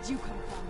Where'd you come from?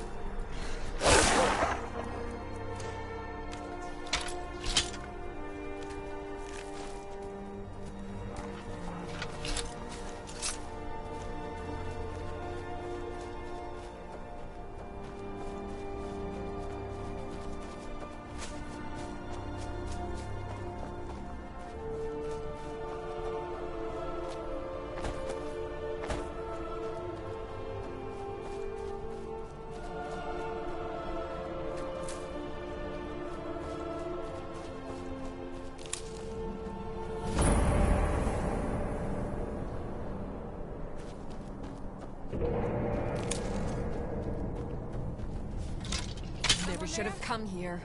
Never should have come here.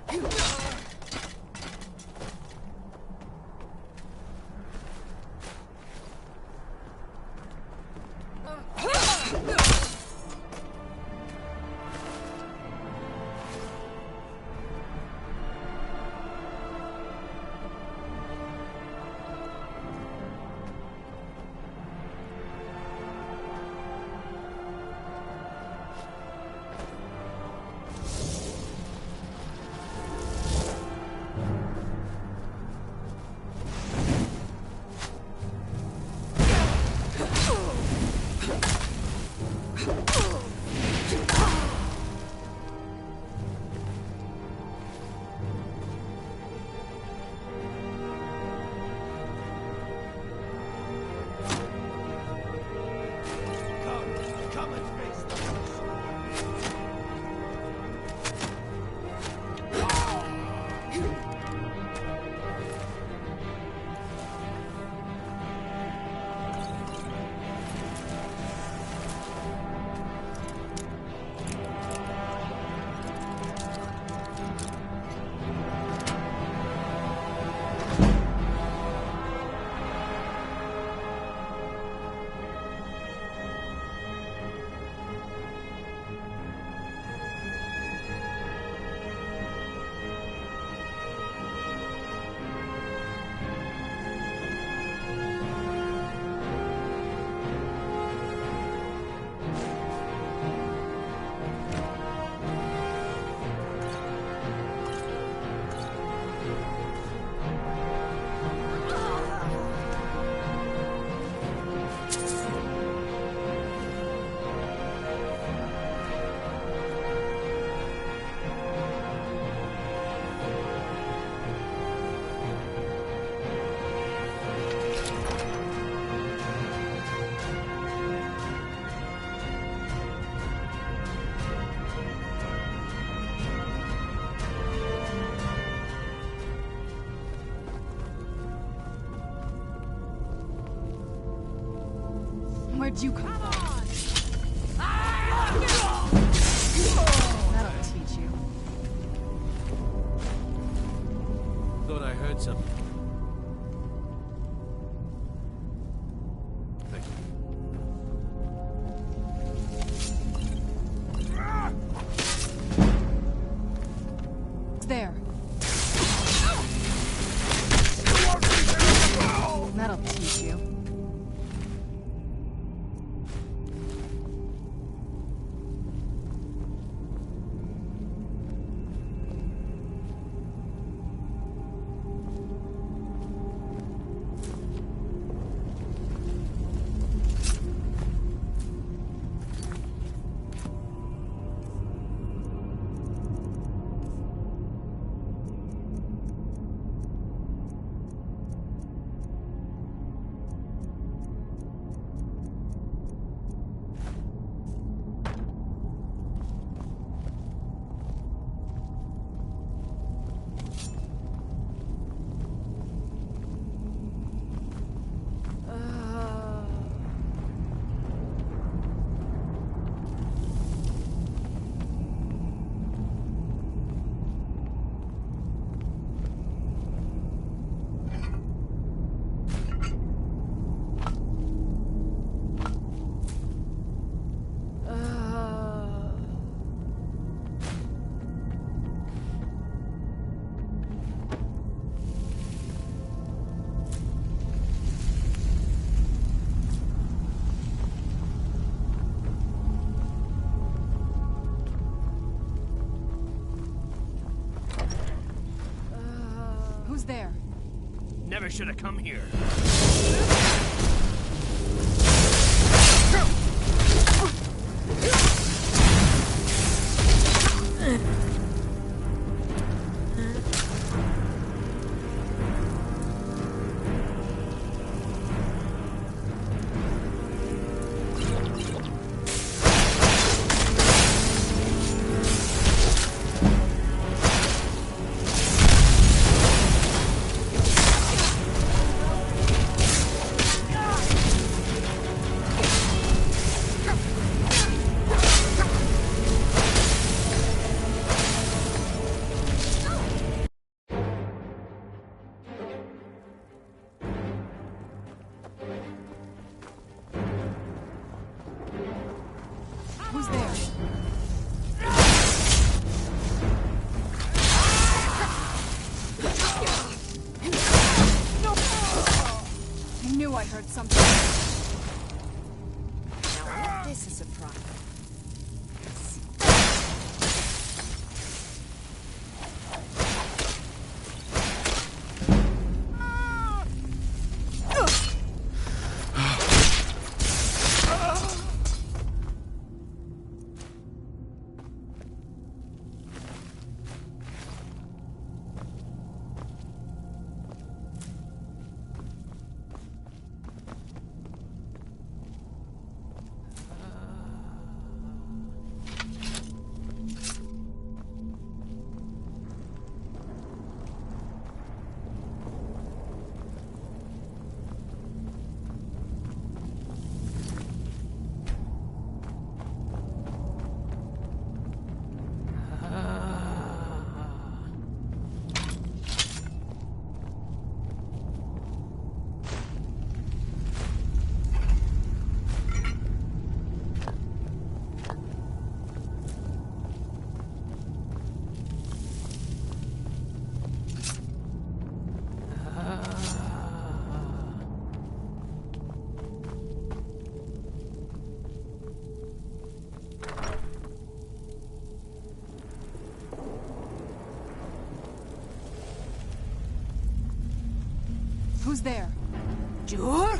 Where'd you come from? That'll teach you. Thought I heard something. Thank you. It's there. That'll teach you. Never should have come here. Who's there? I knew I heard something. Now, this is a problem. Who's there? Jur?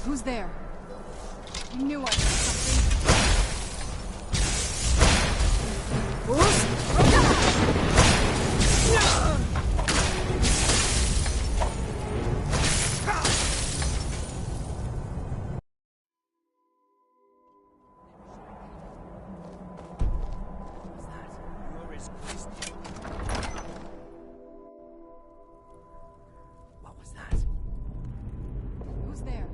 Who's there? I knew I heard something. What was that? Who's there?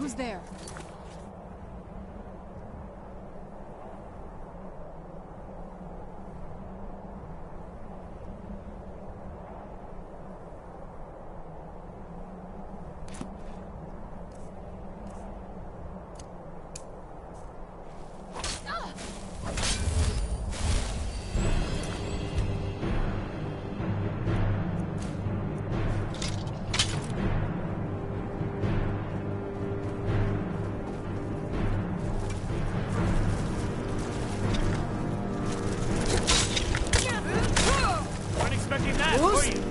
Who's there? Weren't expecting that, were you?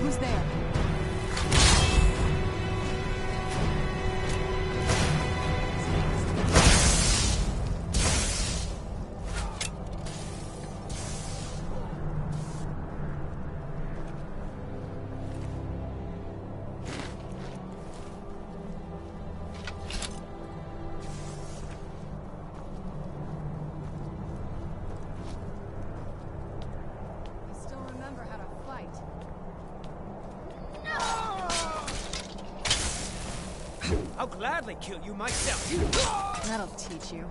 Who's there? I still remember how to fight. I'll gladly kill you myself. That'll teach you.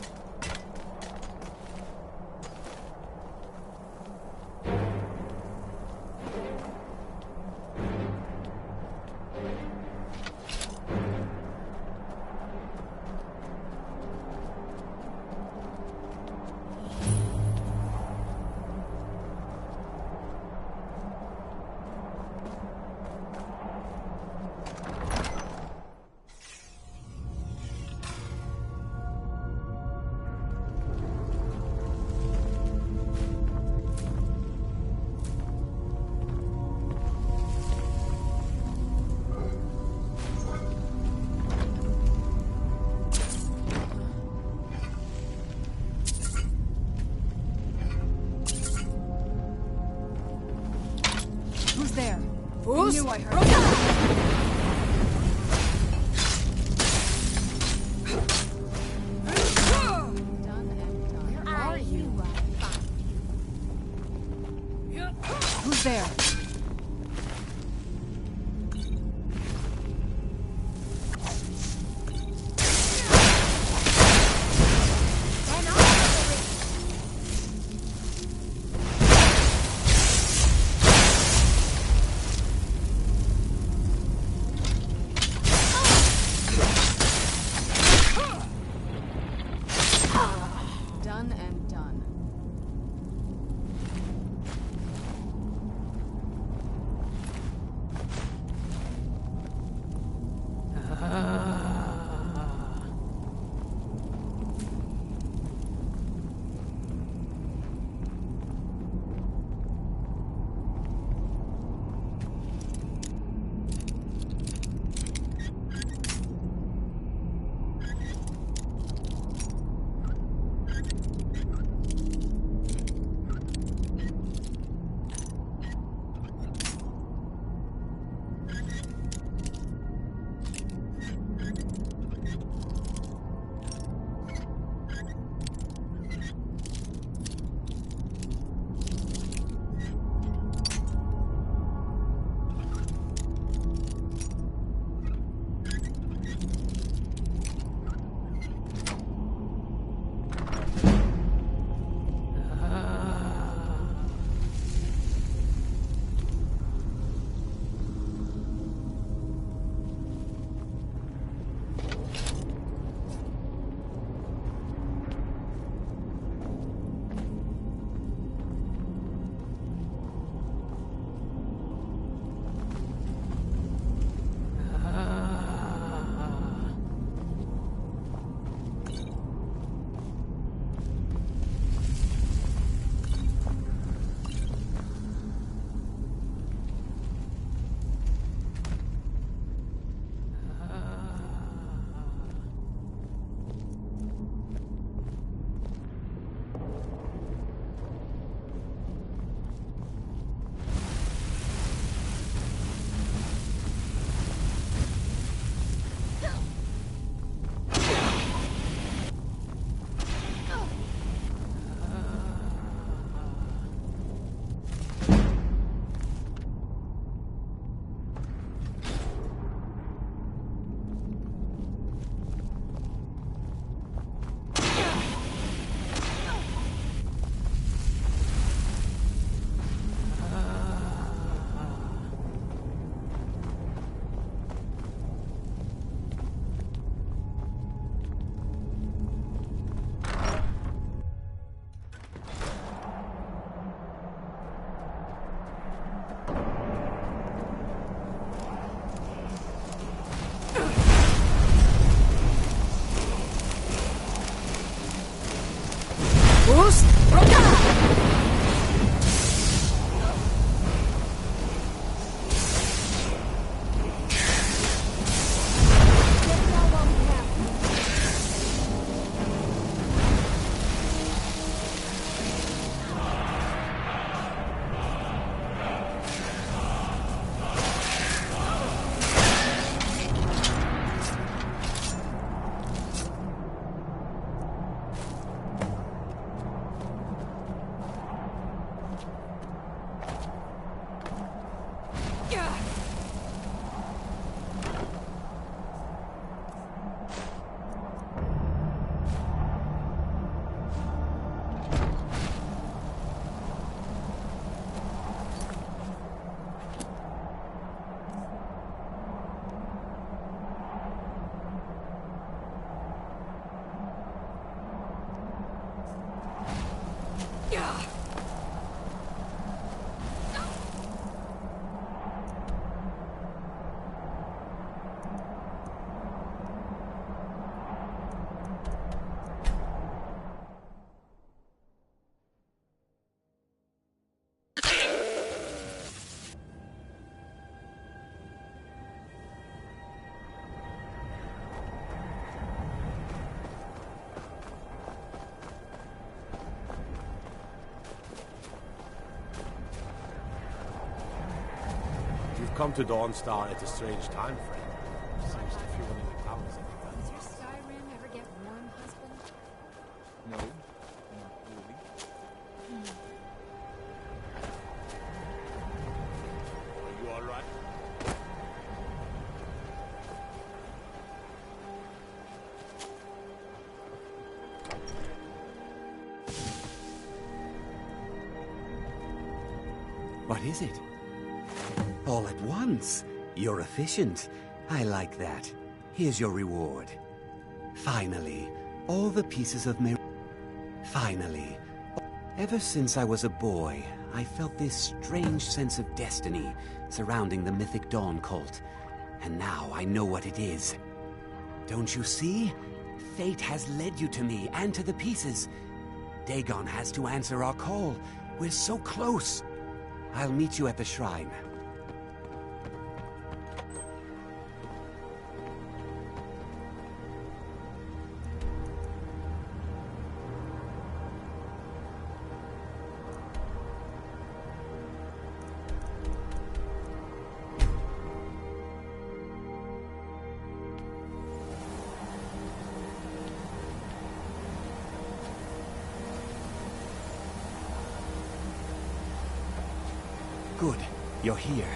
Who's there? I knew I heard. Done and done. Where are you? Who's there? Done and done. Boost! Roka! Come to Dawnstar at a strange time, friend. Seems everyone in the town is at the Does your Skyrim ever get warm, husband? No, not really. Are you alright? What is it? All at once. You're efficient. I like that. Here's your reward. Finally, all the pieces of me. Finally. Ever since I was a boy, I felt this strange sense of destiny surrounding the mythic Dawn cult. And now I know what it is. Don't you see? Fate has led you to me and to the pieces. Dagon has to answer our call. We're so close. I'll meet you at the shrine. Good. You're here.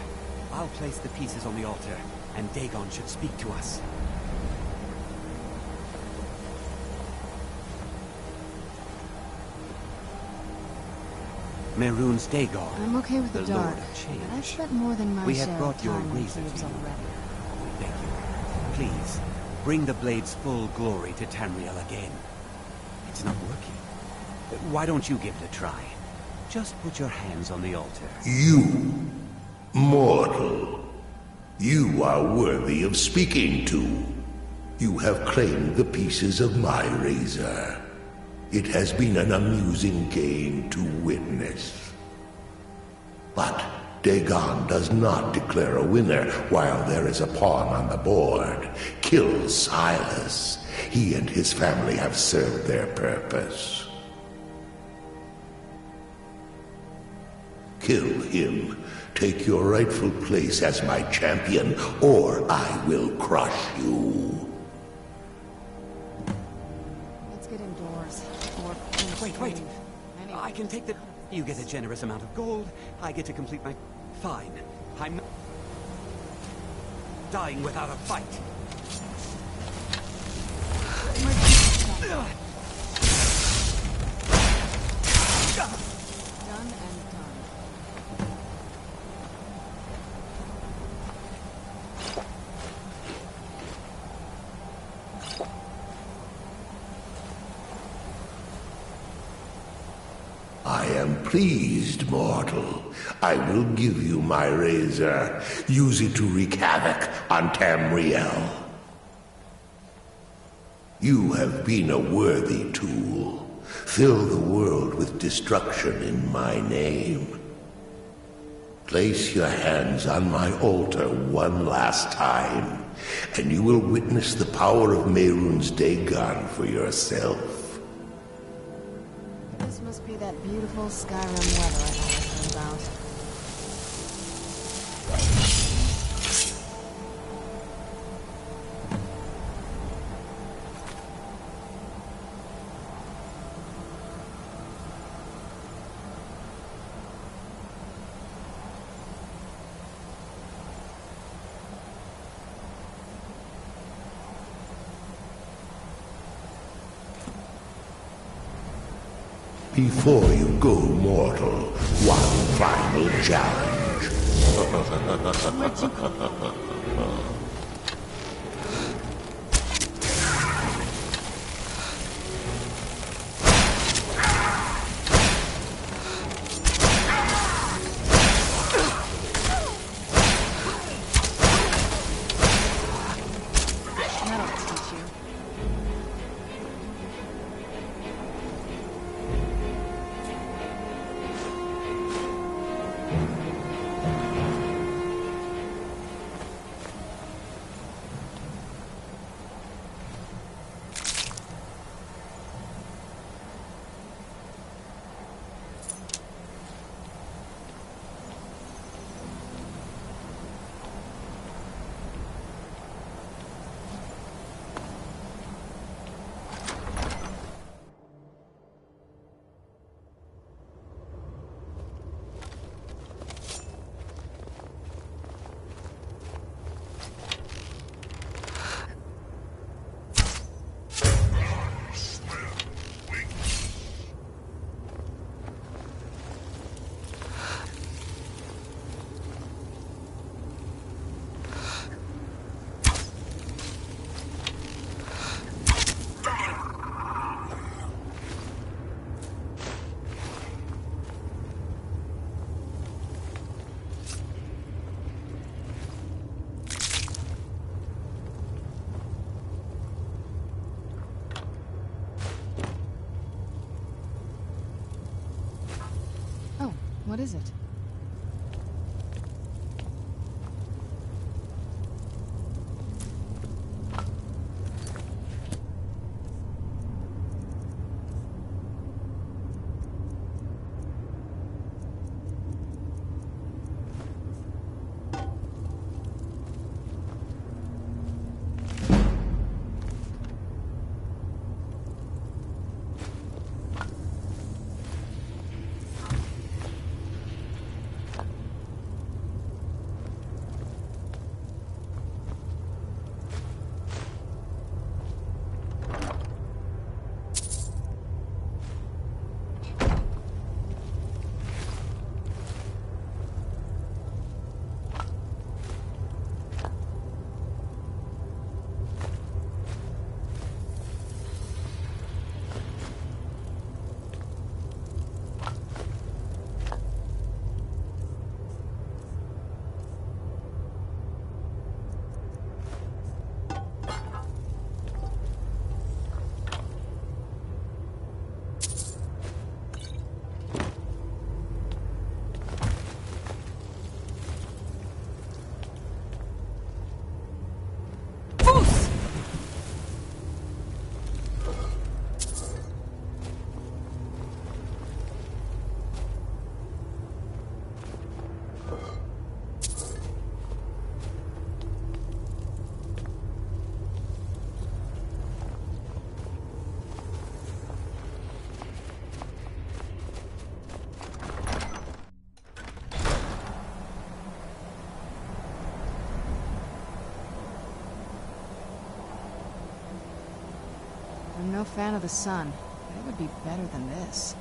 I'll place the pieces on the altar, and Dagon should speak to us. Mehrunes Dagon. I'm okay with the dark, Lord of Change. but I've spent more than my We share have of brought your time in razor caves to you. already. Thank you. Please, bring the blade's full glory to Tamriel again. It's not working. Why don't you give it a try? Just put your hands on the altar. You, mortal, you are worthy of speaking to. You have claimed the pieces of my razor. It has been an amusing game to witness. But Dagon does not declare a winner while there is a pawn on the board. Kill Silas. He and his family have served their purpose. Kill him. Take your rightful place as my champion, or I will crush you. Let's get indoors. Or Wait. I can take the... You get a generous amount of gold. I get to complete my... Fine. I'm not... dying without a fight. Done and done. I am pleased, mortal, I will give you my razor. Use it to wreak havoc on Tamriel. You have been a worthy tool. Fill the world with destruction in my name. Place your hands on my altar one last time, and you will witness the power of Mehrunes Dagon for yourself. This must be that beautiful Skyrim weather I've always heard about. Before you go, mortal, one final challenge. That'll teach you. What is it? I'm no fan of the sun, but it would be better than this.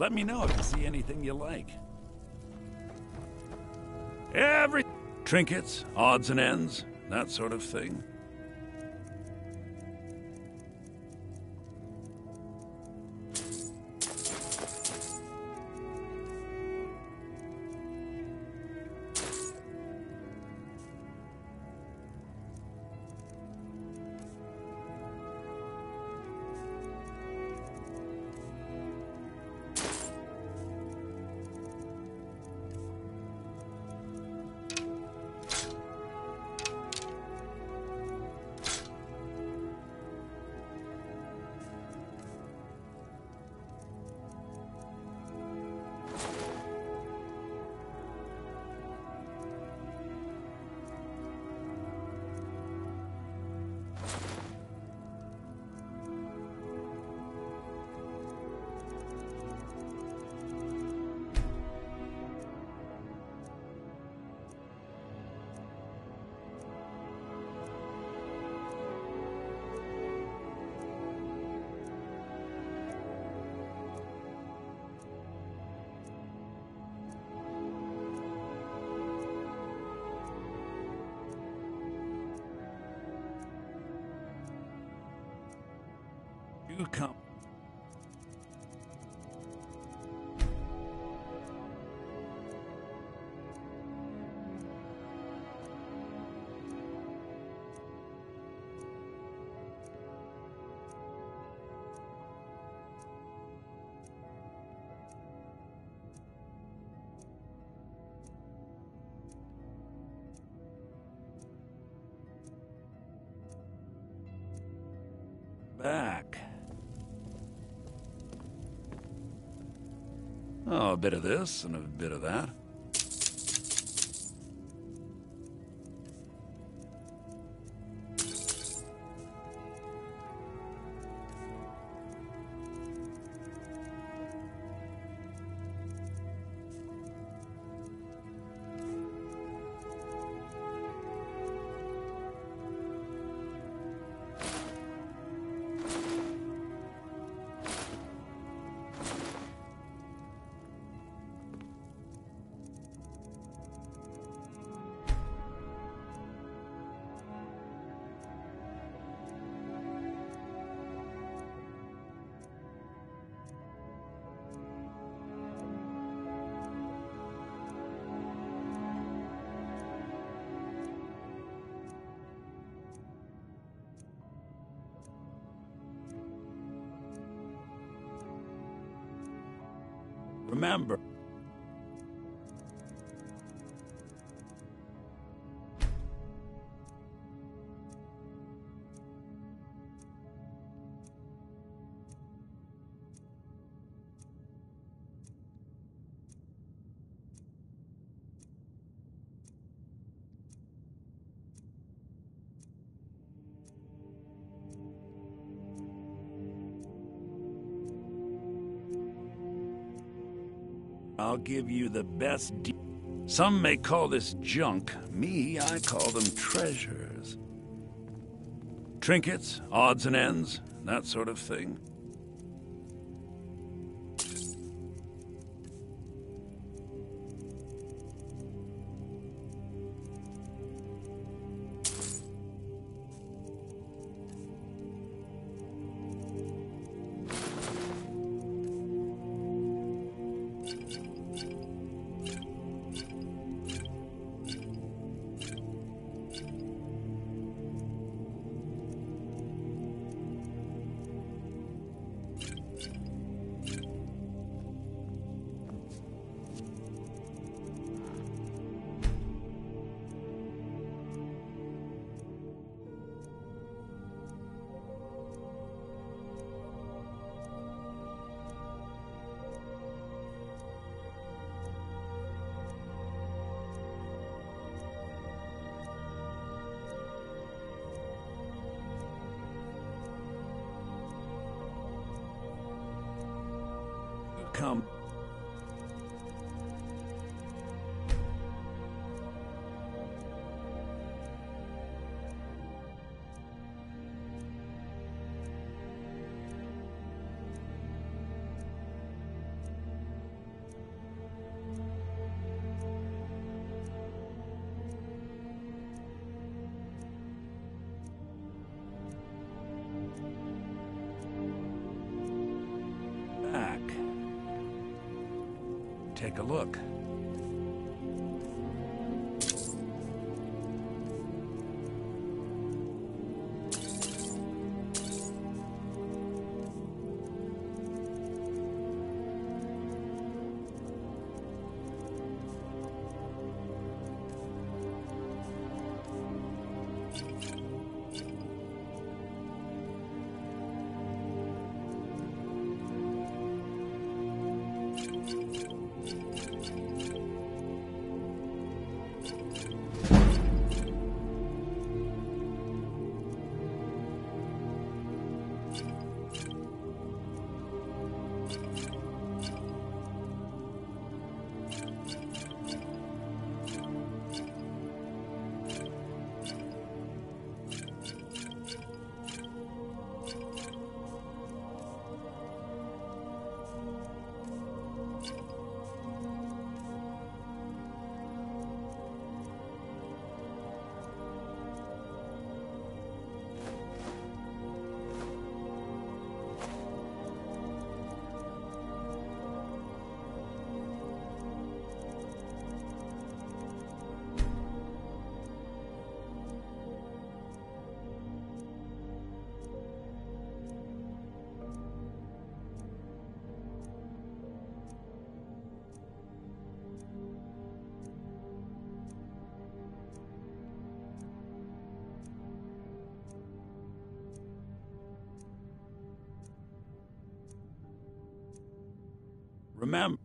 Let me know if you see anything you like. Every trinkets, odds and ends, that sort of thing. You come. Back. Oh, a bit of this and a bit of that. Remember. I'll give you the best Some may call this junk. Me, I call them treasures. Trinkets, odds and ends, that sort of thing. Come. Take a look. Remember.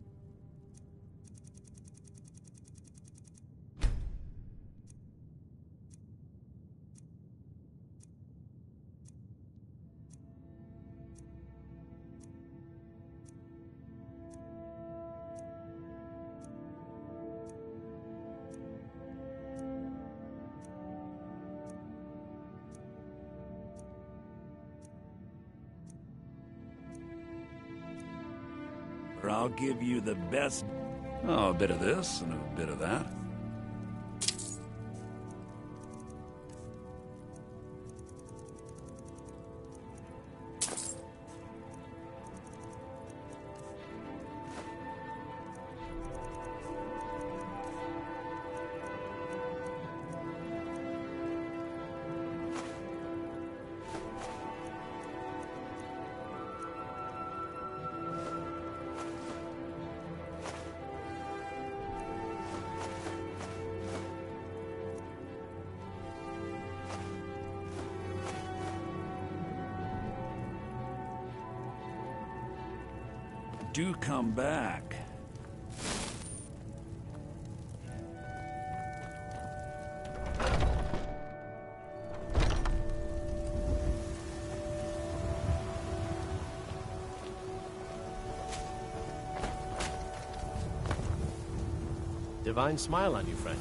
Or I'll give you the best. Oh, a bit of this and a bit of that. Do come back. Divine smile on you, friend.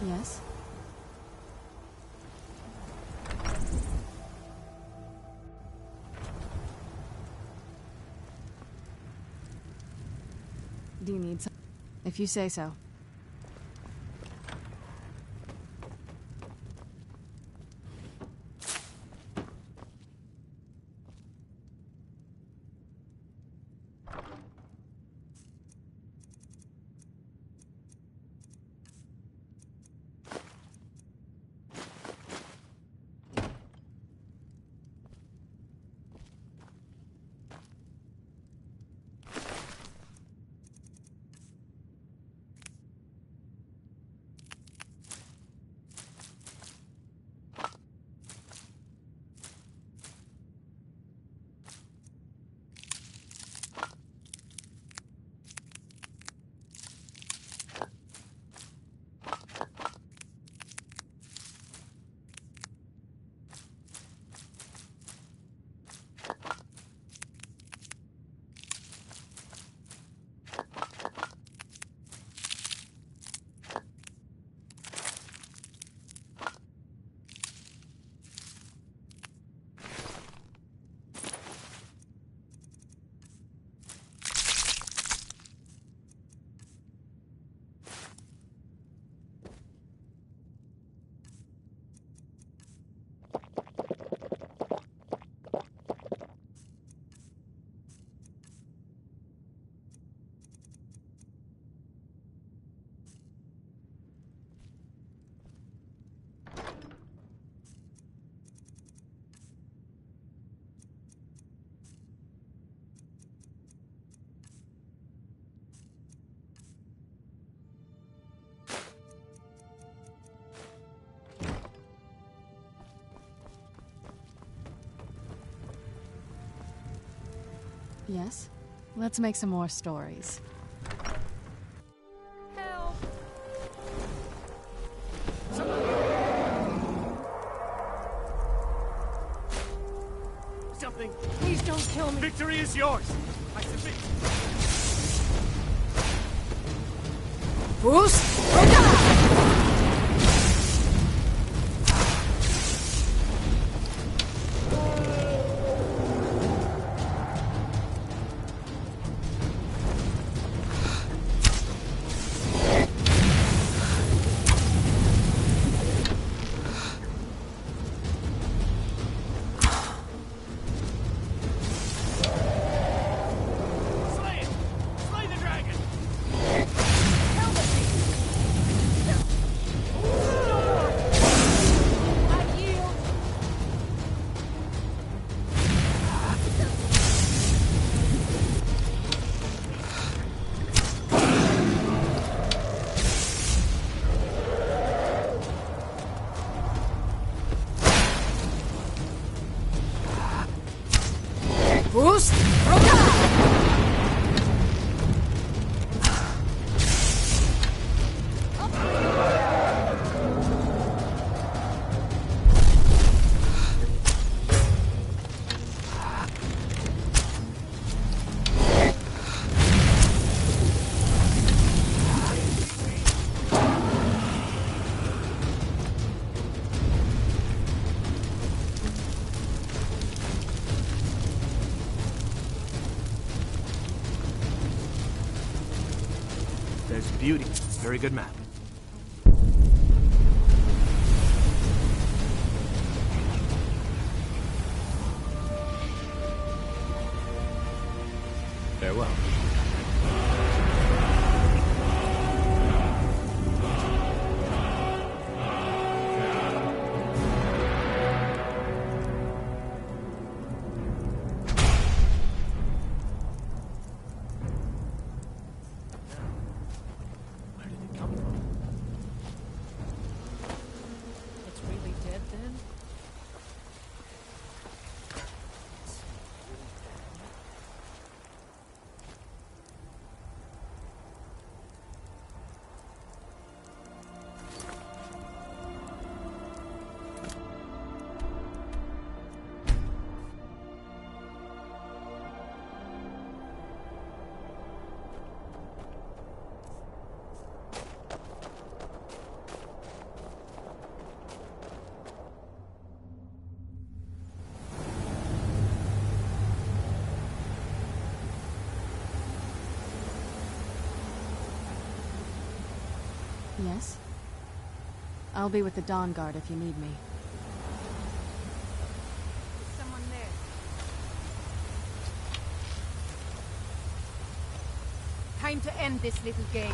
Yes? Do you need some? If you say so. Yes? Let's make some more stories. Help! Something! Please don't kill me! Victory is yours! I submit! Bruce! Slay it! Slay the dragon! I yield! Bruce! There's beauty. Very good map. Farewell. Where did it come from? It's really dead then? Yes? I'll be with the Dawn Guard if you need me. Is someone there? Time to end this little game.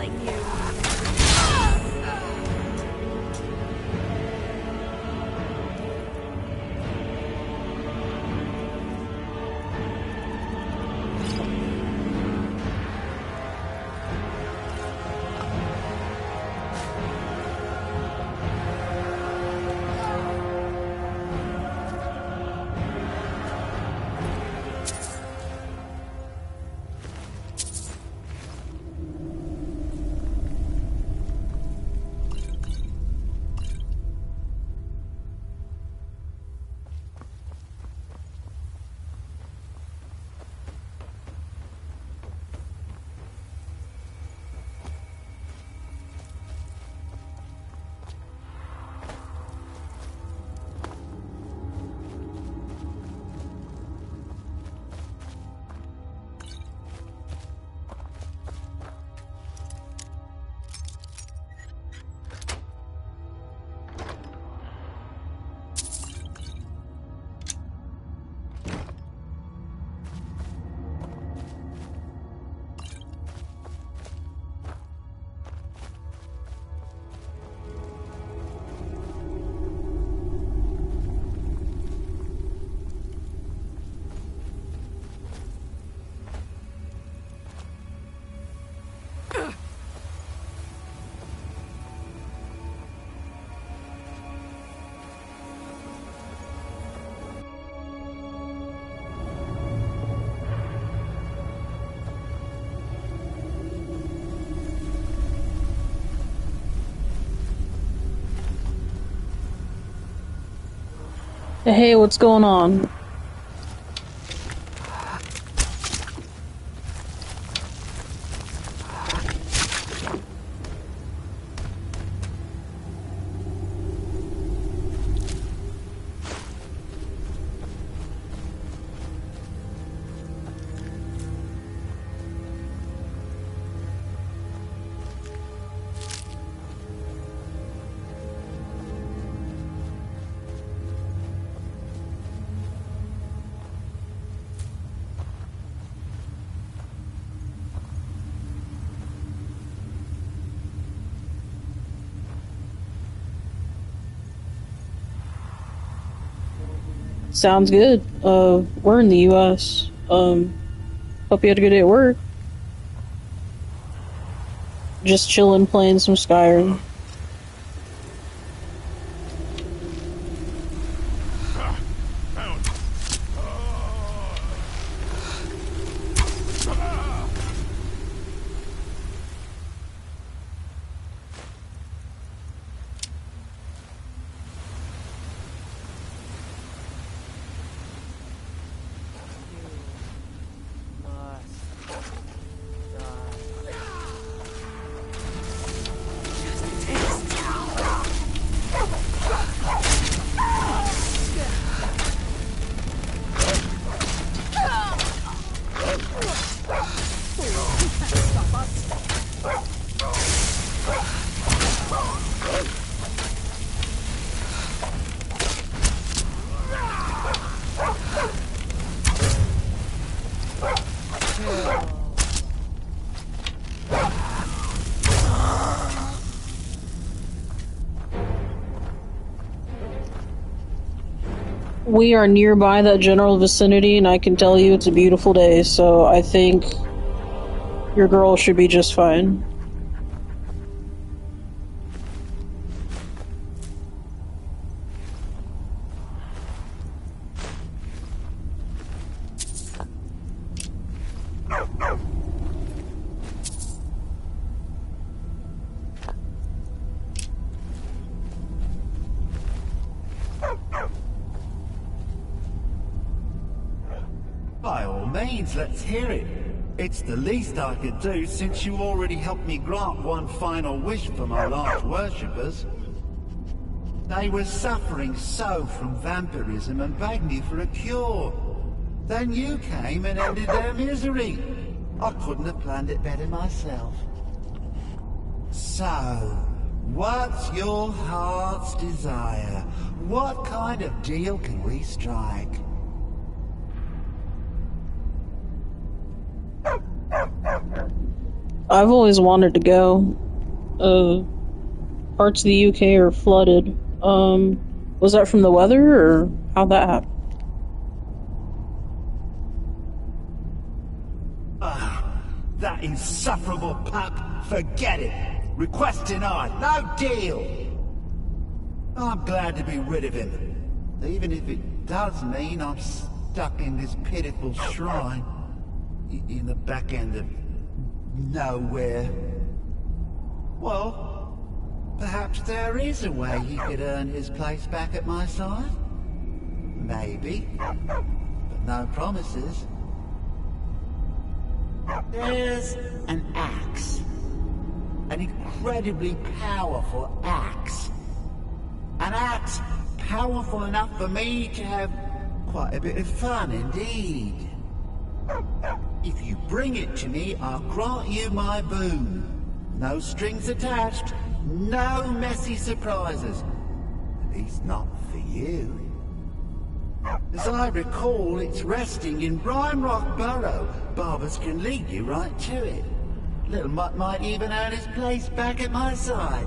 killing you. Hey, what's going on? Sounds good. We're in the US. Hope you had a good day at work. Just chilling, playing some Skyrim. We are nearby that general vicinity, and I can tell you it's a beautiful day, so I think your girl should be just fine. By all means, let's hear it. It's the least I could do since you already helped me grant one final wish for my last worshippers. They were suffering so from vampirism and begged me for a cure. Then you came and ended their misery. I couldn't have planned it better myself. So, what's your heart's desire? What kind of deal can we strike? I've always wanted to go. Parts of the UK are flooded. Was that from the weather, or how'd that happen? That insufferable pup, forget it. Request denied, no deal. I'm glad to be rid of him, even if it does mean I'm stuck in this pitiful shrine in the back end of nowhere. Well, perhaps there is a way he could earn his place back at my side. Maybe, but no promises. There's an axe. An incredibly powerful axe. An axe powerful enough for me to have quite a bit of fun indeed. If you bring it to me, I'll grant you my boon. No strings attached, no messy surprises. At least not for you. As I recall, it's resting in Rime Rock Burrow. Barbers can lead you right to it. Little Mutt might even earn his place back at my side.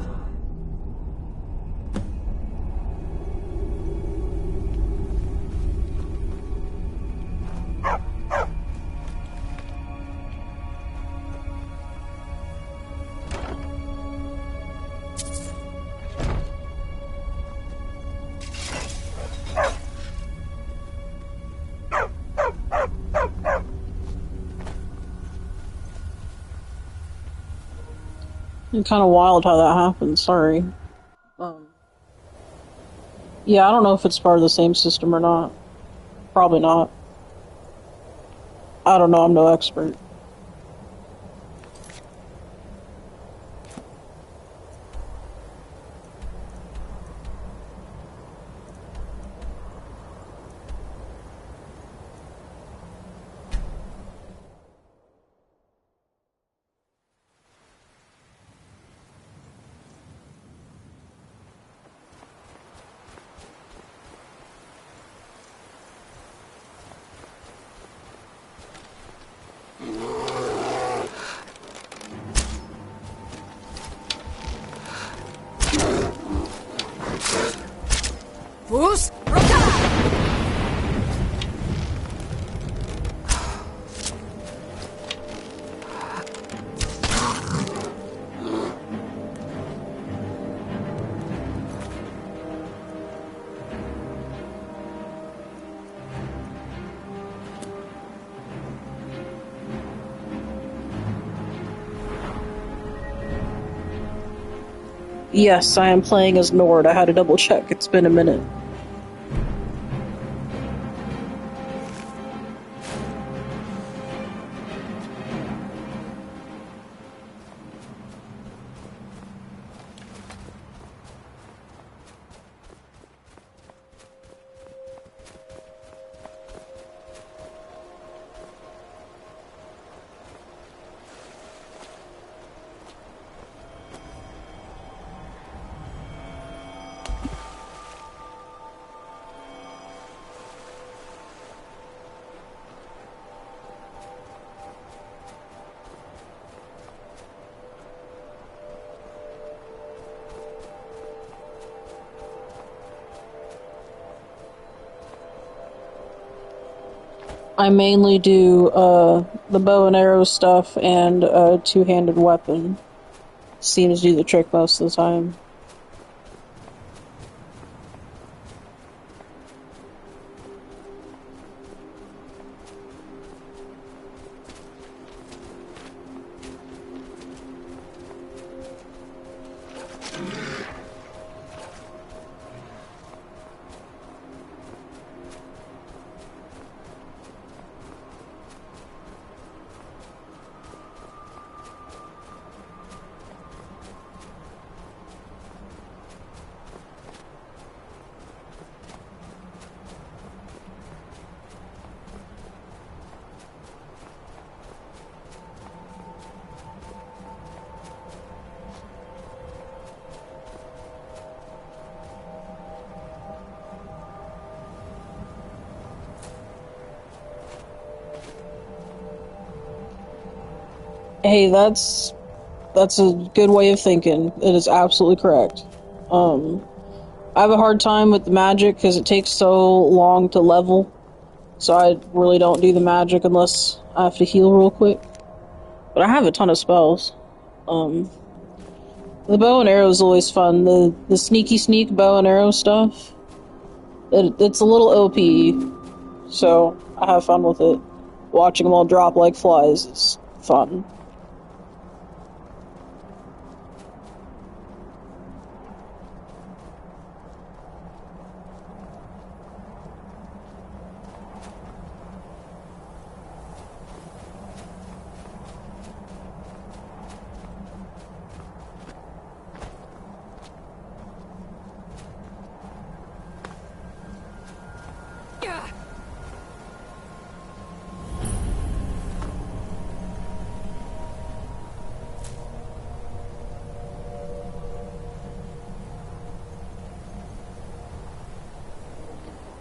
It's kind of wild how that happened, sorry. Yeah, I don't know if it's part of the same system or not. Probably not. I don't know, I'm no expert. Fus, Roka! Yes, I am playing as Nord. I had to double check. It's been a minute. I mainly do the bow and arrow stuff and a two-handed weapon. Seems to do the trick most of the time. Hey, that's a good way of thinking. It is absolutely correct. I have a hard time with the magic because it takes so long to level. So I really don't do the magic unless I have to heal real quick. But I have a ton of spells. The bow and arrow is always fun. The sneaky sneak bow and arrow stuff. It's a little OP, so I have fun with it. Watching them all drop like flies is fun.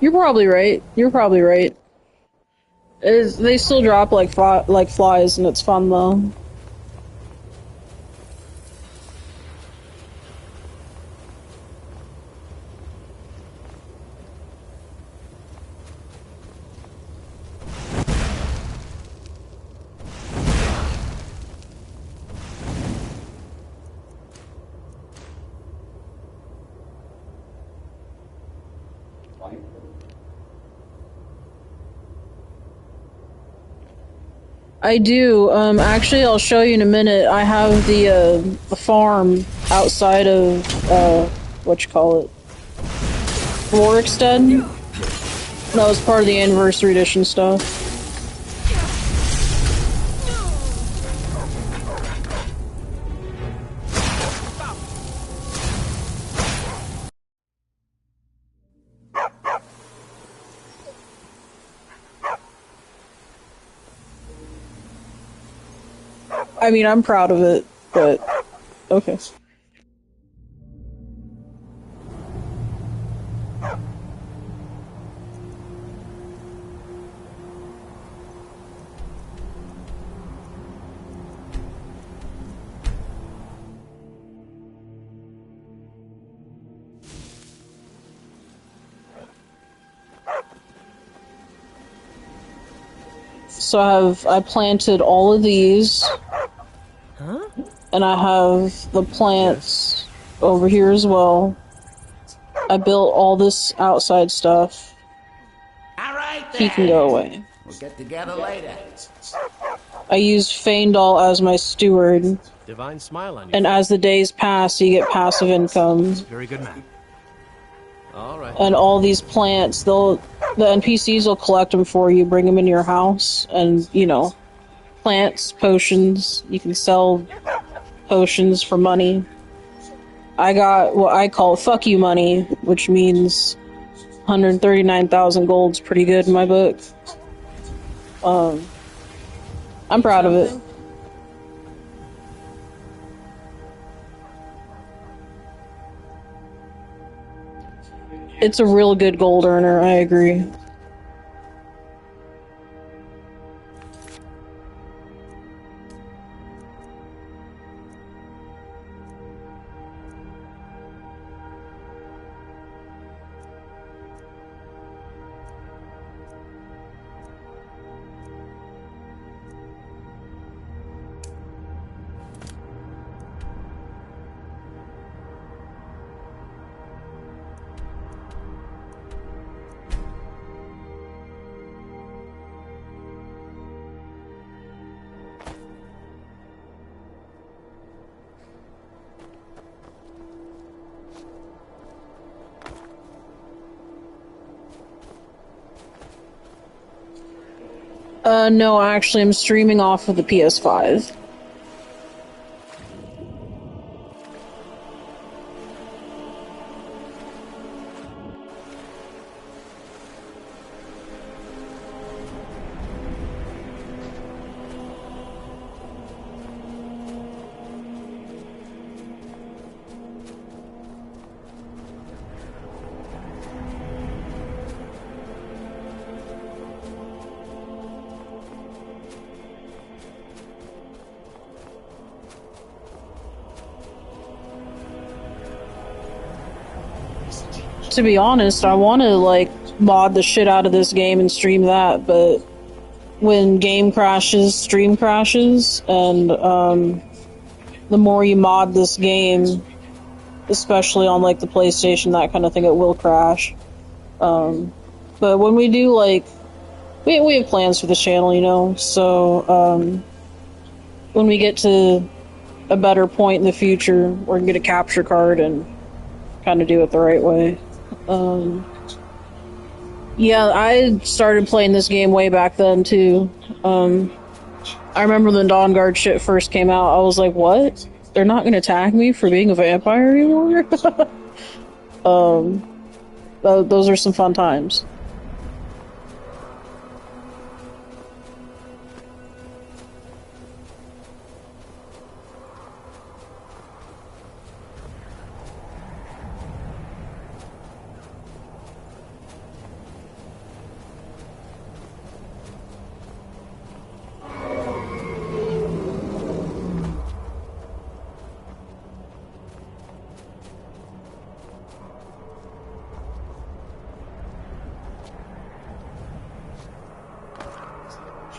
You're probably right. You're probably right. They still drop like flies, and it's fun though. I do. Actually, I'll show you in a minute. I have the farm outside of whatchamacallit, Rorikstead. That was part of the Anniversary Edition stuff. I mean, I'm proud of it, but okay. So I planted all of these. And I have the plants over here as well. I built all this outside stuff. All right, then. He can go away. We'll get together later. I used Feindal as my steward. Divine smile on you. And as the days pass, you get passive income. Very good map. All right. And all these plants, the NPCs will collect them for you, bring them in your house, and, you know, plants, potions, you can sell potions for money. I got what I call fuck you money, which means 139,000 gold's pretty good in my book. I'm proud of it. It's a real good gold earner, I agree. No, actually, I'm streaming off of the PS5. to be honest, I want to, like, mod the shit out of this game and stream that, but when game crashes, stream crashes, and, the more you mod this game, especially on, like, the PlayStation, that kind of thing, it will crash. But when we do, like, we have plans for this channel, you know, so, when we get to a better point in the future, we're gonna get a capture card and kind of do it the right way. Yeah, I started playing this game way back then, too. I remember when Dawn Guard shit first came out, I was like, what? They're not gonna tag me for being a vampire anymore? Those are some fun times.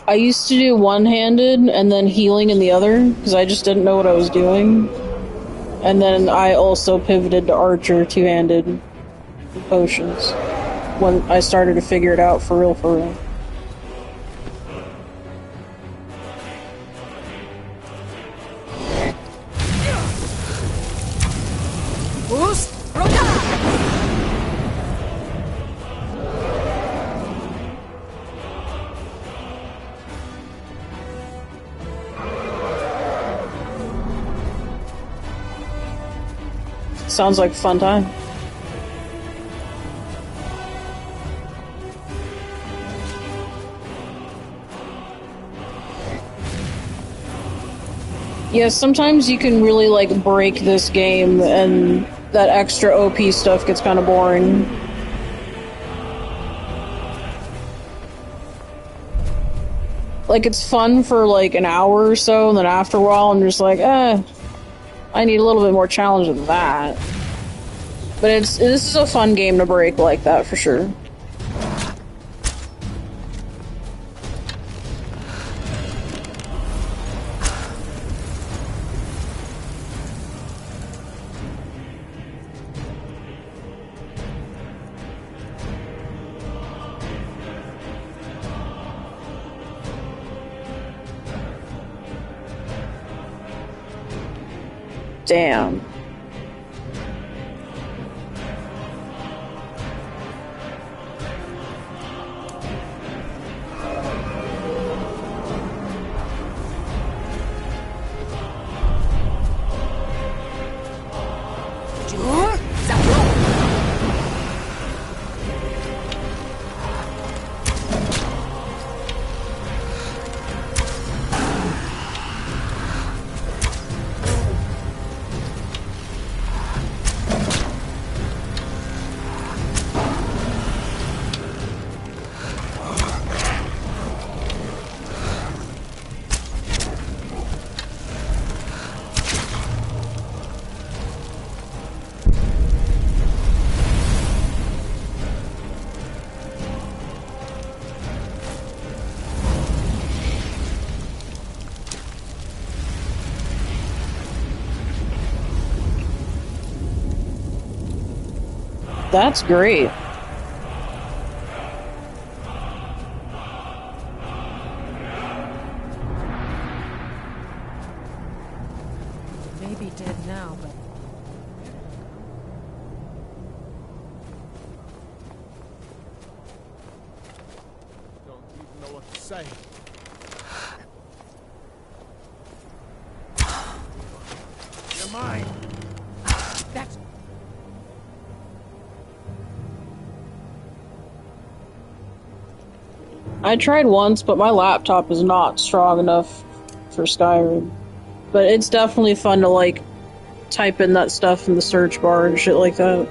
I used to do one-handed and then healing in the other, because I just didn't know what I was doing. And then I also pivoted to archer, two-handed potions, when I started to figure it out for real, for real. Sounds like a fun time. Yeah, sometimes you can really, like, break this game and that extra OP stuff gets kind of boring. Like, it's fun for, like, an hour or so, and then after a while I'm just like, I need a little bit more challenge than that. But this is a fun game to break like that, for sure. Damn. That's great. Maybe dead now, but... Don't even know what to say. You're mine. That's... I tried once, but my laptop is not strong enough for Skyrim. But it's definitely fun to, like, type in that stuff in the search bar and shit like that.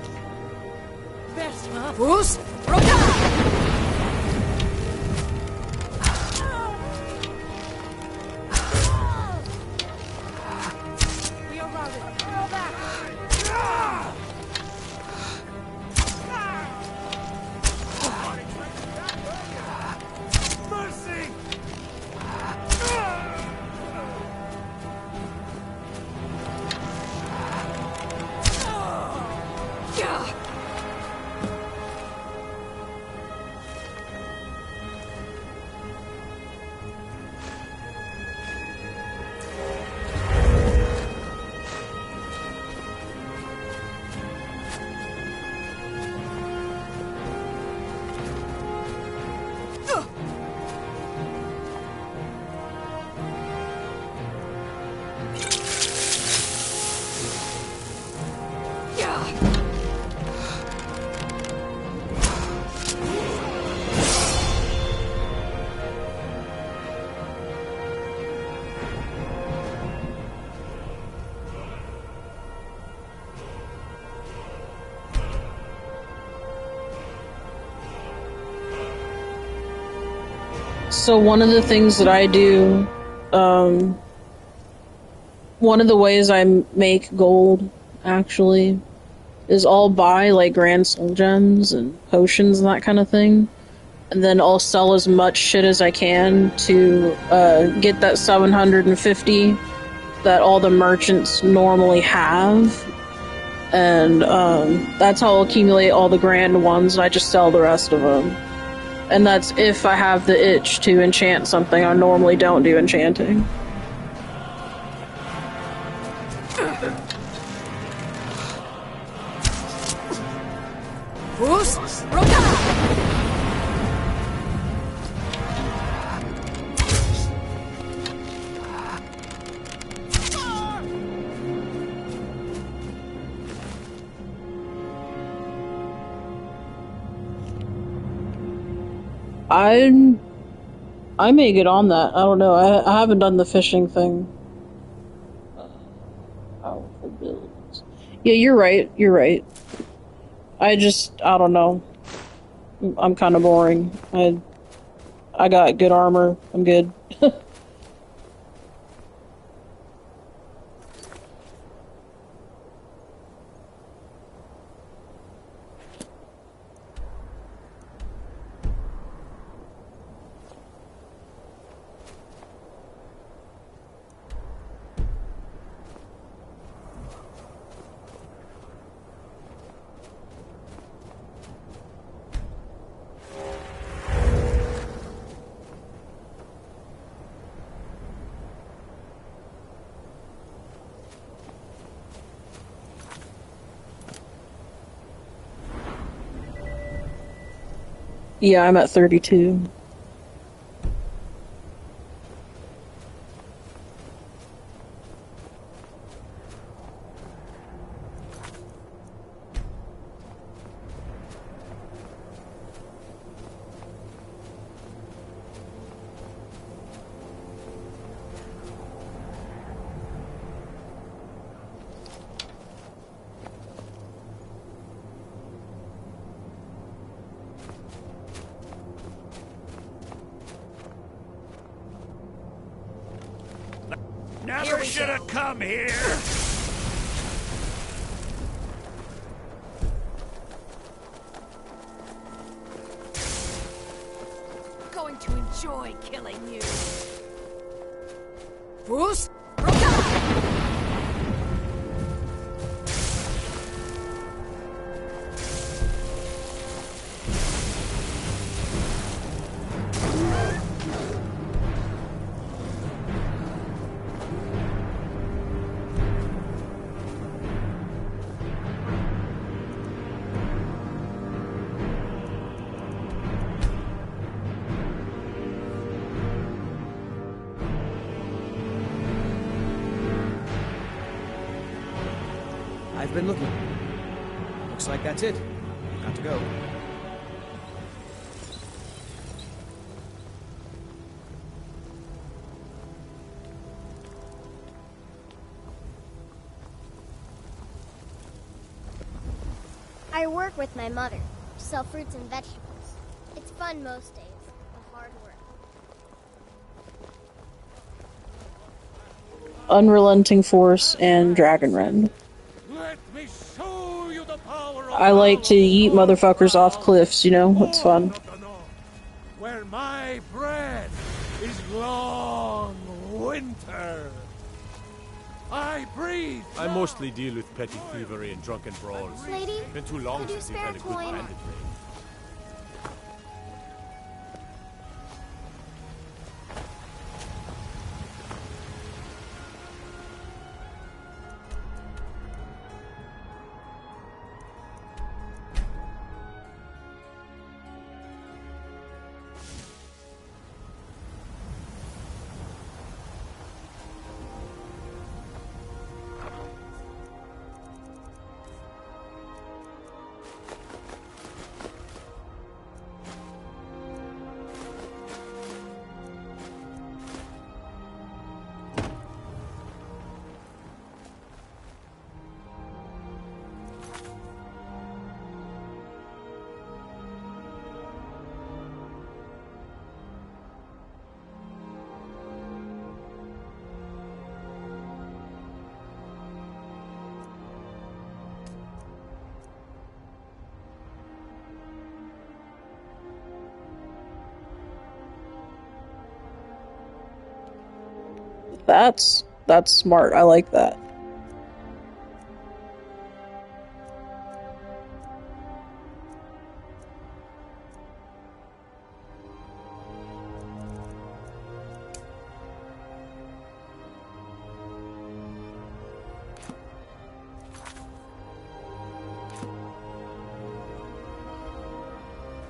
So one of the things that I do, one of the ways I make gold, actually, is I'll buy, like, grand soul gems and potions and that kind of thing. And then I'll sell as much shit as I can to get that 750 that all the merchants normally have. And that's how I'll accumulate all the grand ones, and I just sell the rest of them. And that's if I have the itch to enchant something. I normally don't do enchanting. I may get on that. I don't know. I haven't done the fishing thing. Powerful builds. Yeah, you're right. You're right. I don't know. I'm kind of boring. I got good armor. I'm good. Yeah, I'm at 32. Never should have come here. Going to enjoy killing you. Bruce? I've been looking. Looks like that's it. Got to go. I work with my mother. Sell fruits and vegetables. It's fun most days, but hard work. Unrelenting Force and Dragon Rend. I like to yeet motherfuckers off cliffs, you know? It's fun. Where my bread is long winter. I breathe. I mostly deal with petty thievery and drunken brawls. Lady, Been too long could you since we've spare had a a good coin? bandit raid. That's smart. I like that.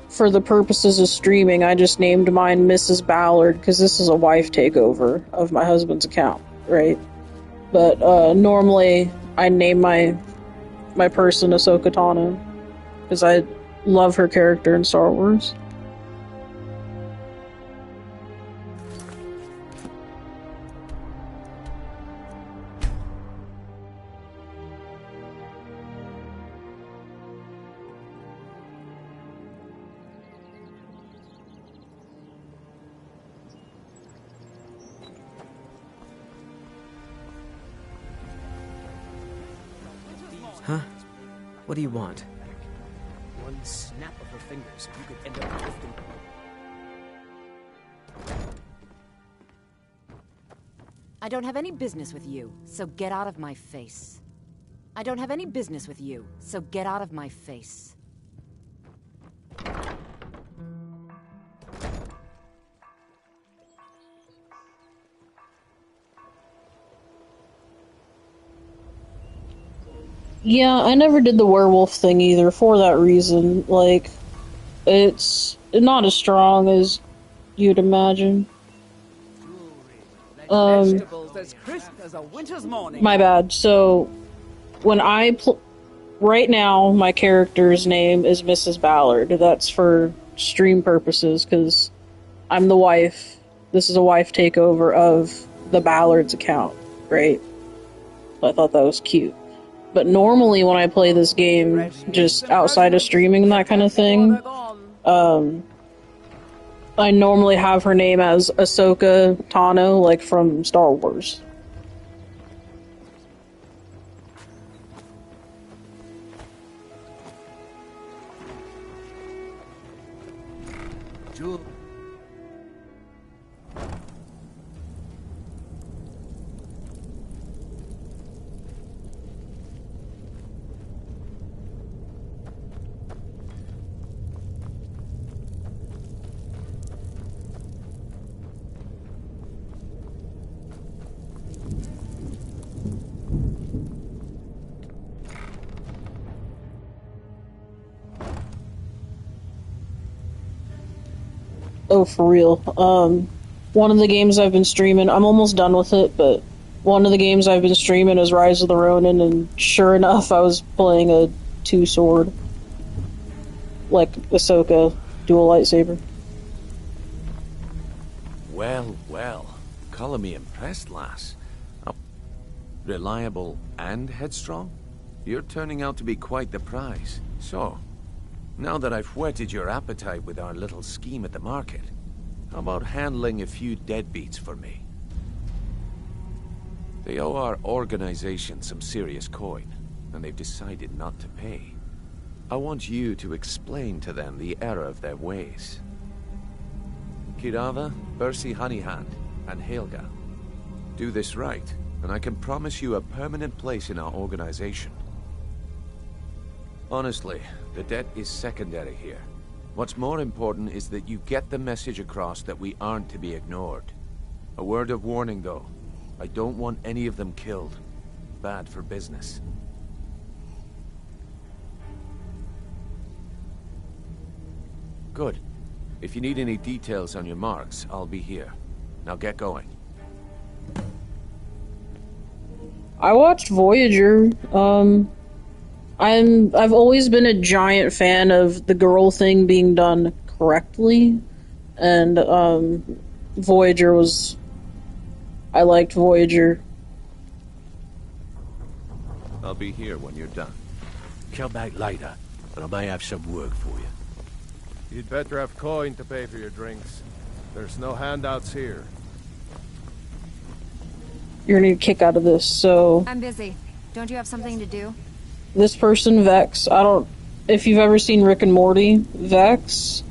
For the purposes of streaming, I just named mine Mrs. Ballard because this is a wife takeover of my husband's account, right? But normally I name my person Ahsoka Tano because I love her character in Star Wars. Huh? What do you want? One snap of her fingers, you could end up lifting. I don't have any business with you, so get out of my face. I don't have any business with you, so get out of my face. Yeah, I never did the werewolf thing either for that reason. Like, it's not as strong as you'd imagine. Vegetables as crisp as a winter's morning. My bad. So, when I right now, my character's name is Mrs. Ballard. That's for stream purposes, because I'm the wife. This is a wife takeover of the Ballard's account, right? I thought that was cute. But normally when I play this game, just outside of streaming and that kind of thing, I normally have her name as Ahsoka Tano, like from Star Wars. Oh, for real. One of the games I've been streaming, I'm almost done with it, but one of the games I've been streaming is Rise of the Ronin, and sure enough, I was playing a two-sword. Like Ahsoka, dual lightsaber. Well, well. Color me impressed, lass. Reliable and headstrong? You're turning out to be quite the prize. So, now that I've whetted your appetite with our little scheme at the market, how about handling a few deadbeats for me? They owe our organization some serious coin, and they've decided not to pay. I want you to explain to them the error of their ways. Kirava, Bersi Honeyhand, and Helga. Do this right, and I can promise you a permanent place in our organization. Honestly, the debt is secondary here. What's more important is that you get the message across that we aren't to be ignored. A word of warning, though. I don't want any of them killed. Bad for business. Good. If you need any details on your marks, I'll be here. Now get going. I watched Voyager. I've always been a giant fan of the girl thing being done correctly, and Voyager was. I liked Voyager. I'll be here when you're done. Come back later, and I may have some work for you. You'd better have coin to pay for your drinks. There's no handouts here. You're gonna get a kick out of this, so. I'm busy. Don't you have something to do? This person, Vex, if you've ever seen Rick and Morty, Vex,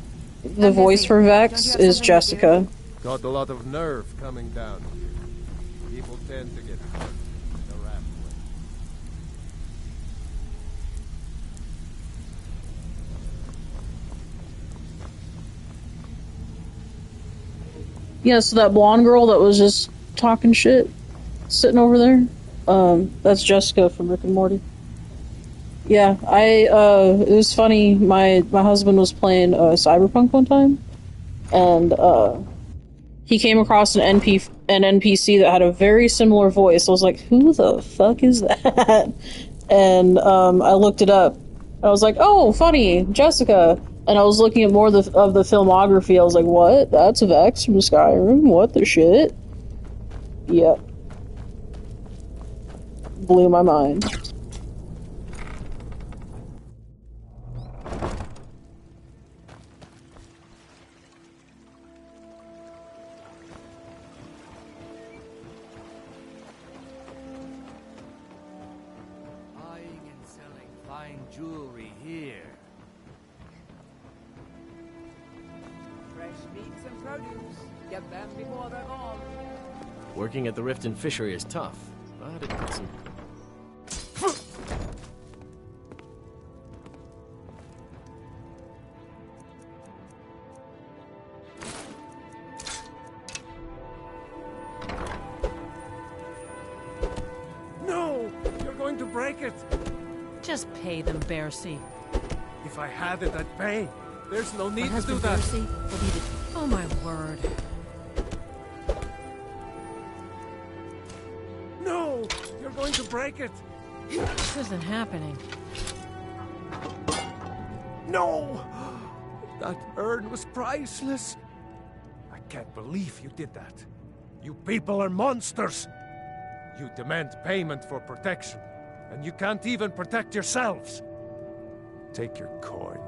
the voice for Vex is Jessica. Got a lot of nerve coming down. tend to get hurt the raft way. Yeah, so that blonde girl that was just talking shit, sitting over there, that's Jessica from Rick and Morty. Yeah, it was funny, my husband was playing, Cyberpunk one time, and, he came across an NPC that had a very similar voice. I was like, who the fuck is that? And I looked it up. I was like, oh, funny, Jessica. And I was looking at more of the filmography. I was like, what? That's Vex from Skyrim? What the shit? Yep. Blew my mind. Jewelry here. Fresh meats and produce. Get them before they're gone. Working at the Rift and Fishery is tough, but it puts some... No! You're going to break it! Just pay them, Bercy. If I had it, I'd pay. There's no need My to do husband that. Bercy will be the... Oh my word. No! You're going to break it! This isn't happening. No! That urn was priceless. I can't believe you did that. You people are monsters. You demand payment for protection, and you can't even protect yourselves. Take your coin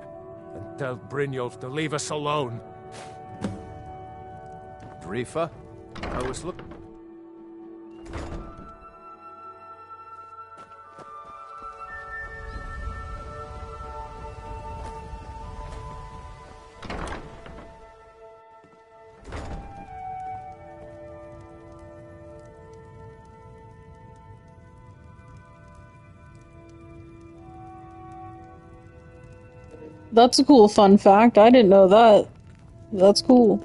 and tell Brynjolf to leave us alone. Drifa, I was looking... That's a cool fun fact. I didn't know that. That's cool.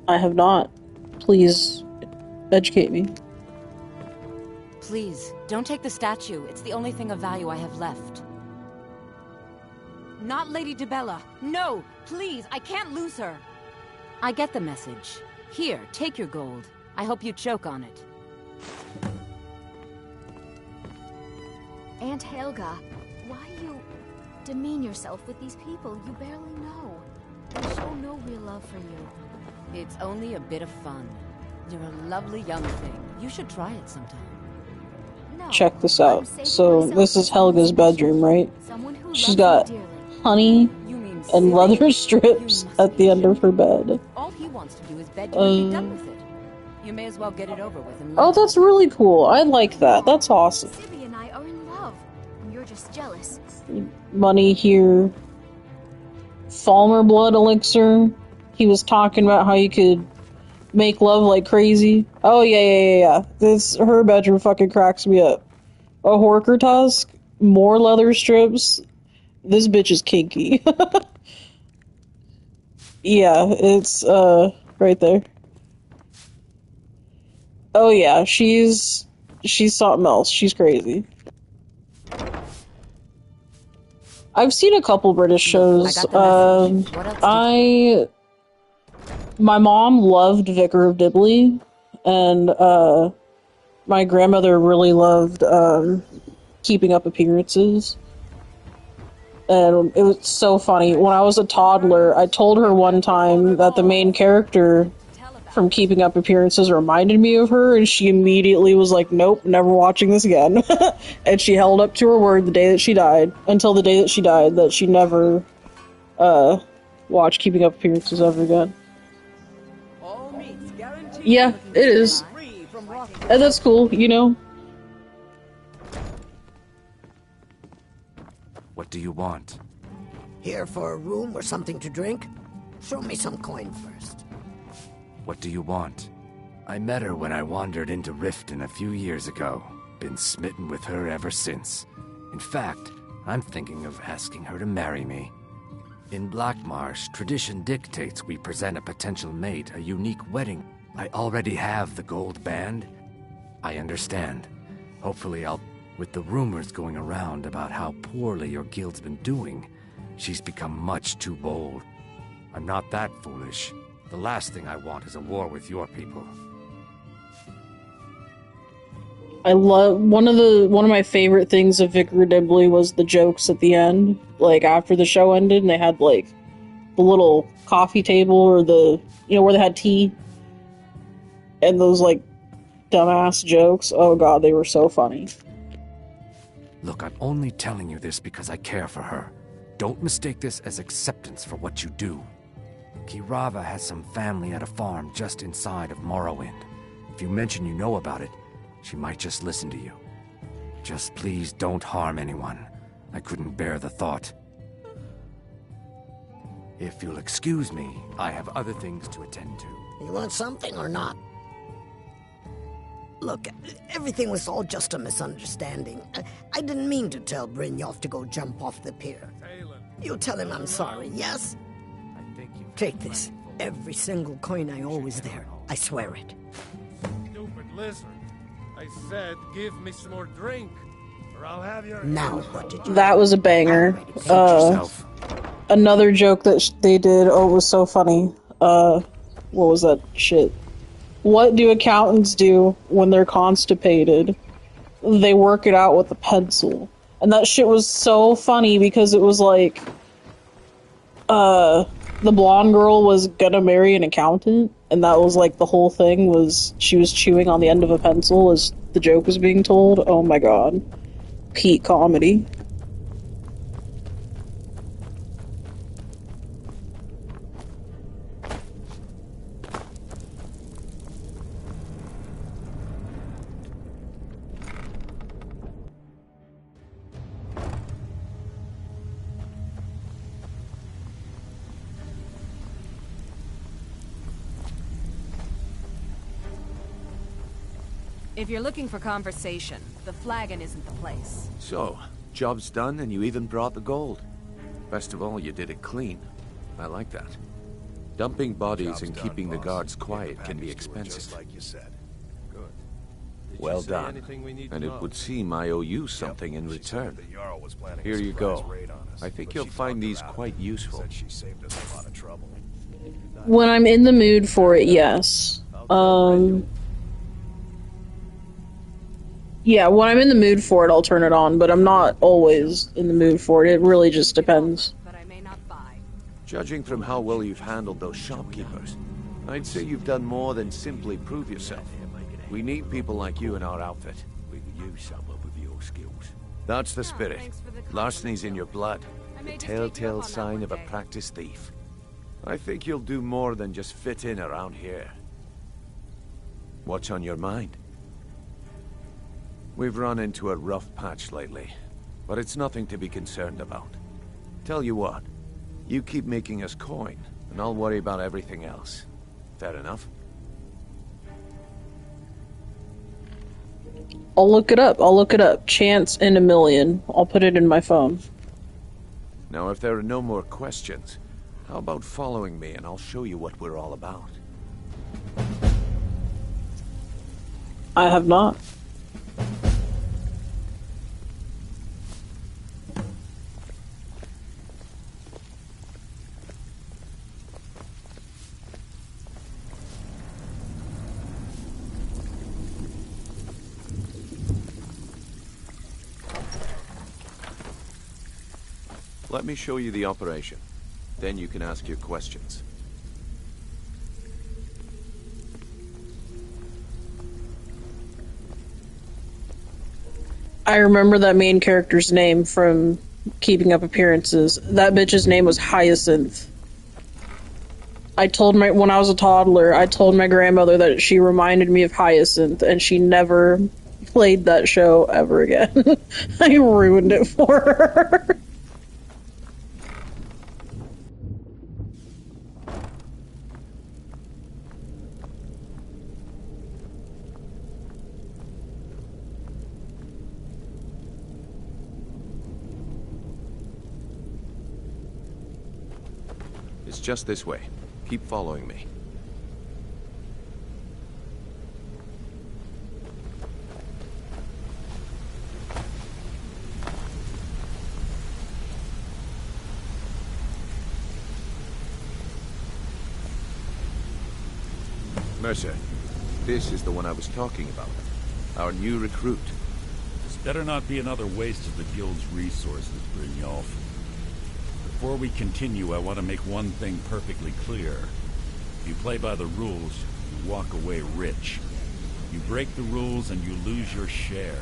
I have not. Please educate me. Please, don't take the statue. It's the only thing of value I have left. Not Lady DeBella. No! Please, I can't lose her! I get the message. Here, take your gold. I hope you choke on it. Aunt Helga, why you demean yourself with these people you barely know? They show no real love for you. It's only a bit of fun. You're a lovely young thing. You should try it sometime. No, Check this out. So, this is Helga's bedroom, right? She's got honey and leather strips at the end of her bed. All he wants to do is bed you and be done with it. You may as well get it over with and Oh, that's really cool. I like that. That's awesome. Sibby and I are in love, and you're just jealous. Money here. Falmer blood elixir. He was talking about how you could make love like crazy. Oh, yeah. Her bedroom fucking cracks me up. A Horker tusk. More leather strips. This bitch is kinky. Yeah, it's, right there. Oh yeah, she's something else. She's crazy. I've seen a couple British shows. My mom loved Vicar of Dibley, and, my grandmother really loved, Keeping Up Appearances. And it was so funny. When I was a toddler, I told her one time that the main character from Keeping Up Appearances reminded me of her, and she immediately was like, nope, never watching this again. And she held up to her word the day that she died, until the day that she died, that she never watched Keeping Up Appearances ever again. Yeah, it is. And that's cool, you know? do you want? Here for a room or something to drink? Show me some coin first. What do you want? I met her when I wandered into Riften a few years ago. Been smitten with her ever since. In fact, I'm thinking of asking her to marry me. In Blackmarsh, tradition dictates we present a potential mate a unique wedding. I already have the gold band. I understand. Hopefully with the rumors going around about how poorly your guild's been doing, she's become much too bold. I'm not that foolish. The last thing I want is a war with your people. I love one of my favorite things of Vicar Dibley was the jokes at the end, like after the show ended, and they had like the little coffee table or where they had tea, and those like dumbass jokes. Oh god, they were so funny. Look, I'm only telling you this because I care for her. Don't mistake this as acceptance for what you do. Kirava has some family at a farm just inside of Morrowind. If you mention you know about it, she might just listen to you. Just please don't harm anyone. I couldn't bear the thought. If you'll excuse me, I have other things to attend to. You want something or not? Look, everything was all just a misunderstanding. I didn't mean to tell Brynjolf to go jump off the pier. You tell him I'm sorry, yes? Take this. Every single coin I owe is there. I swear it. Stupid lizard. I said give me some more drink, or I'll have your... Now what did you... That was a banger. Another joke that they did, it was so funny. What was that shit? What do accountants do when they're constipated? They work it out with a pencil. And that shit was so funny because it was like, the blonde girl was gonna marry an accountant, and that was like the whole thing was she was chewing on the end of a pencil as the joke was being told. Oh my god. Peak comedy. If you're looking for conversation, the flagon isn't the place. So, job's done and you even brought the gold. Best of all, you did it clean. I like that. Dumping bodies and keeping the guards quiet can be expensive. Like you said. Good. Well done. And it would seem I owe you something in return. Here you go. I think you'll find these quite useful. When I'm in the mood for it, yes. Yeah, when I'm in the mood for it, I'll turn it on, but I'm not always in the mood for it. It really just depends. Judging from how well you've handled those shopkeepers, I'd say you've done more than simply prove yourself. We need people like you in our outfit. We could use someone with your skills. That's the spirit. Larceny's in your blood. The telltale sign of a practiced thief. I think you'll do more than just fit in around here. What's on your mind? We've run into a rough patch lately, but it's nothing to be concerned about. Tell you what, you keep making us coin, and I'll worry about everything else. Fair enough? I'll look it up. Chance in a million. I'll put it in my phone. Now, if there are no more questions, how about following me and I'll show you what we're all about? I have not. Let me show you the operation. Then you can ask your questions. I remember that main character's name from Keeping Up Appearances. That bitch's name was Hyacinth. When I was a toddler, I told my grandmother that she reminded me of Hyacinth, and she never played that show ever again. I ruined it for her. It's just this way. Keep following me. Mercer, this is the one I was talking about. Our new recruit. This better not be another waste of the Guild's resources, Brynjolf. Before we continue, I want to make one thing perfectly clear. If you play by the rules, you walk away rich. You break the rules and you lose your share.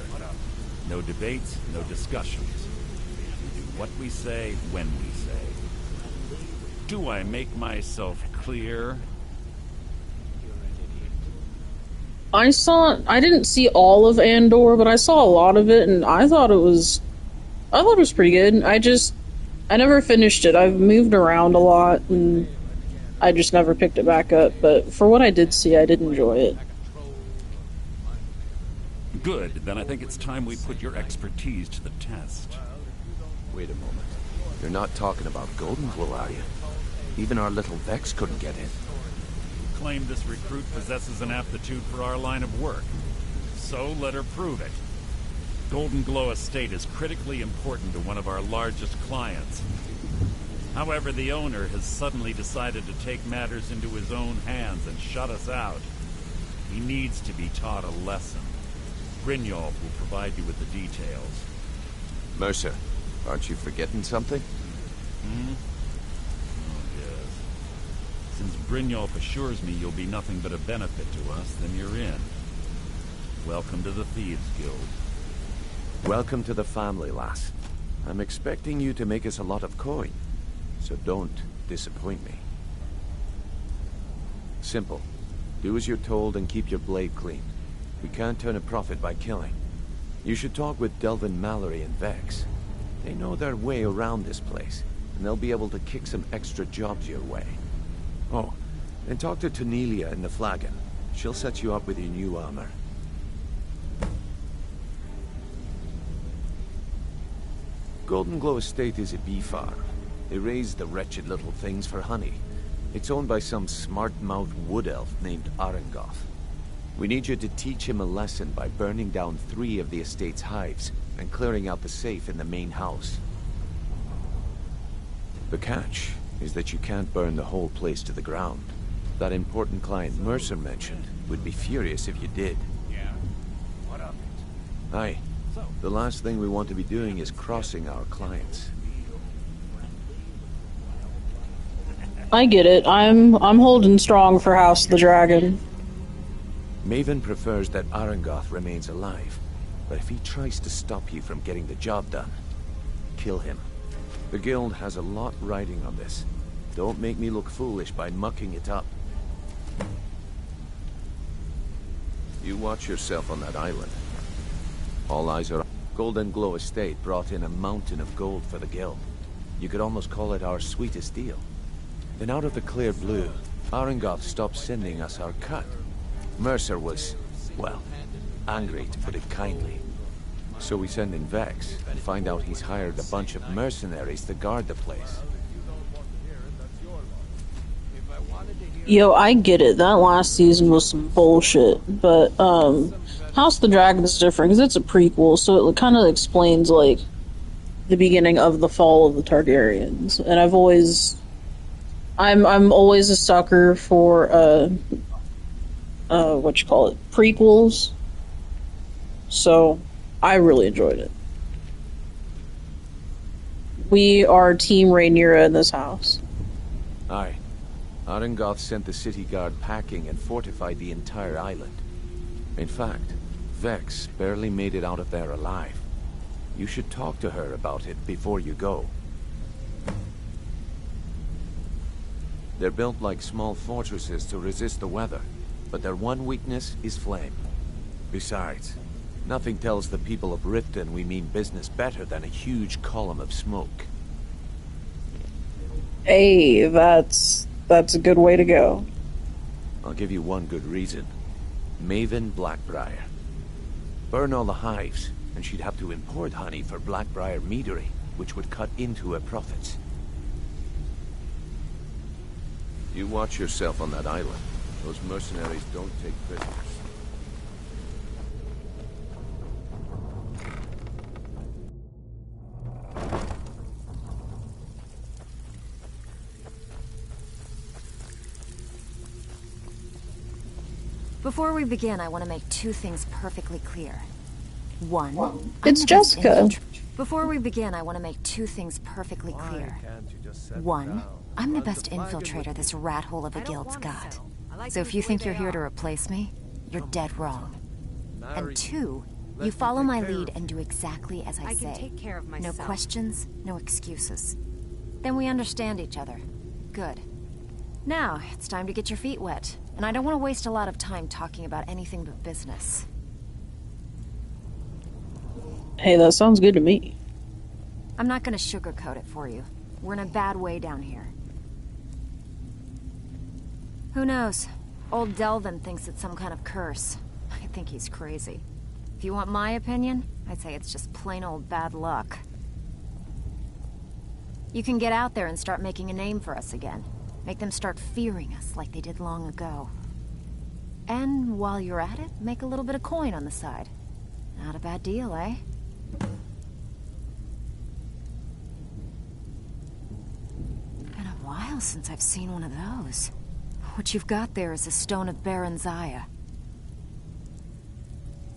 No debates, no discussions. We do what we say, when we say. Do I make myself clear? I didn't see all of Andor, but I saw a lot of it, and I thought it was pretty good. I never finished it. I've moved around a lot, and I just never picked it back up, but for what I did see, I did enjoy it. Good, then I think it's time we put your expertise to the test. Wait a moment. You're not talking about Golden Glow, are you? Even our little Vex couldn't get in. Claim this recruit possesses an aptitude for our line of work. So let her prove it. Golden Glow Estate is critically important to one of our largest clients. However, the owner has suddenly decided to take matters into his own hands and shut us out. He needs to be taught a lesson. Brynjolf will provide you with the details. Mercer, aren't you forgetting something? Hmm? Oh, yes. Since Brynjolf assures me you'll be nothing but a benefit to us, then you're in. Welcome to the Thieves Guild. Welcome to the family, lass. I'm expecting you to make us a lot of coin, so don't disappoint me. Simple. Do as you're told and keep your blade clean. We can't turn a profit by killing. You should talk with Delvin Mallory and Vex. They know their way around this place, and they'll be able to kick some extra jobs your way. Oh, and talk to Tanelia in the Flagon. She'll set you up with your new armor. Golden Glow Estate is a bee farm. They raise the wretched little things for honey. It's owned by some smart-mouthed wood elf named Arengoth. We need you to teach him a lesson by burning down 3 of the estate's hives and clearing out the safe in the main house. The catch is that you can't burn the whole place to the ground. That important client Mercer mentioned would be furious if you did. Yeah. What of it? Aye. The last thing we want to be doing is crossing our clients. I get it. I'm holding strong for House of the Dragon. Maven prefers that Arengoth remains alive, but if he tries to stop you from getting the job done, kill him. The Guild has a lot riding on this. Don't make me look foolish by mucking it up. You watch yourself on that island. All eyes are on. Golden Glow Estate brought in a mountain of gold for the Guild. You could almost call it our sweetest deal. Then out of the clear blue, Arengoth stopped sending us our cut. Mercer was, well, angry to put it kindly. So we send in Vex and find out he's hired a bunch of mercenaries to guard the place. Yo, I get it. That last season was some bullshit, but House of the Dragon is different because it's a prequel, so it kind of explains like the beginning of the fall of the Targaryens. And I'm always a sucker for prequels. So I really enjoyed it. We are Team Rhaenyra in this house. Aye. Arengoth sent the city guard packing and fortified the entire island. In fact, Vex barely made it out of there alive. You should talk to her about it before you go. They're built like small fortresses to resist the weather, but their one weakness is flame. Besides, nothing tells the people of Riften we mean business better than a huge column of smoke. Hey, that's a good way to go. I'll give you one good reason. Maven Blackbriar. Burn all the hives, and she'd have to import honey for Blackbriar meadery, which would cut into her profits. You watch yourself on that island. Those mercenaries don't take prisoners. Before we begin, I want to make two things perfectly clear. One, It's Jessica. Before we begin, I want to make two things perfectly clear. One, I'm the best infiltrator this rat hole of a guild's got. So if you think you're here to replace me, you're dead wrong. And two, you follow my lead and do exactly as I say. can take care of No myself. questions, no excuses. Then we understand each other. Good. Now, it's time to get your feet wet. And I don't want to waste a lot of time talking about anything but business. Hey, that sounds good to me. I'm not going to sugarcoat it for you. We're in a bad way down here. Who knows? Old Delvin thinks it's some kind of curse. I think he's crazy. If you want my opinion, I'd say it's just plain old bad luck. You can get out there and start making a name for us again. Make them start fearing us like they did long ago. And while you're at it, make a little bit of coin on the side. Not a bad deal, eh? Been a while since I've seen one of those. What you've got there is a stone of Baron Zaya.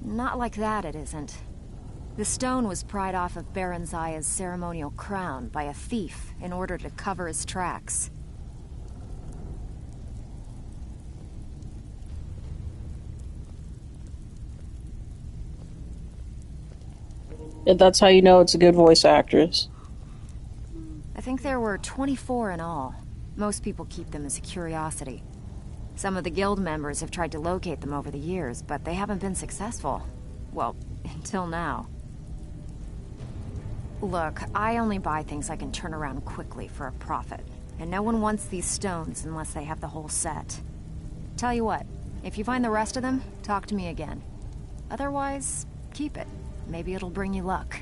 Not like that, it isn't. The stone was pried off of Baron Zaya's ceremonial crown by a thief in order to cover his tracks. And that's how you know it's a good voice actress. I think there were 24 in all. Most people keep them as a curiosity. Some of the guild members have tried to locate them over the years, but they haven't been successful. Well, until now. Look, I only buy things I can turn around quickly for a profit. And no one wants these stones unless they have the whole set. Tell you what, if you find the rest of them, talk to me again. Otherwise, keep it. Maybe it'll bring you luck.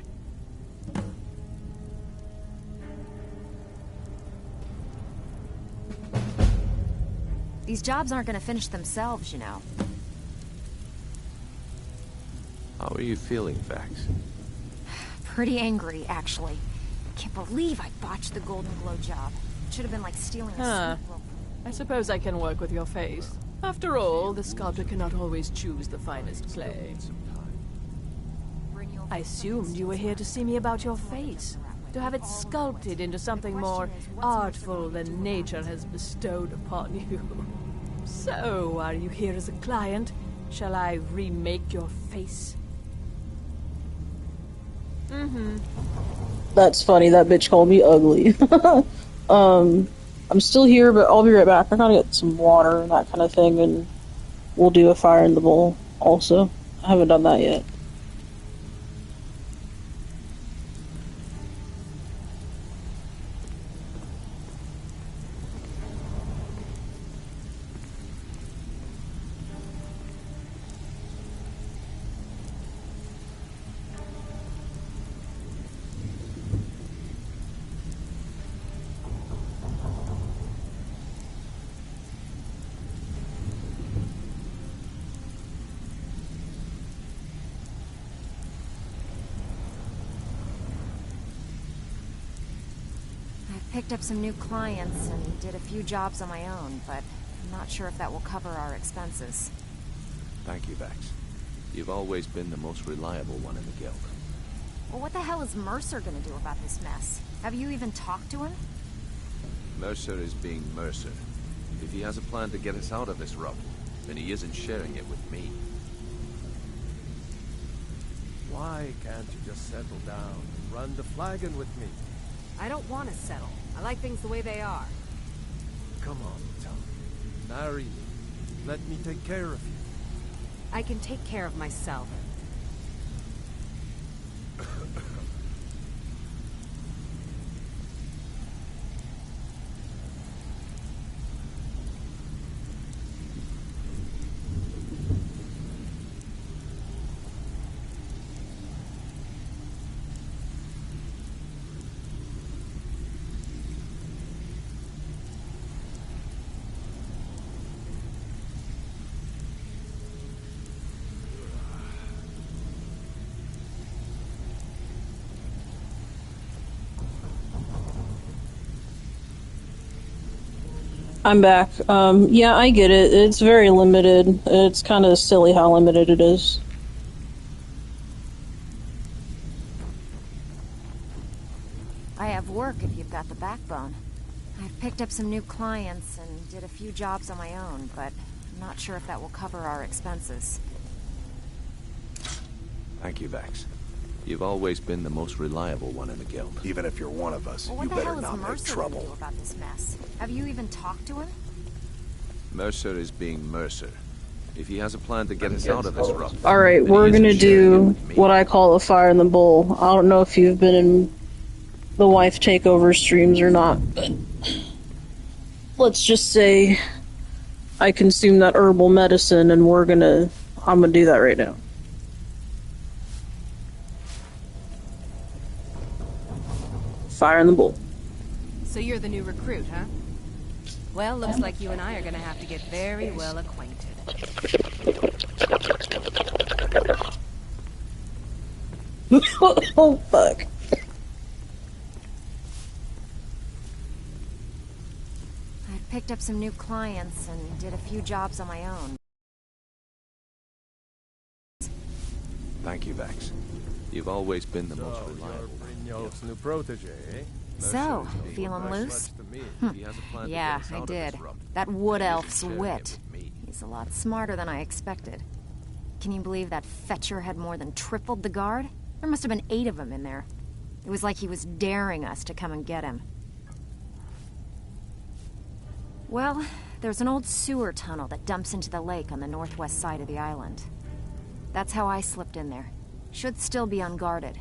These jobs aren't gonna finish themselves, you know. How are you feeling, Vax? Pretty angry, actually. Can't believe I botched the Golden Glow job. Should have been like stealing a sweet rope. I suppose I can work with your face. After all, the sculptor cannot always choose the finest clay. I assumed you were here to see me about your face. To have it sculpted into something more artful than nature has bestowed upon you. So, are you here as a client? Shall I remake your face? Mm-hmm. That's funny, that bitch called me ugly. I'm still here, but I'll be right back. I gotta get some water and that kind of thing, and we'll do a fire in the bowl also. I haven't done that yet. Picked up some new clients and did a few jobs on my own, but I'm not sure if that will cover our expenses. Thank you, Vax. You've always been the most reliable one in the guild. Well, what the hell is Mercer gonna do about this mess? Have you even talked to him? Mercer is being Mercer. If he has a plan to get us out of this rubble, then he isn't sharing it with me. Why can't you just settle down and run the flagon with me? I don't want to settle. I like things the way they are. Come on, tell me. Marry me. Let me take care of you. I can take care of myself. I'm back. Yeah, I get it. It's very limited. It's kind of silly how limited it is. I have work if you've got the backbone. I've picked up some new clients and did a few jobs on my own, but I'm not sure if that will cover our expenses. Thank you, Vex. You've always been the most reliable one in the guild. Even if you're one of us, Well, you what the better hell is not make Mercer trouble. gonna do about this mess? Have you even talked to him? Mercer is being Mercer. If he has a plan to get us out of this rut... Alright, we're gonna do what I call a fire in the bowl. I don't know if you've been in the wife takeover streams or not, but let's just say I consume that herbal medicine and I'm gonna do that right now. Fire in the bowl. So you're the new recruit, huh? Well, looks like you and I are gonna have to get very well acquainted. Oh, fuck. I've picked up some new clients and did a few jobs on my own. Thank you, Vex. You've always been the most reliable. Brynjolf's new protege, eh? So, feeling loose? Yeah, I did. That wood elf's wit. He's a lot smarter than I expected. Can you believe that fetcher had more than tripled the guard? There must have been 8 of them in there. It was like he was daring us to come and get him. Well, there's an old sewer tunnel that dumps into the lake on the northwest side of the island. That's how I slipped in there. Should still be unguarded.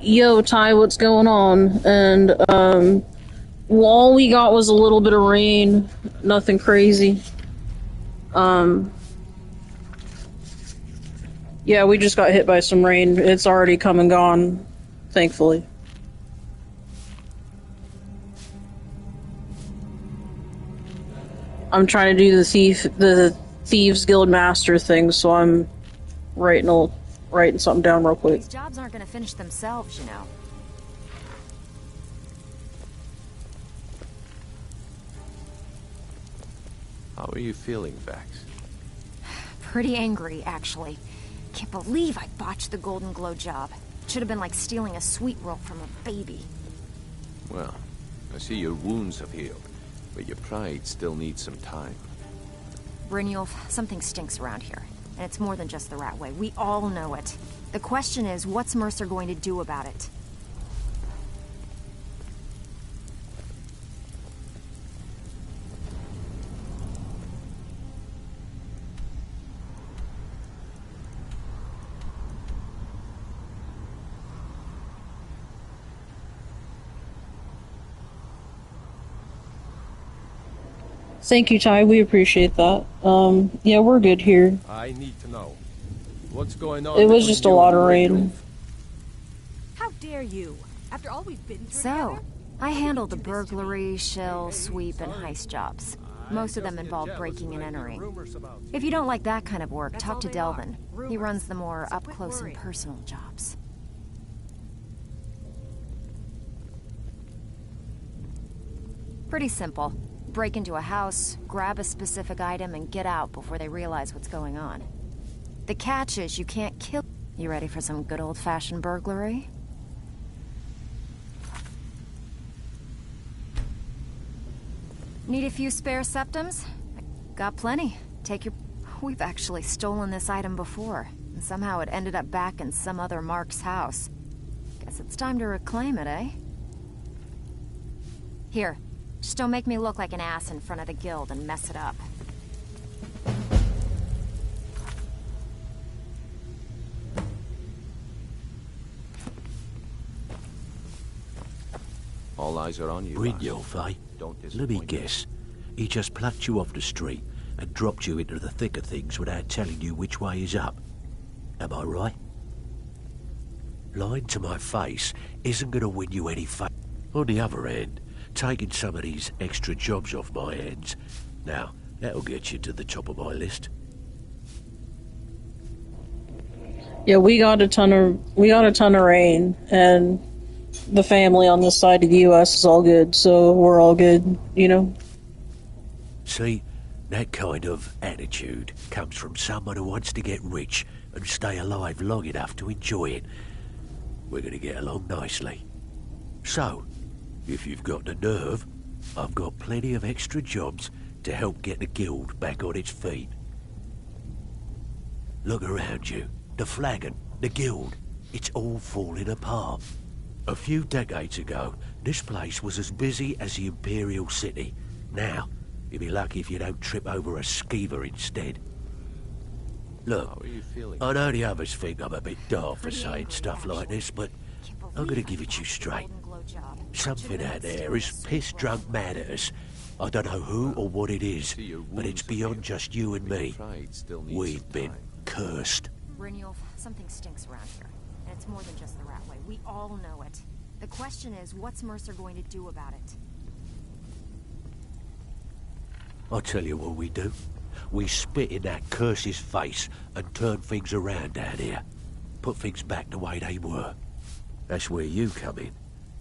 Yo, Ty, what's going on? And, all we got was a little bit of rain. Nothing crazy. Yeah, we just got hit by some rain. It's already come and gone, thankfully. I'm trying to do the Thieves Guild Master thing, so I'm writing something down real quick. These jobs aren't gonna finish themselves, you know. How are you feeling, Vex? Pretty angry, actually. Can't believe I botched the Golden Glow job. It should have been like stealing a sweet roll from a baby. Well, I see your wounds have healed, but your pride still needs some time. Brynjolf, something stinks around here. And it's more than just the rat way. We all know it. The question is, what's Mercer going to do about it? Thank you, Ty. We appreciate that. Yeah, we're good here. I need to know. What's going on? It was just a lot of rain. How dare you? After all we've been through So, I handle the burglary, shell, sweep, and heist jobs. Most of them involve breaking and entering. If you don't like that kind of work, talk to Delvin. He runs the more up-close and personal jobs. Pretty simple. Break into a house, grab a specific item, and get out before they realize what's going on. The catch is you can't kill... You ready for some good old-fashioned burglary? Need a few spare septums? Got plenty. Take your... We've actually stolen this item before, and somehow it ended up back in some other Mark's house. Guess it's time to reclaim it, eh? Here. Just don't make me look like an ass in front of the guild and mess it up. All eyes are on you. Brynjolf, eh? Let me guess. He just plucked you off the street and dropped you into the thick of things without telling you which way is up. Am I right? Lying to my face isn't going to win you any favour. On the other hand, taking some of these extra jobs off my hands, now, that'll get you to the top of my list. Yeah, we got a ton of rain, and the family on this side of the U.S. is all good, so we're all good, you know? See, that kind of attitude comes from someone who wants to get rich and stay alive long enough to enjoy it. We're going to get along nicely. So, if you've got the nerve, I've got plenty of extra jobs to help get the guild back on its feet. Look around you. The flagon, the guild, it's all falling apart. A few decades ago, this place was as busy as the Imperial City. Now, you'll be lucky if you don't trip over a skeever instead. Look, I know the others think I'm a bit daft for saying stuff like this, but I'm gonna give it you straight. Something out there is piss-drunk mad at us. I don't know who or what it is, but it's beyond just you and me. We've been cursed. Brynjolf, something stinks around here. And it's more than just the Ratway. We all know it. The question is, what's Mercer going to do about it? I'll tell you what we do. We spit in that curse's face and turn things around down here. Put things back the way they were. That's where you come in.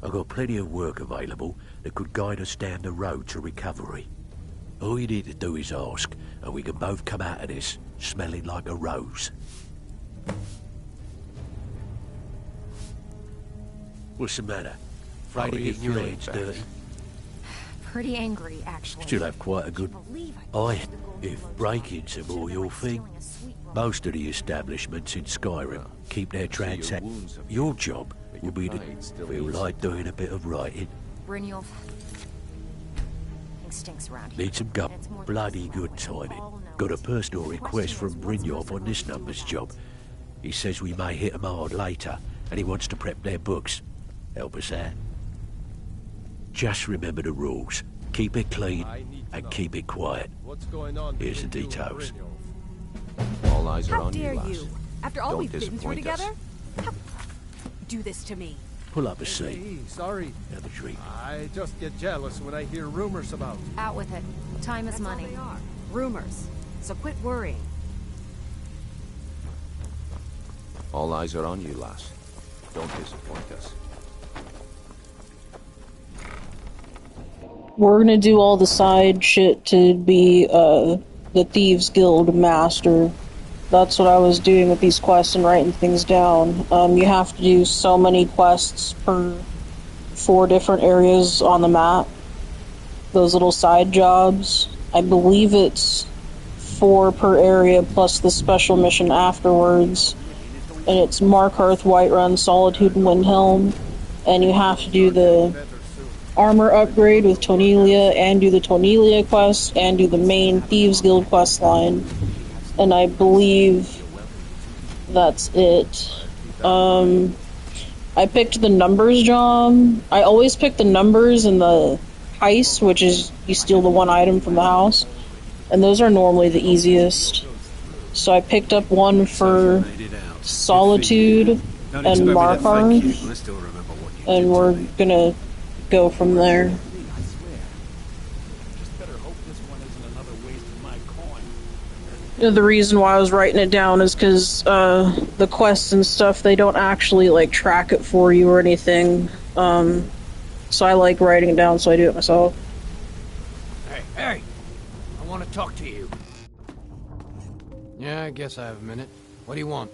I've got plenty of work available that could guide us down the road to recovery. All you need to do is ask, and we can both come out of this smelling like a rose. What's the matter? Afraid of getting your hands dirty? Pretty angry, actually. Still have quite a good eye. If break-ins are more your thing, most of the establishments in Skyrim keep their transactions. Your job will be to feel like doing a bit of writing. Brynjolf, thing stinks around here. Need some gut. Bloody good timing. Got a personal request from Brynjolf on this number's job. He says we may hit him hard later, and he wants to prep their books. Help us out. Just remember the rules. Keep it clean and keep it quiet. Here's the details. All eyes are How on dare you, lass. you? After all Don't we've been through disappoint us. together? How do this to me? Pull up a seat. Hey, sorry. Have a drink. I just get jealous when I hear rumors about you. Out with it. Time is That's all money. they are. Rumors. So quit worrying. All eyes are on you, lass. Don't disappoint us. We're gonna do all the side shit to be the Thieves Guild Master. That's what I was doing with these quests and writing things down. You have to do so many quests per 4 different areas on the map. Those little side jobs. I believe it's 4 per area plus the special mission afterwards. And it's Markarth, Whiterun, Solitude, and Windhelm. And you have to do the armor upgrade with Tonelia, and do the Tonelia quest, and do the main Thieves Guild quest line. And I believe that's it. I picked the numbers job. I always pick the numbers and the heist, which is you steal the one item from the house. And those are normally the easiest. So I picked up one for Solitude and Markarth. And we're gonna go from there. The reason why I was writing it down is because the quests and stuff, they don't actually like track it for you or anything. So I like writing it down, so I do it myself. Hey! I want to talk to you. Yeah, I guess I have a minute. What do you want?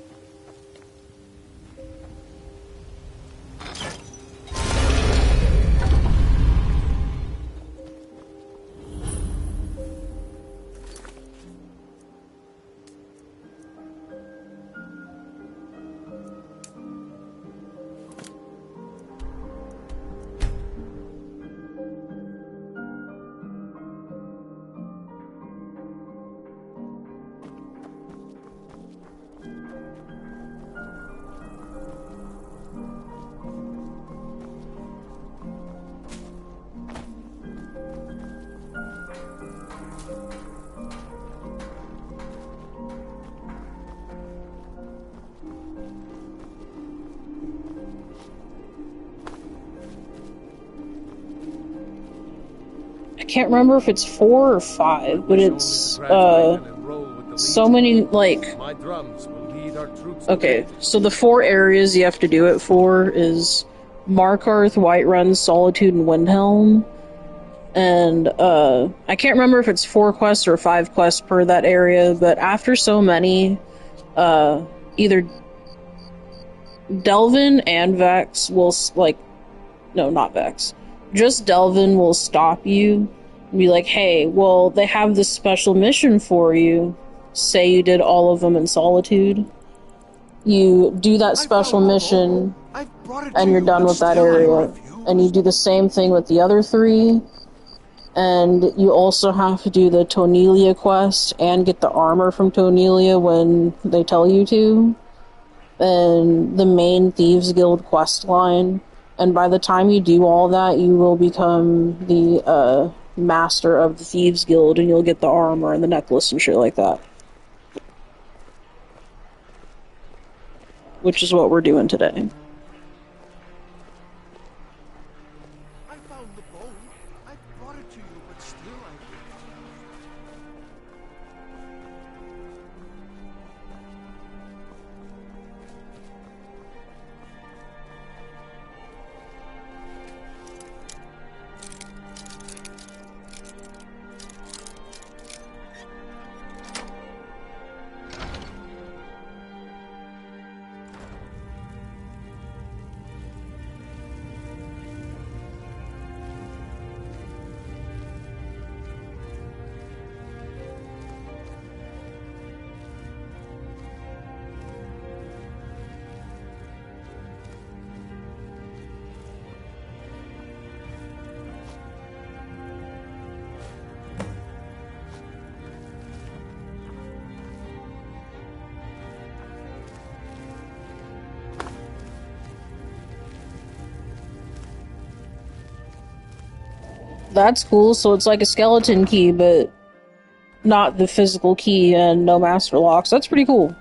I can't remember if it's 4 or 5, but it's so many, like, My drums will lead our troops. okay, so the 4 areas you have to do it for is Markarth, Whiterun, Solitude, and Windhelm. And I can't remember if it's 4 quests or 5 quests per that area, but after so many, either Delvin and Vex will, like, no, not Vex. Just Delvin will stop you and be like, hey, well, they have this special mission for you. Say you did all of them in Solitude. You do that special mission, and you're done with that area. And you do the same thing with the other 3. And you also have to do the Tonelia quest and get the armor from Tonelia when they tell you to. And the main Thieves Guild quest line. And by the time you do all that, you will become the master of the Thieves Guild, and you'll get the armor and the necklace and shit like that. Which is what we're doing today. I found the bowl. I brought it to you, but still That's cool, so it's like a skeleton key, but not the physical key and no master locks. That's pretty cool.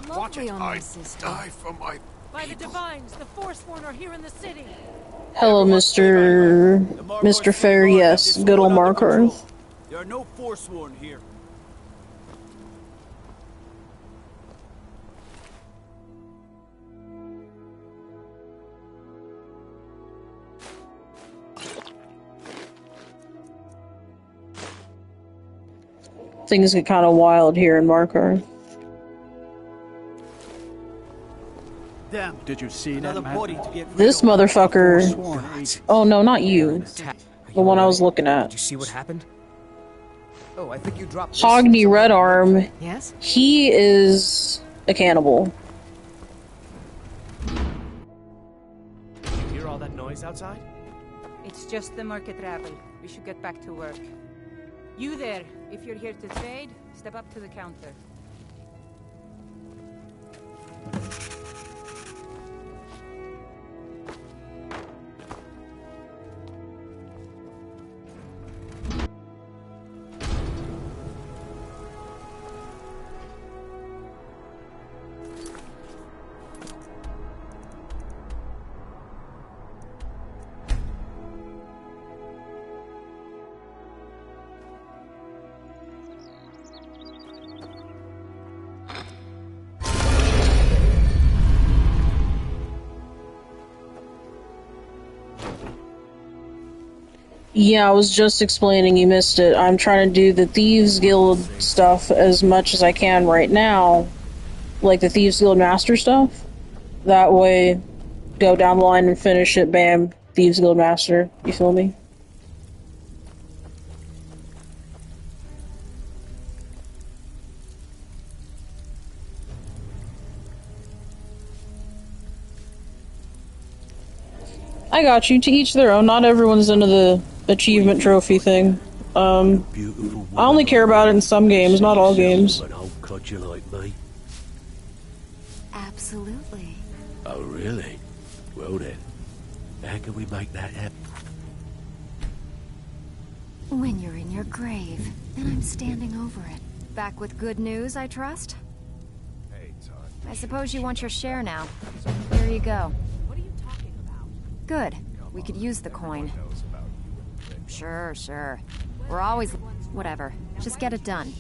Lovely on my sister. die for my By the Divines, the Forsworn are here in the city. Hello, Mr. Fair, yes, good old Markarth. There are no Forsworn here. Things get kind of wild here in Markarth. Damn. Did you see that body to get This motherfucker... Oh no, not you. The one I was looking at. Did you see what happened? Oh, I think you dropped Hogni Red Arm. Yes? He is a cannibal. Did you hear all that noise outside? It's just the market rabble. We should get back to work. You there, if you're here to trade, step up to the counter. Yeah, I was just explaining, you missed it. I'm trying to do the Thieves Guild stuff as much as I can right now. Like the Thieves Guild Master stuff. That way, go down the line and finish it, bam, Thieves Guild Master. You feel me? I got you. To each their own. Not everyone's into the achievement trophy thing. I only care about it in some games, not all games. An old codger like me. Absolutely. Oh, really? Well then, how can we make that happen? When you're in your grave, and I'm standing over it. Back with good news, I trust? I suppose you want your share now. Here you go. Good. We could use the coin. Sure, sure. We're always... Whatever. Just get it done.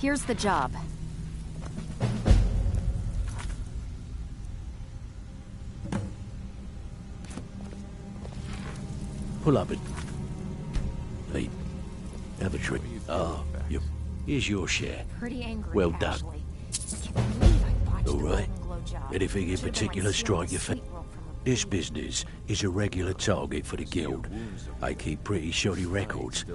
Here's the job. Pull up it. Hey, have a drink. Oh, here's your share. Pretty angry, Well done. actually. All right. Anything in particular strike your fancy? This business is a regular target for the guild. I keep pretty shoddy records.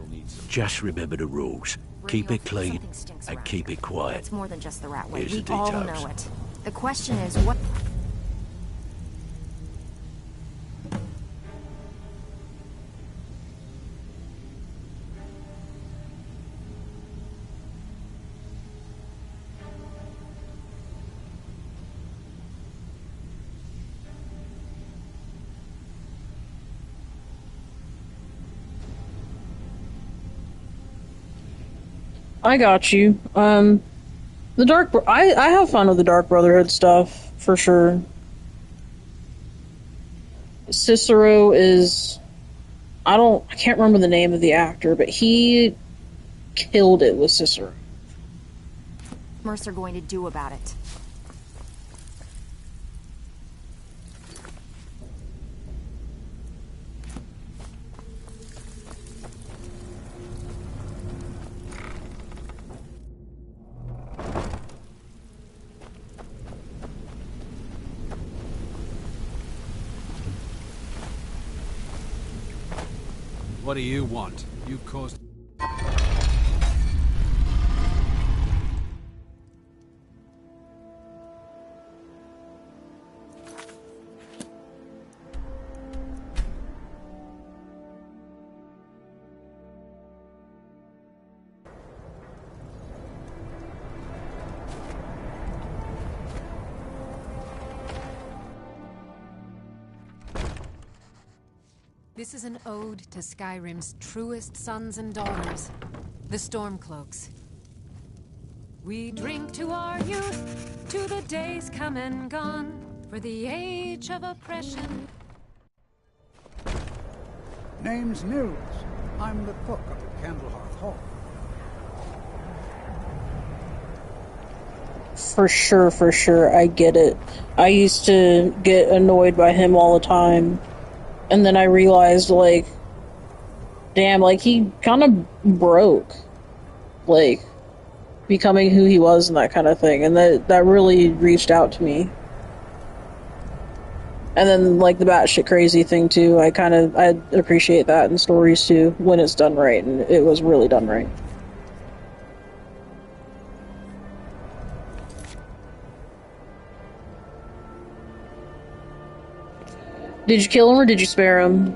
Just remember the rules. Keep it clean and keep it quiet. It's more than just the rat way. Here's We the all details. know it. The question is, what... I got you. The I have fun with the Dark Brotherhood stuff, for sure. Cicero is... I can't remember the name of the actor, but he killed it with Cicero. Mercer going to do about it? What do you want? You caused... This is an ode to Skyrim's truest sons and daughters, the Stormcloaks. We drink to our youth, to the days come and gone, for the age of oppression. Name's Nils. I'm the cook up at Candlehearth Hall. For sure, I get it. I used to get annoyed by him all the time. And then I realized, like, damn, like, he kind of broke, like, becoming who he was and that kind of thing. And that really reached out to me. And then, like, the batshit crazy thing, too. I appreciate that in stories, too, when it's done right. And it was really done right. Did you kill him or did you spare him?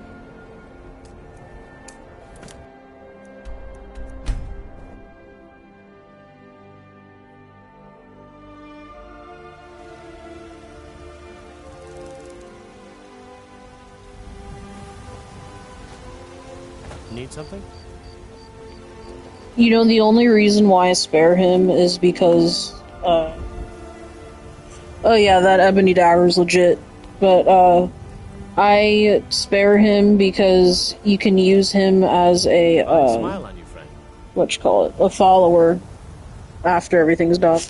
Need something? You know, the only reason why I spare him is because, oh yeah, that ebony dagger is legit, but, I spare him because you can use him as a, Smile on you, friend. a follower after everything's done.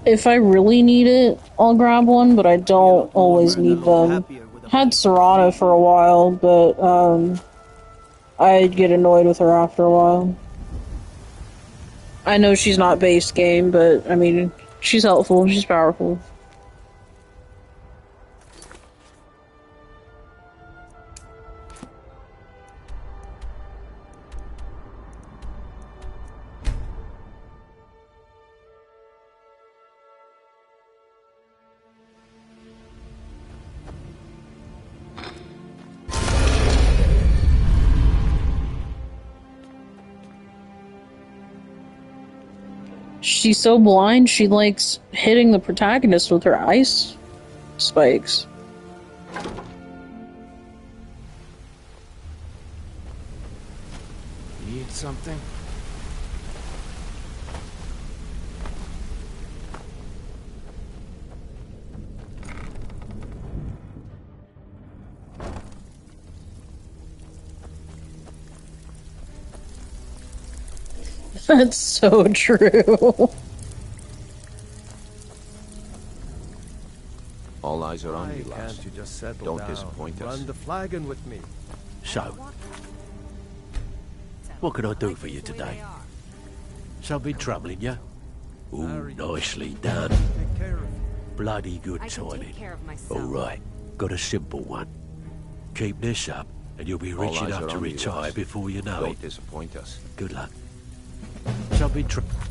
If I really need it, I'll grab one, but I don't always need them. Had Serrana for a while, but I'd get annoyed with her after a while. I know she's not base game, but I mean, she's helpful, she's powerful. She's so blind, she likes hitting the protagonist with her ice spikes. Need something? That's so true. All eyes are on Why you, lass. can't you just settle Don't down? disappoint us. Run the flagon with me. So, what can I do for you today? Something troubling you? Ooh, nicely done. Take care of you. Bloody good I can timing. take care of myself. Alright, got a simple one. Keep this up, and you'll be All rich eyes enough are to on you, retire lass. before you know Don't it. disappoint us. Good luck. Something troubling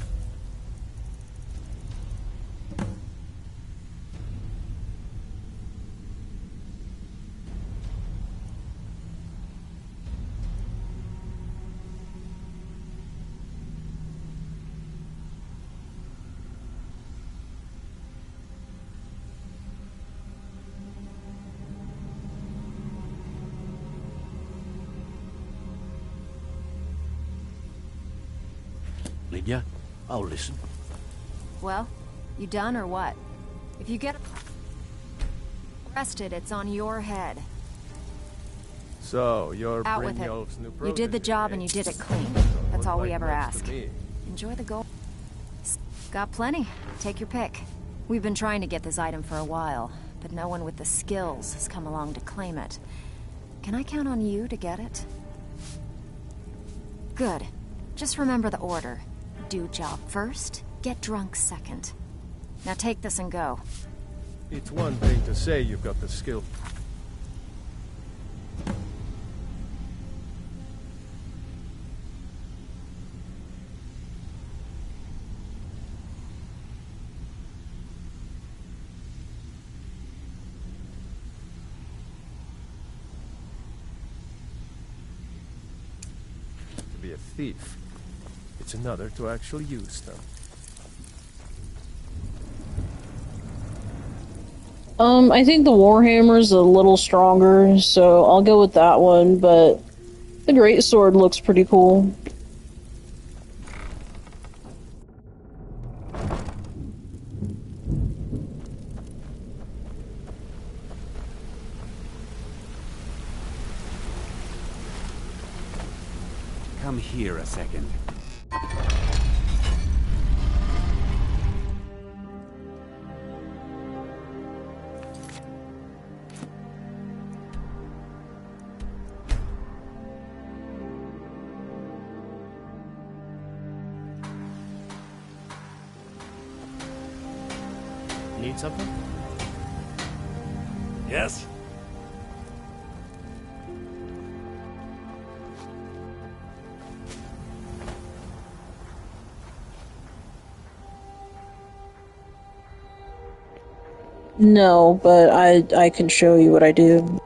you? I'll listen. Well, you done or what? If you get arrested, it's on your head. So, you're Out with it. Brynjolf's new You did the protege, job eh? and you did it clean. Don't That's look all we like ever much ask. to me. Enjoy the gold. Got plenty. Take your pick. We've been trying to get this item for a while, but no one with the skills has come along to claim it. Can I count on you to get it? Good. Just remember the order. Do job first, get drunk second. Now take this and go. It's one thing to say you've got the skill. To be a thief. It's another to actually use them. I think the Warhammer's a little stronger, so I'll go with that one, but the Greatsword looks pretty cool. Come here a second. Need something? Yes? No, but I can show you what I do.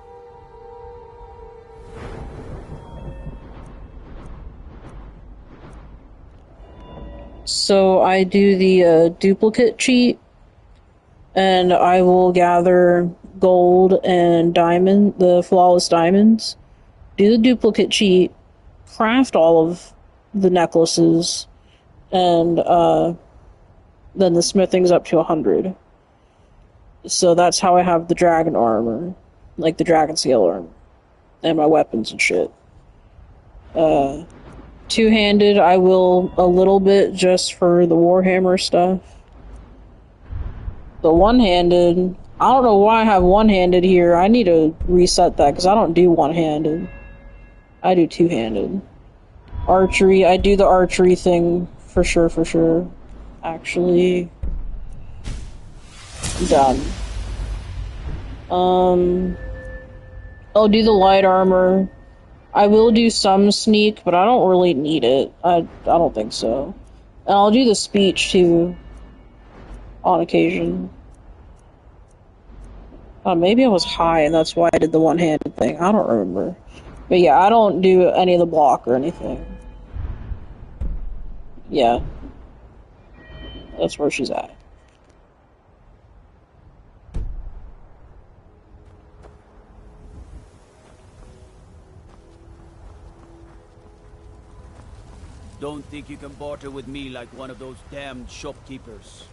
So I do the duplicate cheat, and I will gather gold and the flawless diamonds, do the duplicate cheat, craft all of the necklaces, and then the smithing's up to 100. So that's how I have the dragon armor, like the dragon scale armor, and my weapons and shit. Two-handed, I will a little bit just for the Warhammer stuff. The one-handed. I don't know why I have one-handed here. I need to reset that because I don't do one-handed. I do two-handed. Archery. I do the archery thing for sure, for sure. Actually, done. I'll do the light armor. I will do some sneak, but I don't really need it. I don't think so. And I'll do the speech too, on occasion. Maybe I was high and that's why I did the one-handed thing. I don't remember. But yeah, I don't do any of the block or anything. Yeah. That's where she's at. Don't think you can barter with me like one of those damned shopkeepers.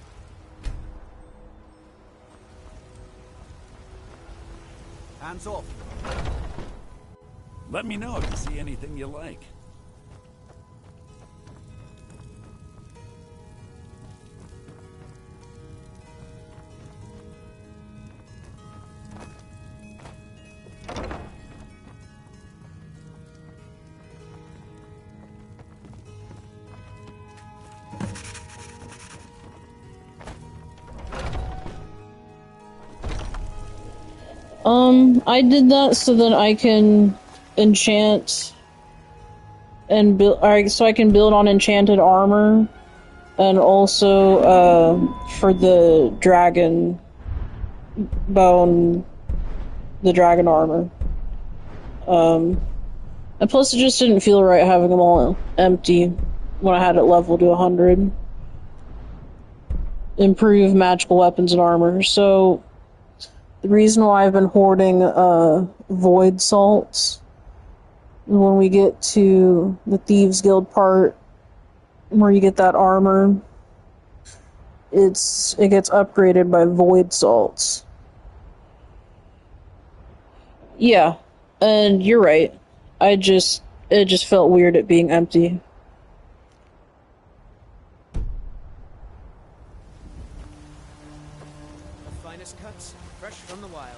Hands off. Let me know if you see anything you like. I did that so that I can enchant and build, so I can build on enchanted armor, and also, for the dragon bone, the dragon armor. And plus it just didn't feel right having them all empty when I had it leveled to 100. Improve magical weapons and armor, so the reason why I've been hoarding void salts, when we get to the Thieves Guild part where you get that armor, it gets upgraded by void salts. Yeah, and you're right. It just felt weird it being empty. The finest cuts, fresh from the wilds.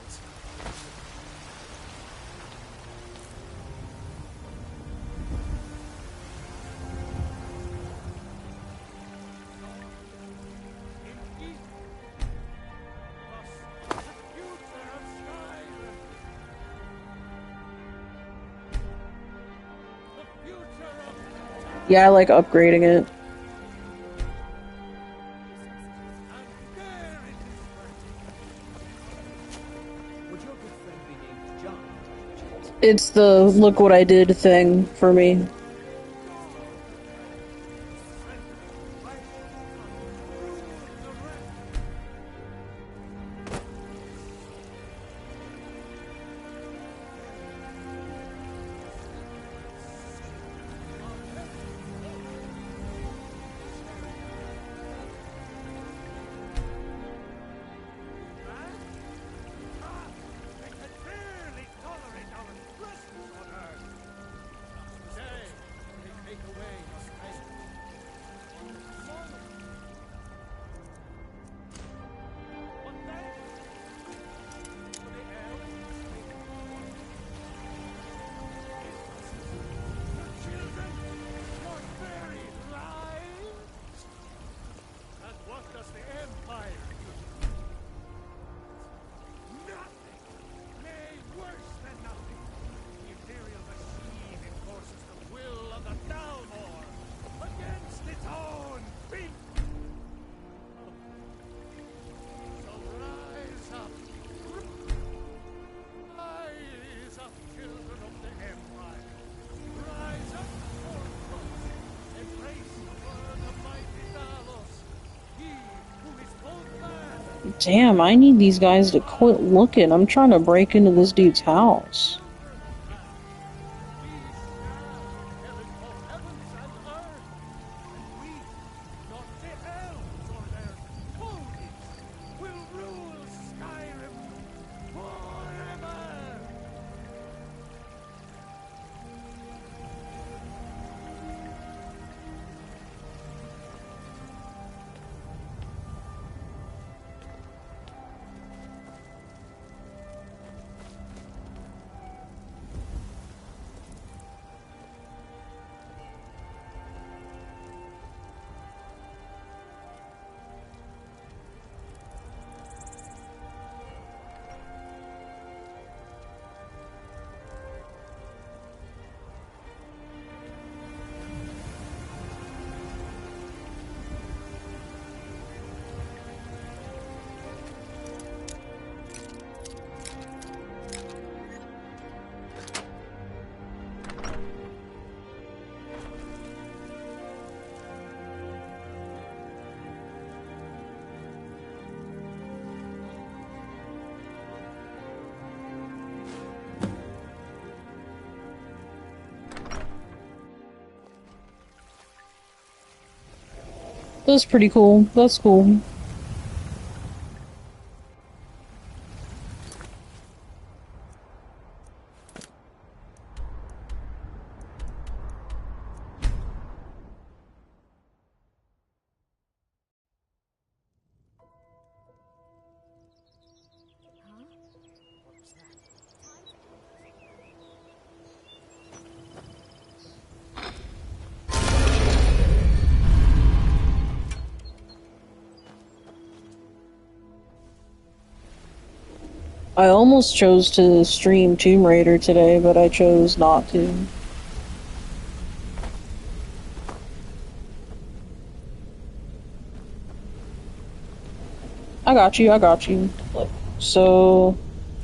Yeah, I like upgrading it. It's the look what I did thing for me. Damn, I need these guys to quit looking. I'm trying to break into this dude's house. That's pretty cool. That's cool. I almost chose to stream Tomb Raider today, but I chose not to. I got you, I got you. So,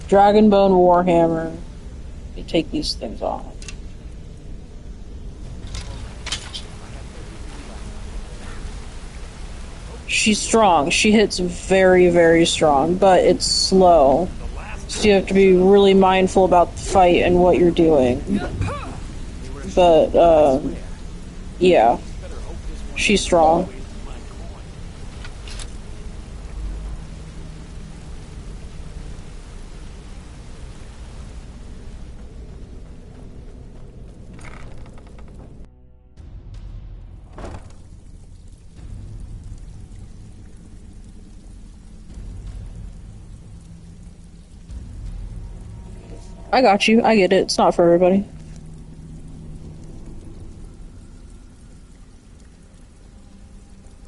Dragonbone Warhammer. Let me take these things off. She's strong. She hits very, very strong, but it's slow. So you have to be really mindful about the fight and what you're doing. But, yeah. She's strong. I got you. I get it. It's not for everybody.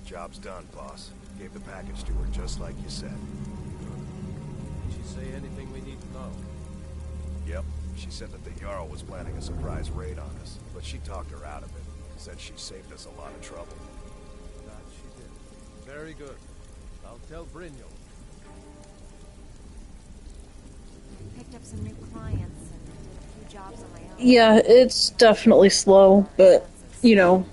Job's done, boss. Gave the package to her just like you said. Did she say anything we need to know? Yep. She said that the Jarl was planning a surprise raid on us, but she talked her out of it. Said she saved us a lot of trouble. That she did. Very good. I'll tell Brynjolf. Picked up some new clients and did a few jobs on my own. Yeah, it's definitely slow, but, you know,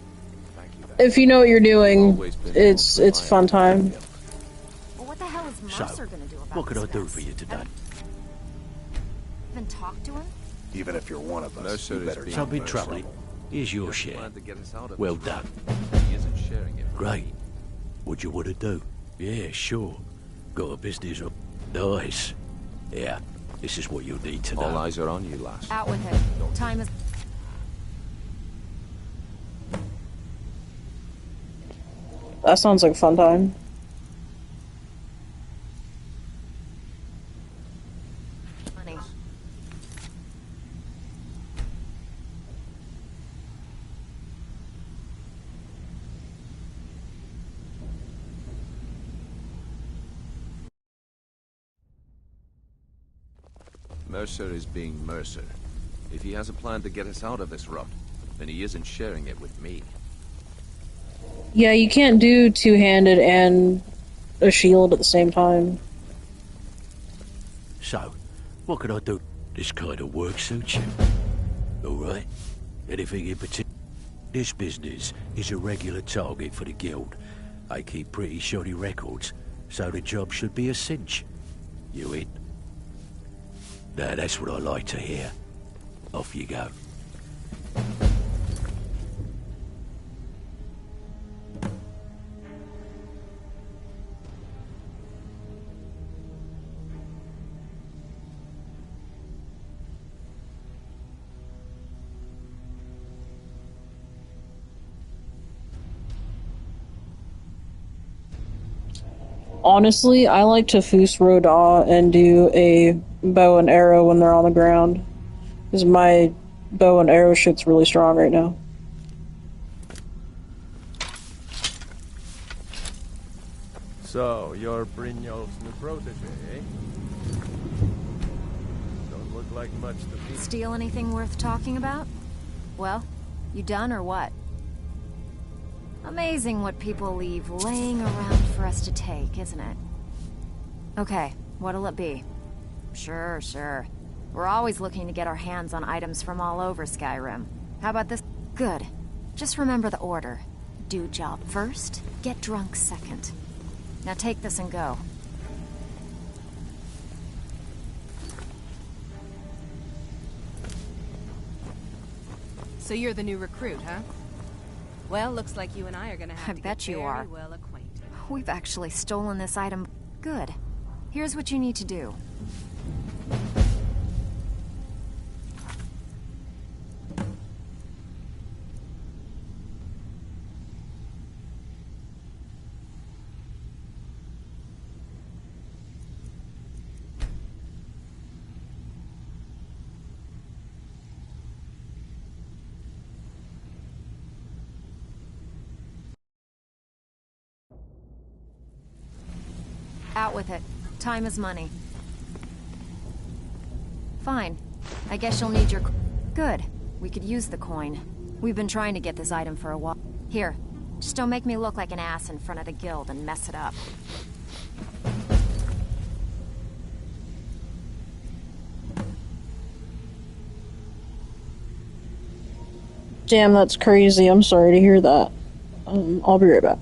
if you know what you're doing, it's fun time. Well, what the hell is Mercer gonna do about What could I this do mess? for you today? Even talk to him? Even if you're one of us, you better Don't be Mercer. troubling. Here's your share. Well done. Great. What you want to do? Yeah, sure. Got a business up. Nice. Yeah, this is what you'll need to know. All eyes are on you, lass. Out with it. Time is... That sounds like a fun time. Money. Mercer is being Mercer. If he has a plan to get us out of this rut, then he isn't sharing it with me. Yeah, you can't do two-handed and a shield at the same time. So, what can I do? This kind of work suits you? Alright. Anything in particular? This business is a regular target for the guild. I keep pretty shoddy records, so the job should be a cinch. You in? Now that's what I like to hear. Off you go. Honestly, I like to Foos Roda and do a bow and arrow when they're on the ground. Because my bow and arrow shit's really strong right now. So, you're Brynjolf's new protege, eh? Don't look like much to me. Steal anything worth talking about? Well, you done or what? Amazing what people leave laying around for us to take, isn't it? Okay, what'll it be? Sure. We're always looking to get our hands on items from all over Skyrim. How about this? Good. Just remember the order. Do job first, get drunk second. Now take this and go. So you're the new recruit, huh? Well, looks like you and I are gonna have I to bet get you very are. well acquainted. We've actually stolen this item. Good. Here's what you need to do. Out with it. Time is money. Fine. I guess you'll need your... Good. We could use the coin. We've been trying to get this item for a while. Here. Just don't make me look like an ass in front of the guild and mess it up. Damn, that's crazy. I'm sorry to hear that. I'll be right back.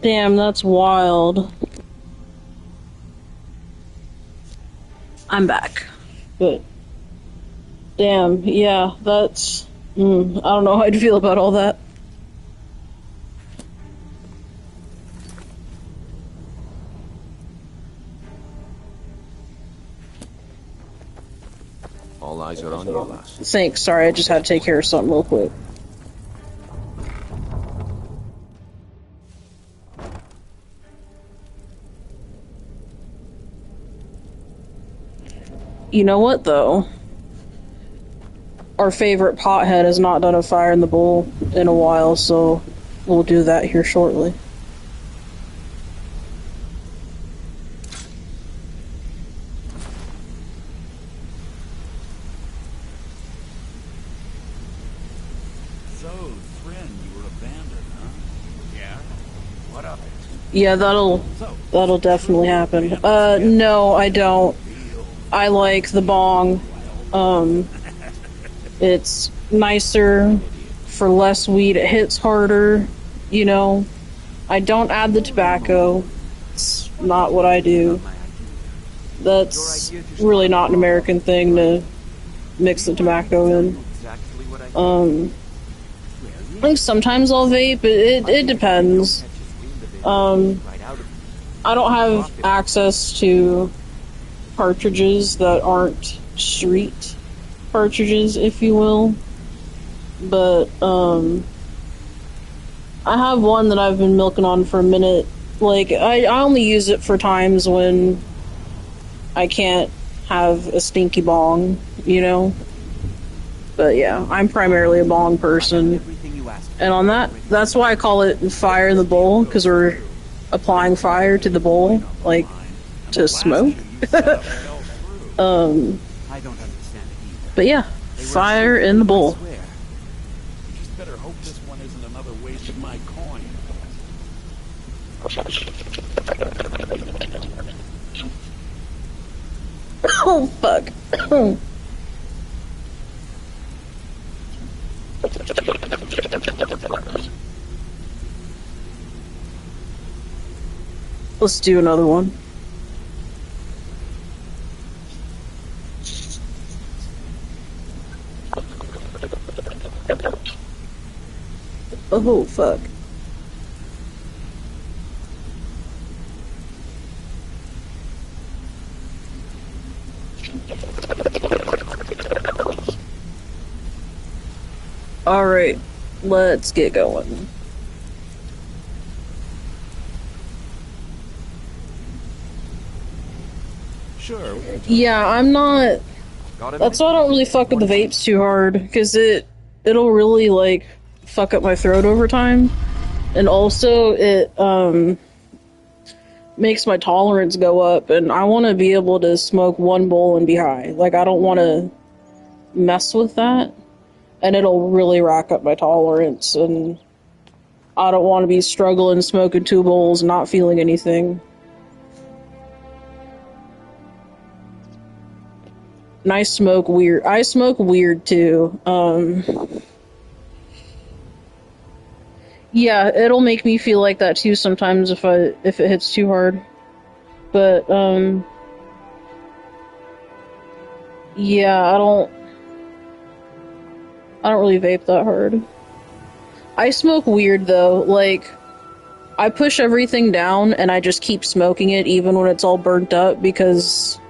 Damn, that's wild. I'm back. But damn, yeah, that's... I don't know how I'd feel about all that. All eyes are on you, lass. Thanks, sorry, I just had to take care of something real quick. You know what, though? Our favorite pothead has not done a fire in the bowl in a while, so we'll do that here shortly. So, friend, you were abandoned, huh? Yeah? What of it? Yeah, that'll definitely happen. No, I don't. I like the bong. It's nicer for less weed. It hits harder, you know. I don't add the tobacco. It's not what I do. That's really not an American thing to mix the tobacco in. I think sometimes I'll vape, but it depends. I don't have access to cartridges that aren't street cartridges, if you will. But, I have one that I've been milking on for a minute. Like, I only use it for times when I can't have a stinky bong, you know? But yeah, I'm primarily a bong person. And on that's why I call it fire in the bowl, because we're applying fire to the bowl, like, to smoke. But yeah, fire in the bowl. You just better hope this one isn't another waste of my coin. Oh, fuck. Let's do another one. Oh, fuck. Alright, let's get going. Sure. Yeah, I'm not... That's why I don't really fuck with the vapes too hard, because it'll really, like, fuck up my throat over time. And also, it, makes my tolerance go up, and I want to be able to smoke one bowl and be high. Like, I don't want to mess with that, and it'll really rack up my tolerance, and I don't want to be struggling smoking 2 bowls and not feeling anything. And I smoke weird. I smoke weird too. Yeah, it'll make me feel like that too sometimes if it hits too hard. But yeah, I don't really vape that hard. I smoke weird though. Like, I push everything down and I just keep smoking it even when it's all burnt up, because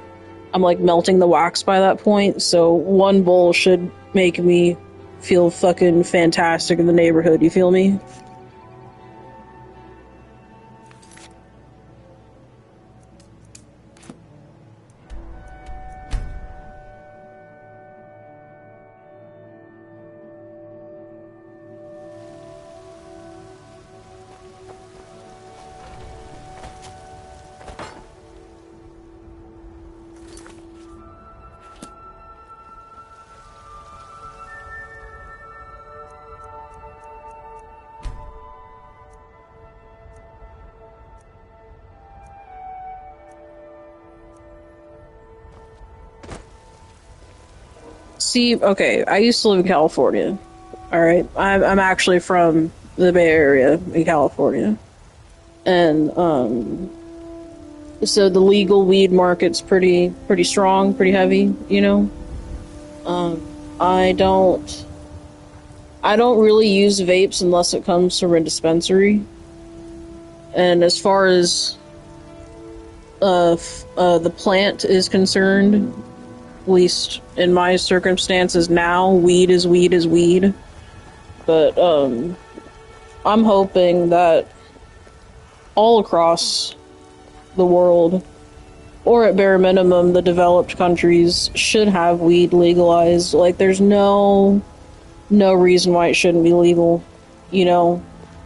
I'm like melting the wax by that point. So 1 bowl should make me feel fucking fantastic in the neighborhood, you feel me? See, okay, I used to live in California. Alright, I'm actually from the Bay Area in California. And, so the legal weed market's pretty strong, pretty heavy, you know? I don't really use vapes unless it comes from a dispensary. And as far as, the plant is concerned, least in my circumstances now, weed is weed is weed. But, I'm hoping that all across the world, or at bare minimum, the developed countries should have weed legalized. Like, there's no reason why it shouldn't be legal, you know?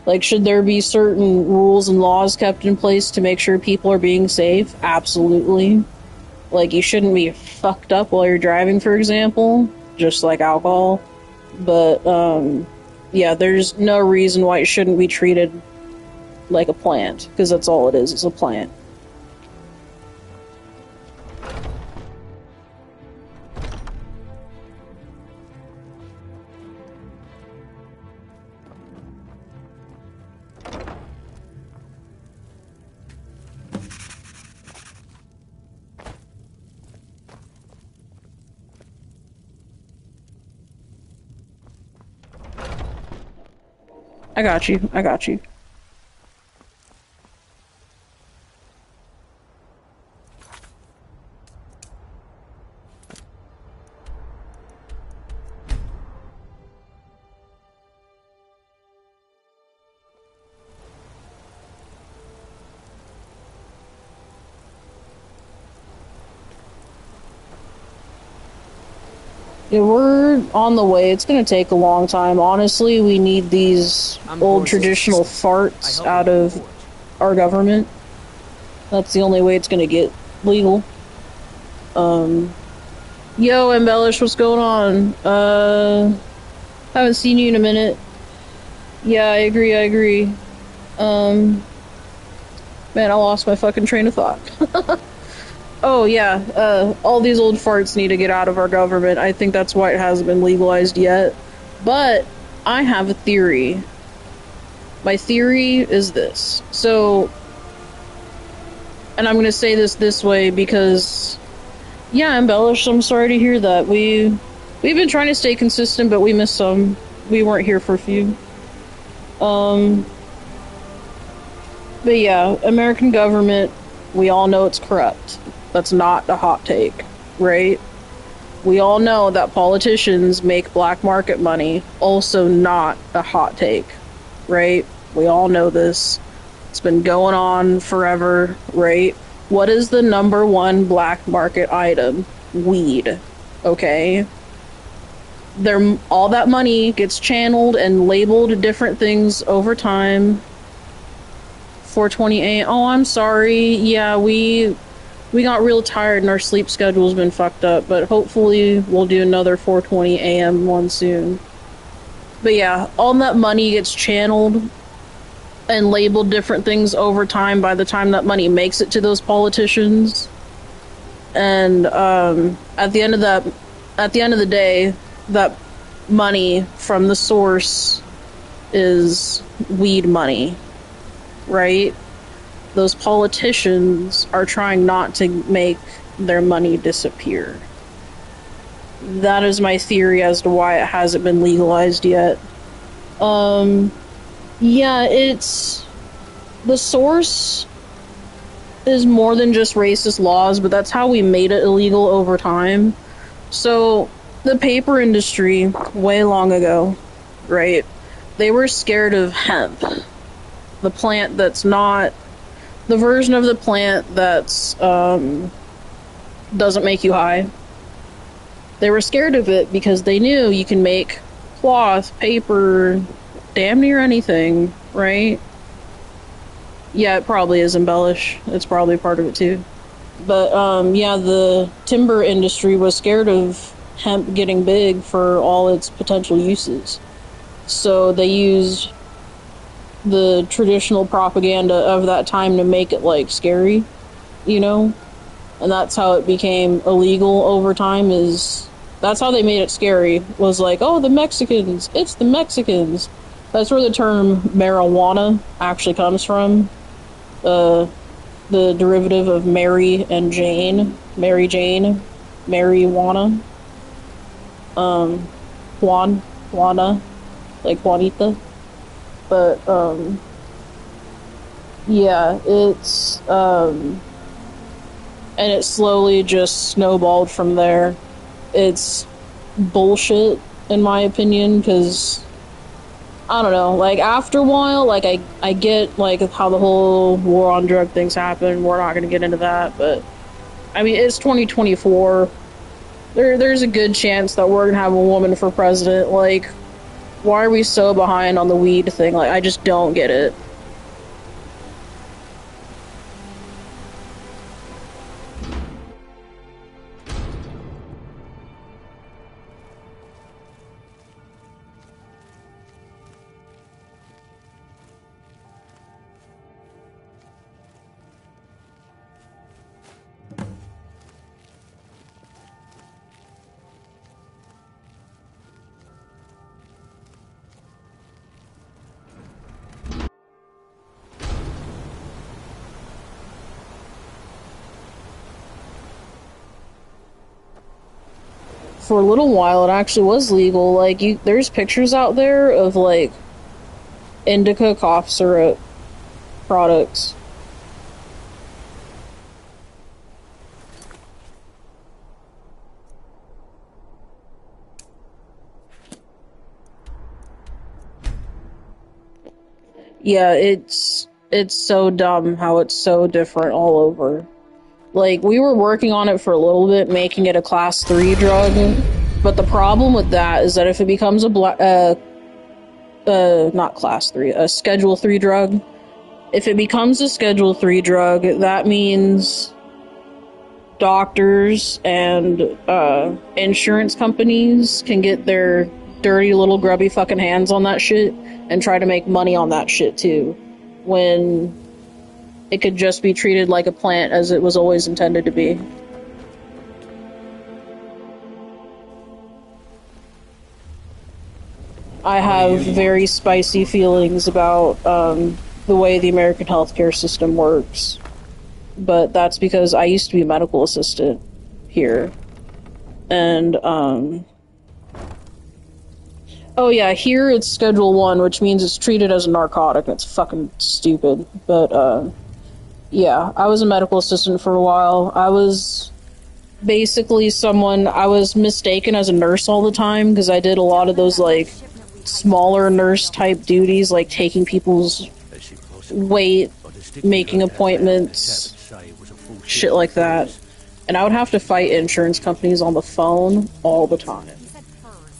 Like, should there be certain rules and laws kept in place to make sure people are being safe? Absolutely. Like, you shouldn't be fucked up while you're driving, for example, just like alcohol. But, yeah, there's no reason why it shouldn't be treated like a plant, because that's all it is, it's a plant. I got you. I got you. Yeah, we're on the way. It's gonna take a long time. Honestly, we need these old traditional farts out of our government. That's the only way it's gonna get legal. Yo, Embellish, what's going on? Haven't seen you in a minute. Yeah, I agree. Man, I lost my fucking train of thought. Oh, yeah, all these old farts need to get out of our government. I think that's why it hasn't been legalized yet. But I have a theory. My theory is this. So, and I'm gonna say this way because, yeah, Embellish, I'm sorry to hear that. We've been trying to stay consistent, but we missed some. We weren't here for a few. But yeah, American government, we all know it's corrupt. That's not a hot take, right? We all know that politicians make black market money. Also not a hot take, right? We all know this. It's been going on forever, right? What is the #1 black market item? Weed, okay? All that money gets channeled and labeled different things over time. 4:28. Oh, I'm sorry. Yeah, we got real tired and our sleep schedule's been fucked up, but hopefully we'll do another 4:20 a.m. one soon. But yeah, all that money gets channeled and labeled different things over time by the time that money makes it to those politicians. And at the end of the day, that money from the source is weed money, right? Those politicians are trying not to make their money disappear. That is my theory as to why it hasn't been legalized yet. Yeah, it's... The source is more than just racist laws, but that's how we made it illegal over time. So, the paper industry, way long ago, right? They were scared of hemp. The plant that's not... The version of the plant that's, doesn't make you high. They were scared of it because they knew you can make cloth, paper, damn near anything, right? Yeah, it probably is embellish. It's probably part of it too. But, yeah, the timber industry was scared of hemp getting big for all its potential uses. So they used the traditional propaganda of that time to make it, like, scary, you know? And that's how it became illegal over time, that's how they made it scary, was like, oh, the Mexicans, it's the Mexicans. That's where the term marijuana actually comes from. The derivative of Mary and Jane. Mary Jane. Marijuana. Juana. Like Juanita. But, yeah, it's, and it slowly just snowballed from there. it's bullshit, in my opinion, because, I don't know, like, after a while, like, I get, like, how the whole war on drug things happen. We're not gonna get into that, but, I mean, it's 2024. There's a good chance that we're gonna have a woman for president. Like, why are we so behind on the weed thing? Like, I just don't get it. For a little while, it actually was legal. Like, there's pictures out there of, like, indica cough syrup products. Yeah, it's so dumb how it's so different all over. Like, we were working on it for a little bit, making it a class 3 drug, but the problem with that is that if it becomes a not class 3, a schedule 3 drug, if it becomes a schedule 3 drug, that means doctors and insurance companies can get their dirty little grubby fucking hands on that shit and try to make money on that shit too, when it could just be treated like a plant as it was always intended to be. I have very spicy feelings about the way the American healthcare system works. But that's because I used to be a medical assistant here. And, oh yeah, here it's Schedule 1, which means it's treated as a narcotic. It's fucking stupid. But, yeah, I was a medical assistant for a while. I was basically I was mistaken as a nurse all the time, because I did a lot of those, like, smaller nurse-type duties, like taking people's weight, making appointments, shit like that. And I would have to fight insurance companies on the phone all the time.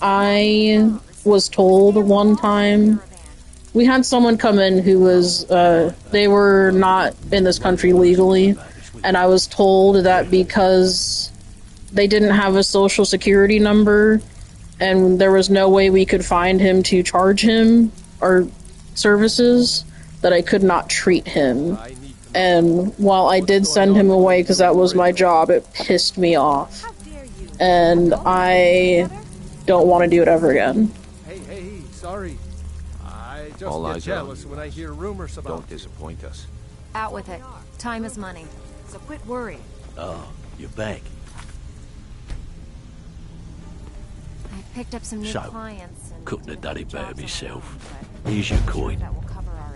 I was told one time, we had someone come in who was, they were not in this country legally, and I was told that because they didn't have a social security number, and there was no way we could find him to charge him our services, that I could not treat him. And while I did send him away because that was my job, it pissed me off. And I don't want to do it ever again. Hey, sorry. I just All get eyes jealous on when I hear rumors about Don't disappoint us. Out with it. Time is money. So quit worrying. Oh, you're back. I've picked up some new clients. And Couldn't have done it better myself. Here's your coin.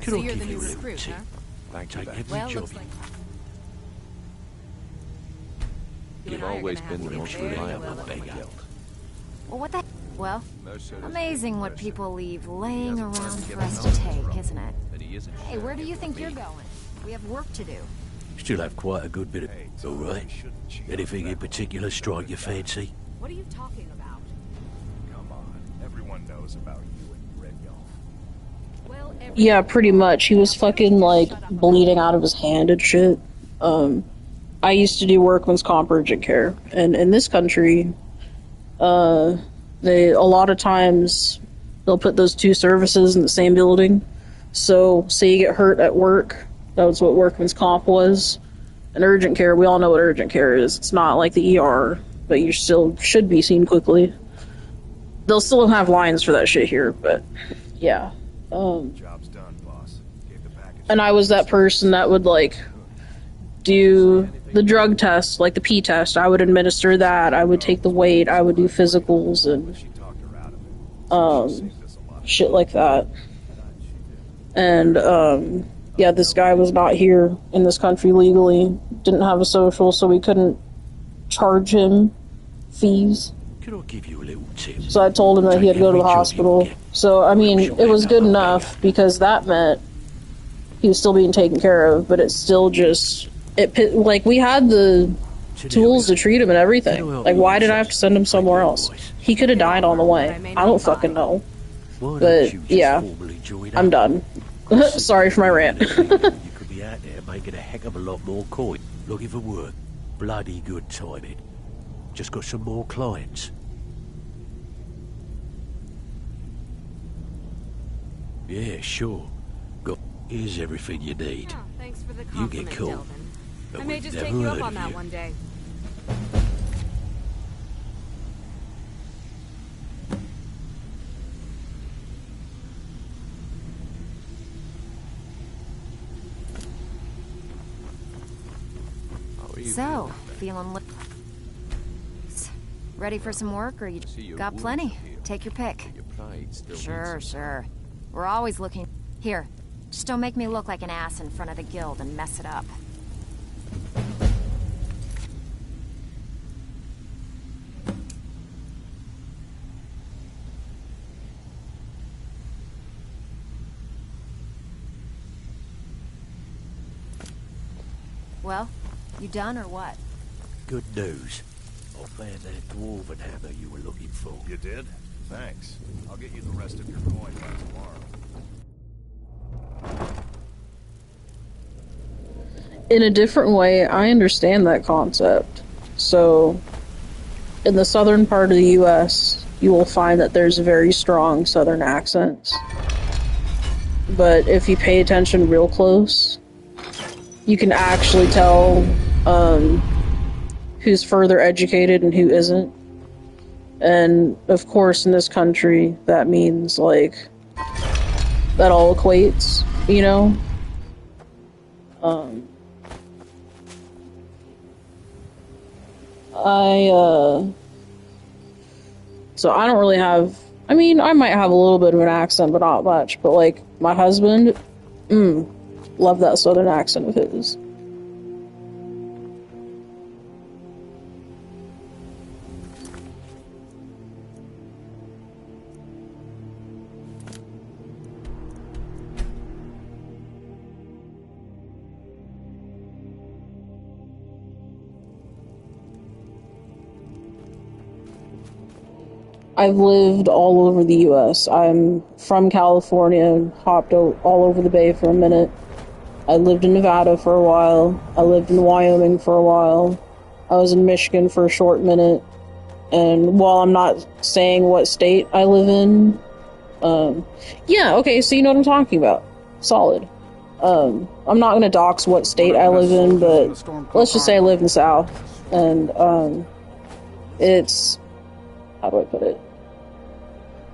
Could I give you a little tip? Thank you, Take Beth. every job You've always been the most reliable beggar. Well, what the? Well, amazing what people leave laying around for us to take, isn't it? Hey, where do you think you're going? We have work to do. Still have quite a good bit of... All right. Anything in particular strike your fancy? What are you talking about? Come on, everyone knows about you and Brynjolf. Well, Yeah, pretty much. He was fucking, like, bleeding out of his hand and shit. I used to do workman's comp urgent care, and in this country, a lot of times, they'll put those two services in the same building. So, say you get hurt at work, that was what workman's comp was. And urgent care, we all know what urgent care is. It's not like the ER, but you still should be seen quickly. They'll still have lines for that shit here, but, yeah. Job's done, boss. Gave the package. And I was that person that would, like, do the drug test, like the P test. I would administer that. I would take the weight. I would do physicals and shit like that. And yeah, this guy was not here in this country legally. Didn't have a social, so we couldn't charge him fees. Can I give you a little tip? So I told him that he had to go to the hospital. So, I mean, it was good enough because that meant he was still being taken care of, but it's still just... Like, we had the tools to treat him and everything. Like, why did I have to send him somewhere else? He could have died on the way. I don't fucking know. But, yeah. I'm done. Sorry for my rant. You could be out there making a heck of a lot more coin. Looking for work. Bloody good timing. Just got some more clients. Yeah, sure. Here's everything you need. Oh, thanks for the You compliment, get cool. Delvin. But I may we've just never take you up heard on of that you. one day. So, feeling ready for some work, or you got plenty? Take your pick. Sure. We're always looking. Here, just don't make me look like an ass in front of the guild and mess it up. Well, you done or what? Good news. I found that dwarven hammer you were looking for. You did? Thanks. I'll get you the rest of your coin by tomorrow. In a different way, I understand that concept. So, in the southern part of the US, you will find that there's very strong southern accents. But if you pay attention real close, you can actually tell who's further educated and who isn't. And, of course, in this country, that means, like, that all equates, you know? So I don't really have... I mean, I might have a little bit of an accent, but not much. But, like, my husband, love that southern accent of his. I've lived all over the U.S. I'm from California and hopped all over the Bay for a minute. I lived in Nevada for a while. I lived in Wyoming for a while. I was in Michigan for a short minute. And while I'm not saying what state I live in, yeah, okay, so you know what I'm talking about. Solid. I'm not gonna dox what state I live in, but let's just say I live in the South. And, it's... how do I put it?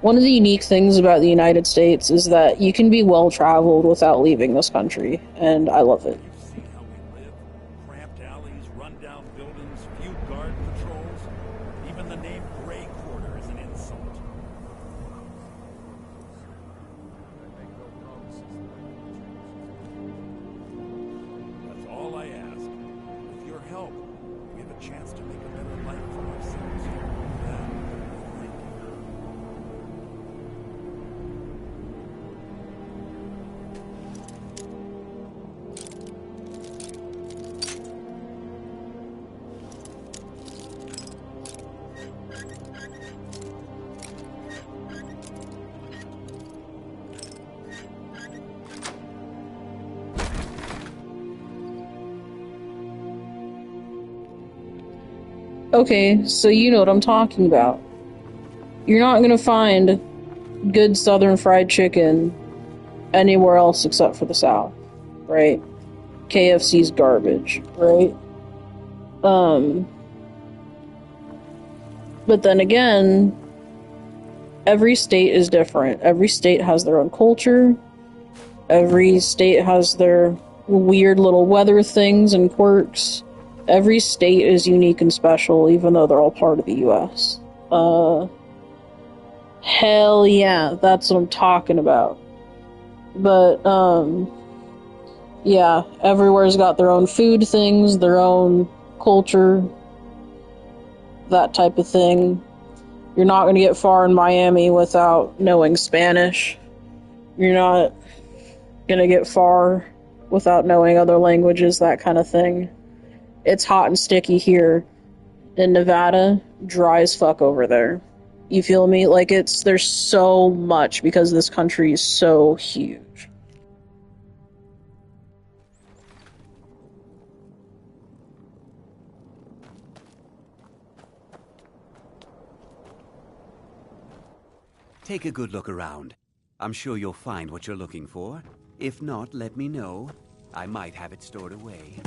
One of the unique things about the United States is that you can be well-traveled without leaving this country, and I love it. See how we live? Cramped alleys, run-down buildings, few guard patrols. Even the name Grey Quarter is an insult. That's all I ask. With your help, we have a chance to make a better life for ourselves here. Thank you. Okay, so you know what I'm talking about. You're not gonna find good southern fried chicken anywhere else except for the South, right? KFC's garbage, right? But then again, every state is different. Every state has their own culture. Every state has their weird little weather things and quirks. Every state is unique and special, even though they're all part of the U.S. Hell yeah, that's what I'm talking about. But, yeah, everywhere's got their own food things, their own culture, that type of thing. You're not going to get far in Miami without knowing Spanish. You're not going to get far without knowing other languages, that kind of thing. It's hot and sticky here. In Nevada, dry as fuck over there. You feel me? Like, there's so much because this country is so huge. Take a good look around. I'm sure you'll find what you're looking for. If not, let me know. I might have it stored away.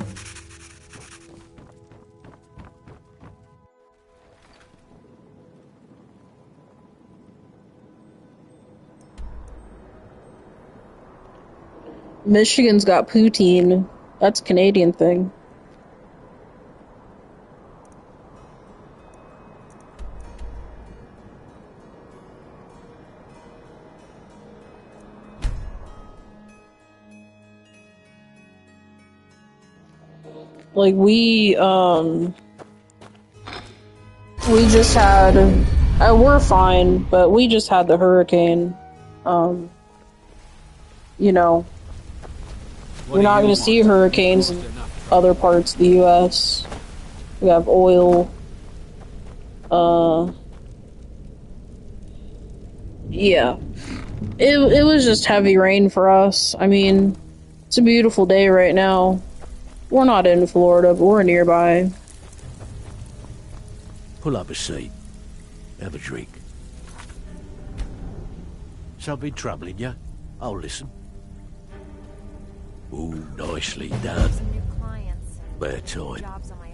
Michigan's got poutine. That's a Canadian thing. Like, we just had, we're fine, but we just had the hurricane. You know, you're not going to see hurricanes in other parts of the U.S. We have oil. Yeah. It was just heavy rain for us. I mean, it's a beautiful day right now. We're not in Florida, but we're nearby. Pull up a seat. Have a drink. Something troubling you? I'll listen. Ooh, nicely done. Bare time.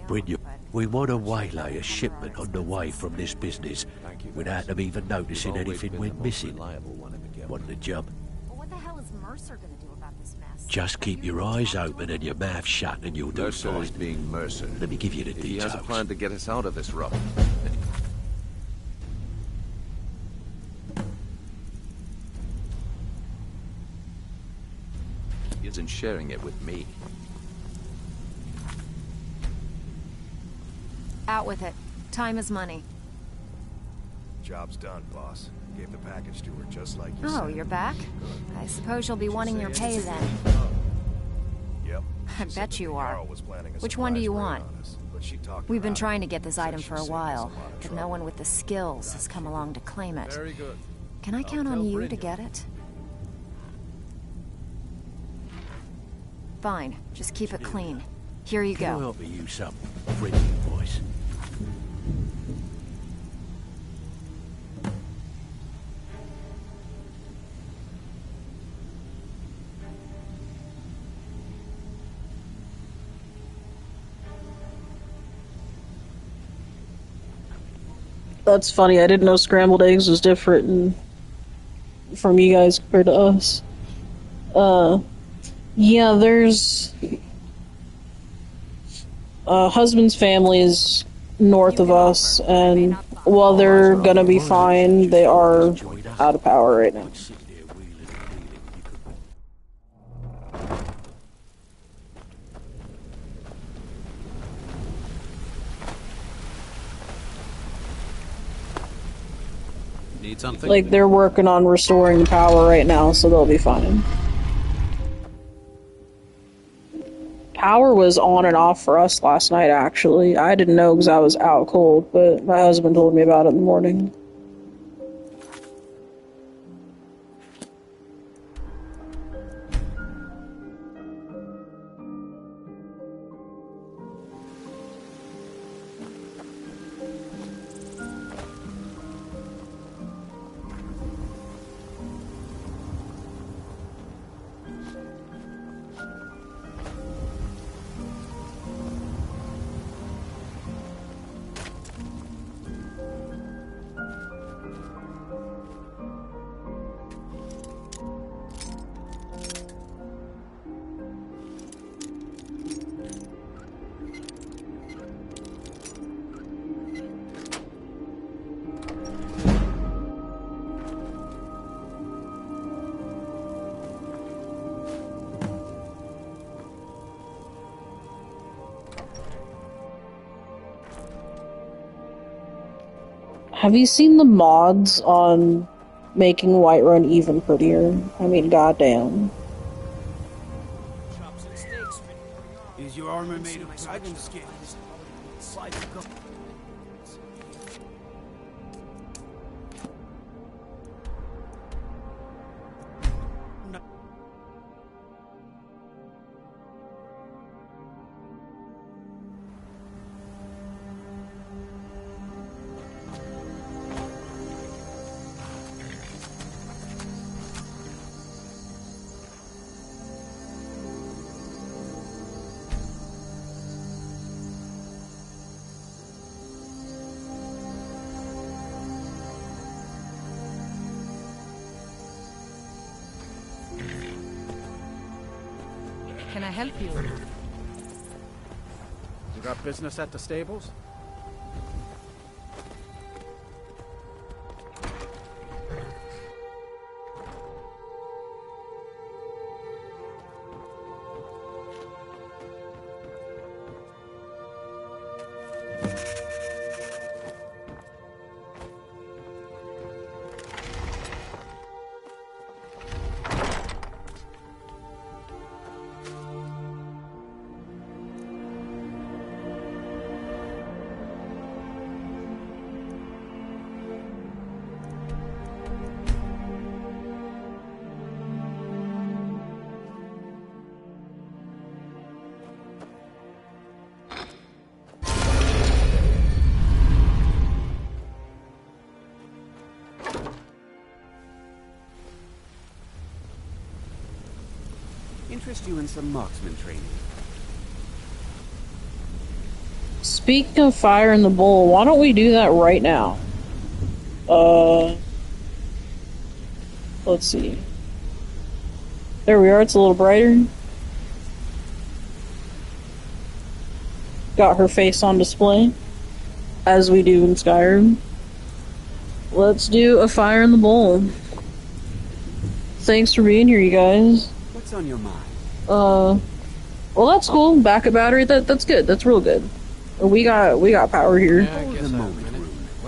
Brynjolf, we want to waylay a shipment on the way from this business without them even noticing anything went missing. Want the job? Well, what the hell is Mercer gonna do about this mess? Just keep your eyes open and your mouth shut and you'll do Mercer fine. is being Mercer. Let me give you the He details. has a plan to get us out of this rut. He isn't sharing it with me. Out with it. Time is money. Job's done, boss. Gave the package to her just like you Oh, said. you're back? I suppose you'll be wanting your pay then. Yep. I bet you are. Jarl was planning a Which one do you surprise raid want? on us, but she talked We've her been out trying of to it. get this Said item she for a saved us while, lot of but trouble. no one with the skills has come along to claim it. Very good. Can I count on you to get it? Fine, just keep it clean. Here you Can I go. offer you some friendly advice? That's funny, I didn't know scrambled eggs was different from you guys compared to us. Yeah, there's... husband's family is north of us, and while they're gonna be fine, they are out of power right now. Need something? Like, they're working on restoring the power right now, so they'll be fine. Power was on and off for us last night, actually. I didn't know because I was out cold, but my husband told me about it in the morning. Have you seen the mods on making Whiterun even prettier? I mean, goddamn. Is your armor made of dragon skin? Slide the gun. Can I help you? You got business at the stables? Interest you in some marksman training? Speaking of fire in the bowl, why don't we do that right now? Let's see. There we are, it's a little brighter. Got her face on display, as we do in Skyrim. Let's do a fire in the bowl. Thanks for being here, you guys. What's on your mind? Well, that's cool. Backup battery, that's good. That's real good. We got power here.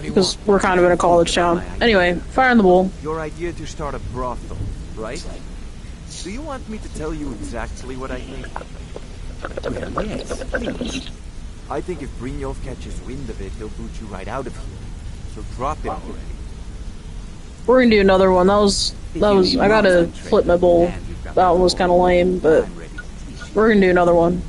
Because we're kind of in a college town. Anyway, fire in the bowl. Your idea to start a brothel, right? Do you want me to tell you exactly what I think? Well, yes, please. I think if Brynjolf catches wind of it, he'll boot you right out of here. So drop it already. We're gonna do another one. That was. I gotta flip my bowl. That one was kind of lame, but we're gonna do another one.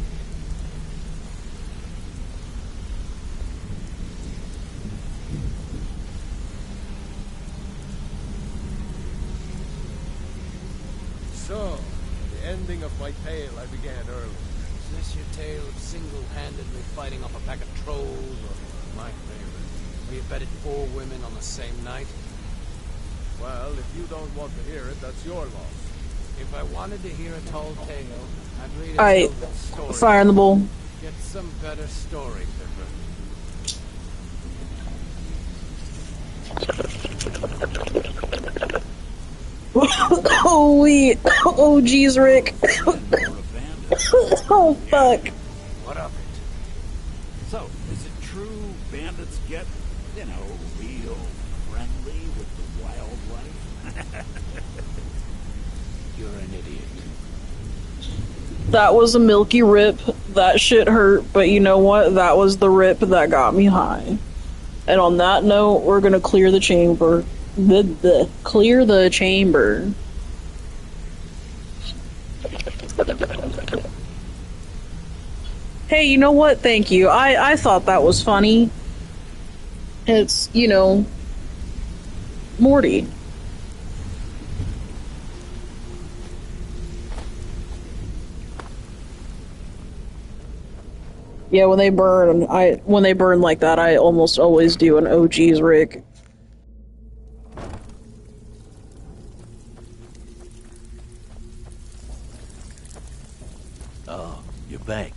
So, the ending of my tale I began early. Is this your tale of single-handedly fighting off a pack of trolls, or my favorite, where you bedded 4 women on the same night? Well, if you don't want to hear it, that's your loss. If I wanted to hear a tall tale, I'd read a Alright, story. fire in the bowl. Get some better story, Holy, oh geez, Rick. Oh fuck. What of it? So, is it true bandits get, you know, real friendly with the wildlife? You're an idiot. That was a milky rip. That shit hurt, but you know what? That was the rip that got me high. And on that note, we're gonna clear the chamber. Clear the chamber. Hey, you know what? Thank you. I thought that was funny. It's, you know, Morty. Yeah, when they burn like that, I almost always do an OG's Rick. Oh, you're back.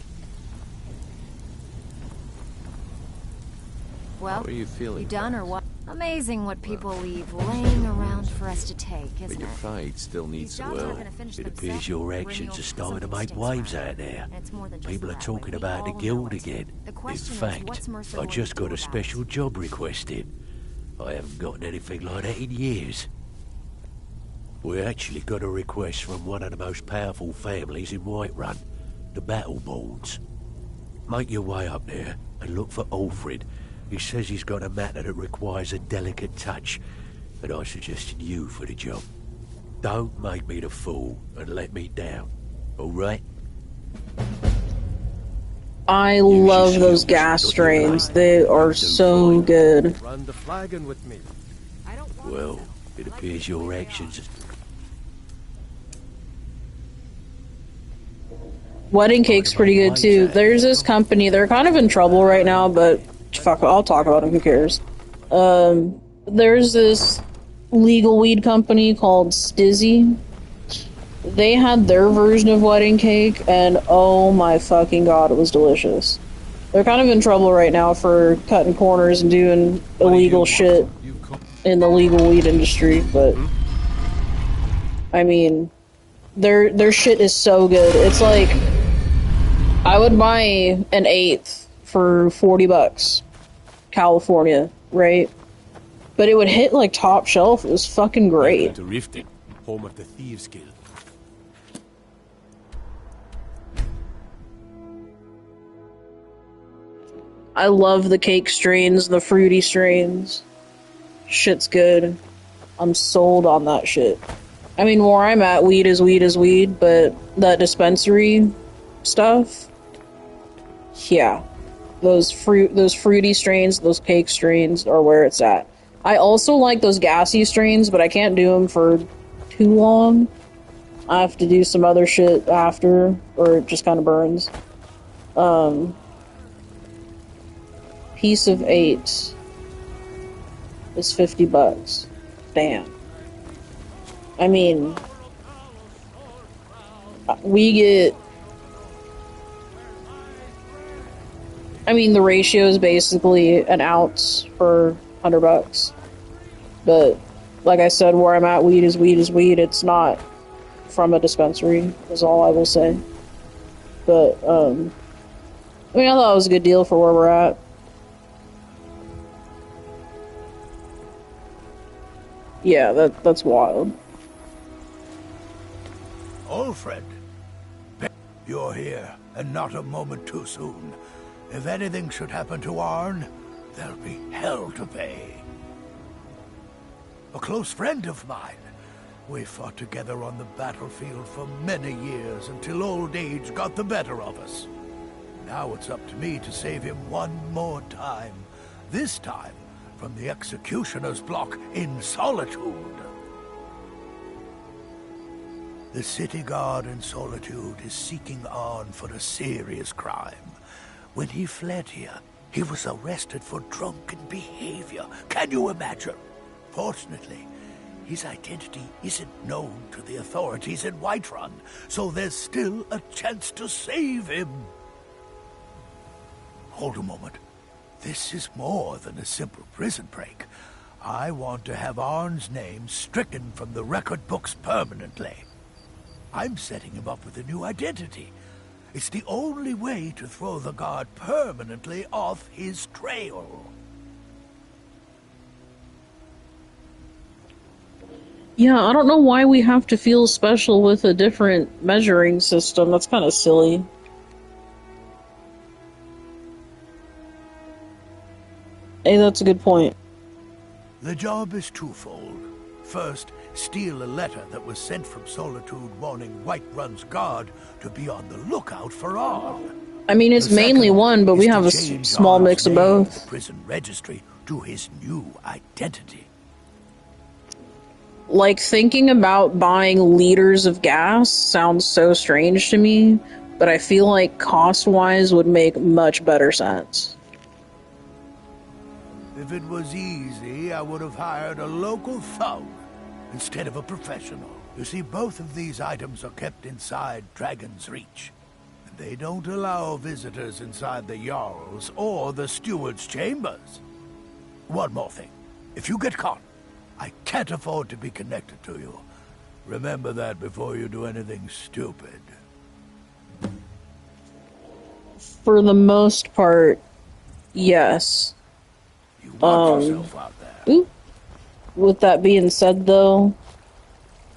Well, How are you feeling? You done or what? Amazing what people leave laying around for us to take, But isn't your it? fight still needs These jobs will. aren't gonna finish It themselves. appears your actions are starting to make waves out there. People are talking about the guild again. In fact, I just got a special job requested. I haven't gotten anything like that in years. We actually got a request from one of the most powerful families in Whiterun, the Battleborns. Make your way up there and look for Alfred. He says he's got a matter that requires a delicate touch, and I suggested you for the job. Don't make me the fool and let me down, all right? I love those gas strains. They are so good. Run the flagon with me. Well, it appears your actions... Wedding cake's pretty good too. There's this company, they're kind of in trouble right now, but fuck, I'll talk about them, who cares. There's this legal weed company called Stizzy. They had their version of wedding cake, and oh my fucking god, it was delicious. They're kind of in trouble right now for cutting corners and doing illegal shit in the legal weed industry, but I mean, their shit is so good. It's like, I would buy an eighth for $40, California, right? But it would hit like top shelf. It was fucking great. To Riften, home of the Thieves Guild. I love the cake strains, the fruity strains. Shit's good. I'm sold on that shit. I mean, where I'm at, weed is weed is weed, but that dispensary stuff, yeah. Those fruity strains, those cake strains are where it's at. I also like those gassy strains, but I can't do them for too long. I have to do some other shit after, or it just kind of burns. Piece of 8 is $50. Damn. I mean, we get... I mean, the ratio is basically an ounce for $100. But, like I said, where I'm at, weed is weed is weed. It's not from a dispensary, is all I will say. But, I mean, I thought it was a good deal for where we're at. Yeah, that's wild. Alfred, you're here, and not a moment too soon. If anything should happen to Arn, there'll be hell to pay. A close friend of mine. We fought together on the battlefield for many years until old age got the better of us. Now it's up to me to save him one more time. This time from the executioner's block in Solitude. The city guard in Solitude is seeking Arn for a serious crime. When he fled here, he was arrested for drunken behavior. Can you imagine? Fortunately, his identity isn't known to the authorities in Whiterun, so there's still a chance to save him. Hold a moment. This is more than a simple prison break. I want to have Arn's name stricken from the record books permanently. I'm setting him up with a new identity. It's the only way to throw the guard permanently off his trail. Yeah, I don't know why we have to feel special with a different measuring system. That's kind of silly. Hey, that's a good point. The job is twofold. First, steal a letter that was sent from Solitude warning Whiterun's guard to be on the lookout for Arn. I mean, it's mainly one, but we have a small mix of both. Prison registry to his new identity. Like, thinking about buying liters of gas sounds so strange to me, but I feel like cost-wise would make much better sense. If it was easy, I would have hired a local thug instead of a professional. You see, both of these items are kept inside Dragon's Reach. And they don't allow visitors inside the Jarl's or the Steward's chambers. One more thing. If you get caught, I can't afford to be connected to you. Remember that before you do anything stupid. For the most part, yes. You want yourself out there. Oop. With that being said, though,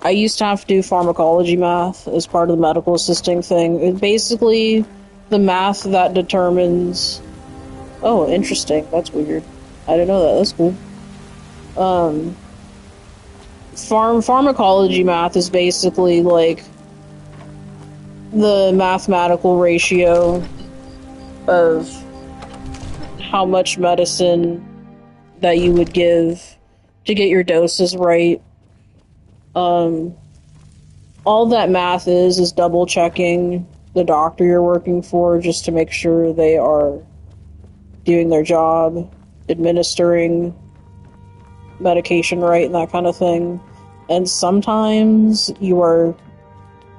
I used to have to do pharmacology math as part of the medical assisting thing. It's basically the math that determines... Oh, interesting. That's weird. I didn't know that. That's cool. Pharmacology math is basically, like, the mathematical ratio of how much medicine that you would give to get your doses right. All that math is double checking the doctor you're working for just to make sure they are doing their job, administering medication right, and that kind of thing. And sometimes you are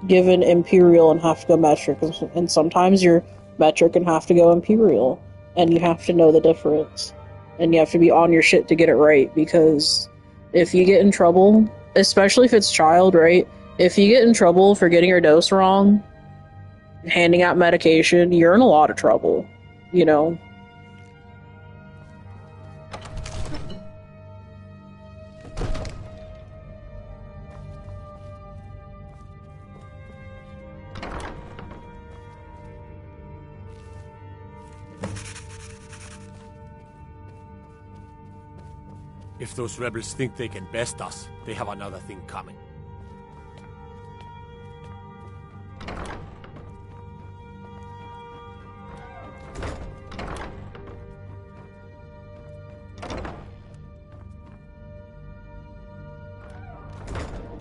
given imperial and have to go metric, and sometimes you're metric and have to go imperial, and you have to know the difference. And you have to be on your shit to get it right, because if you get in trouble, especially if it's child, right? If you get in trouble for getting your dose wrong, handing out medication, you're in a lot of trouble, you know? If those rebels think they can best us, they have another thing coming.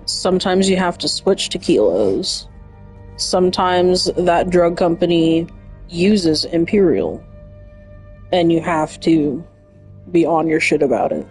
Sometimes you have to switch to kilos. Sometimes that drug company uses imperial, and you have to be on your shit about it.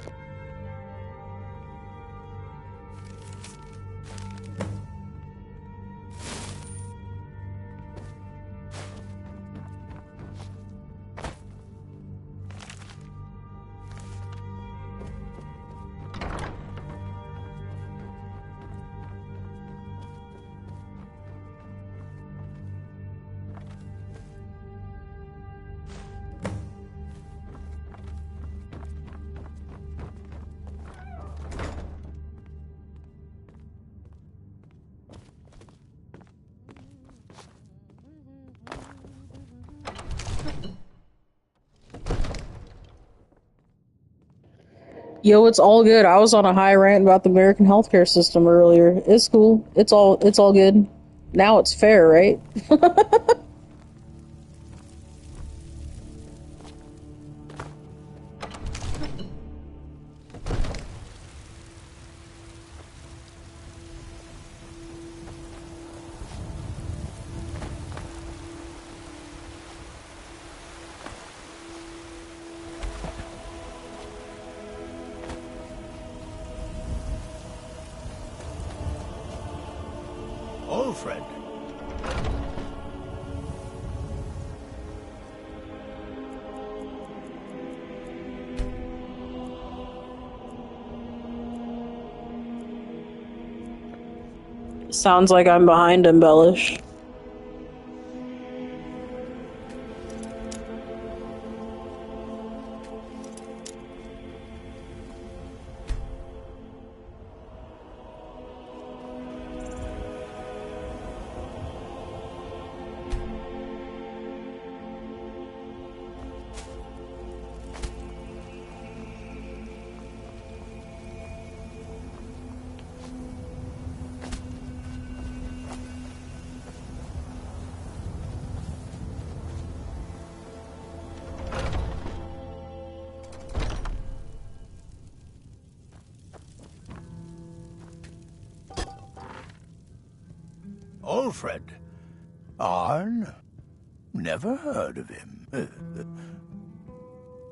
Yo, it's all good. I was on a high rant about the American healthcare system earlier. It's cool. It's all good. Now it's fair, right? Old friend. Sounds like I'm behind embellish. Old friend. Arn? Never heard of him.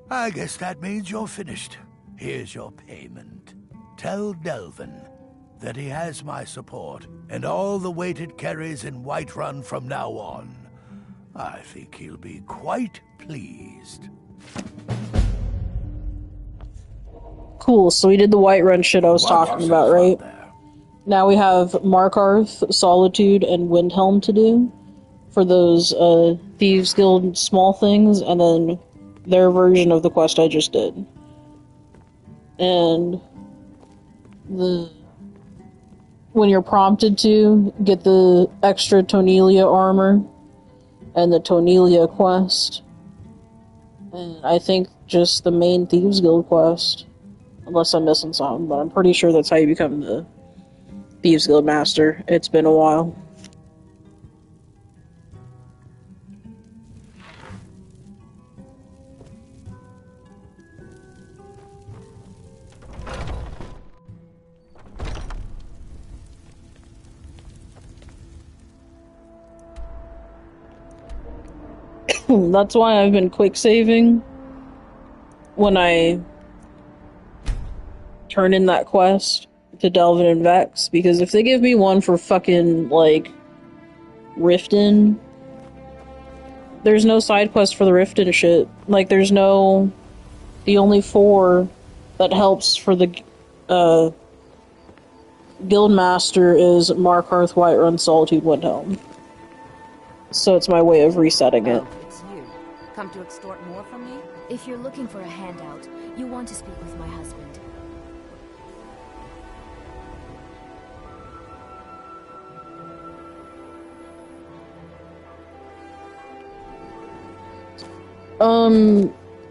I guess that means you're finished. Here's your payment. Tell Delvin that he has my support and all the weight it carries in Whiterun from now on. I think he'll be quite pleased. Cool, so we did the Whiterun shit I was talking about, right? Now we have Markarth, Solitude, and Windhelm to do for those Thieves Guild small things, and then their version of the quest I just did. and when you're prompted to, get the extra Tonelia armor and the Tonelia quest. And I think just the main Thieves Guild quest. Unless I'm missing something, but I'm pretty sure that's how you become the Thieves Guild Master. It's been a while. That's why I've been quick saving when I turn in that quest to Delvin and Vex, because if they give me one for fucking, like, Riften, there's no side quest for the Riften shit. Like, there's no... The only 4 that helps for the, Guildmaster is Markarth, Whiterun, Solitude, Windhelm. So it's my way of resetting it. It's you. Come to extort more from me? If you're looking for a handout, you want to speak with my husband.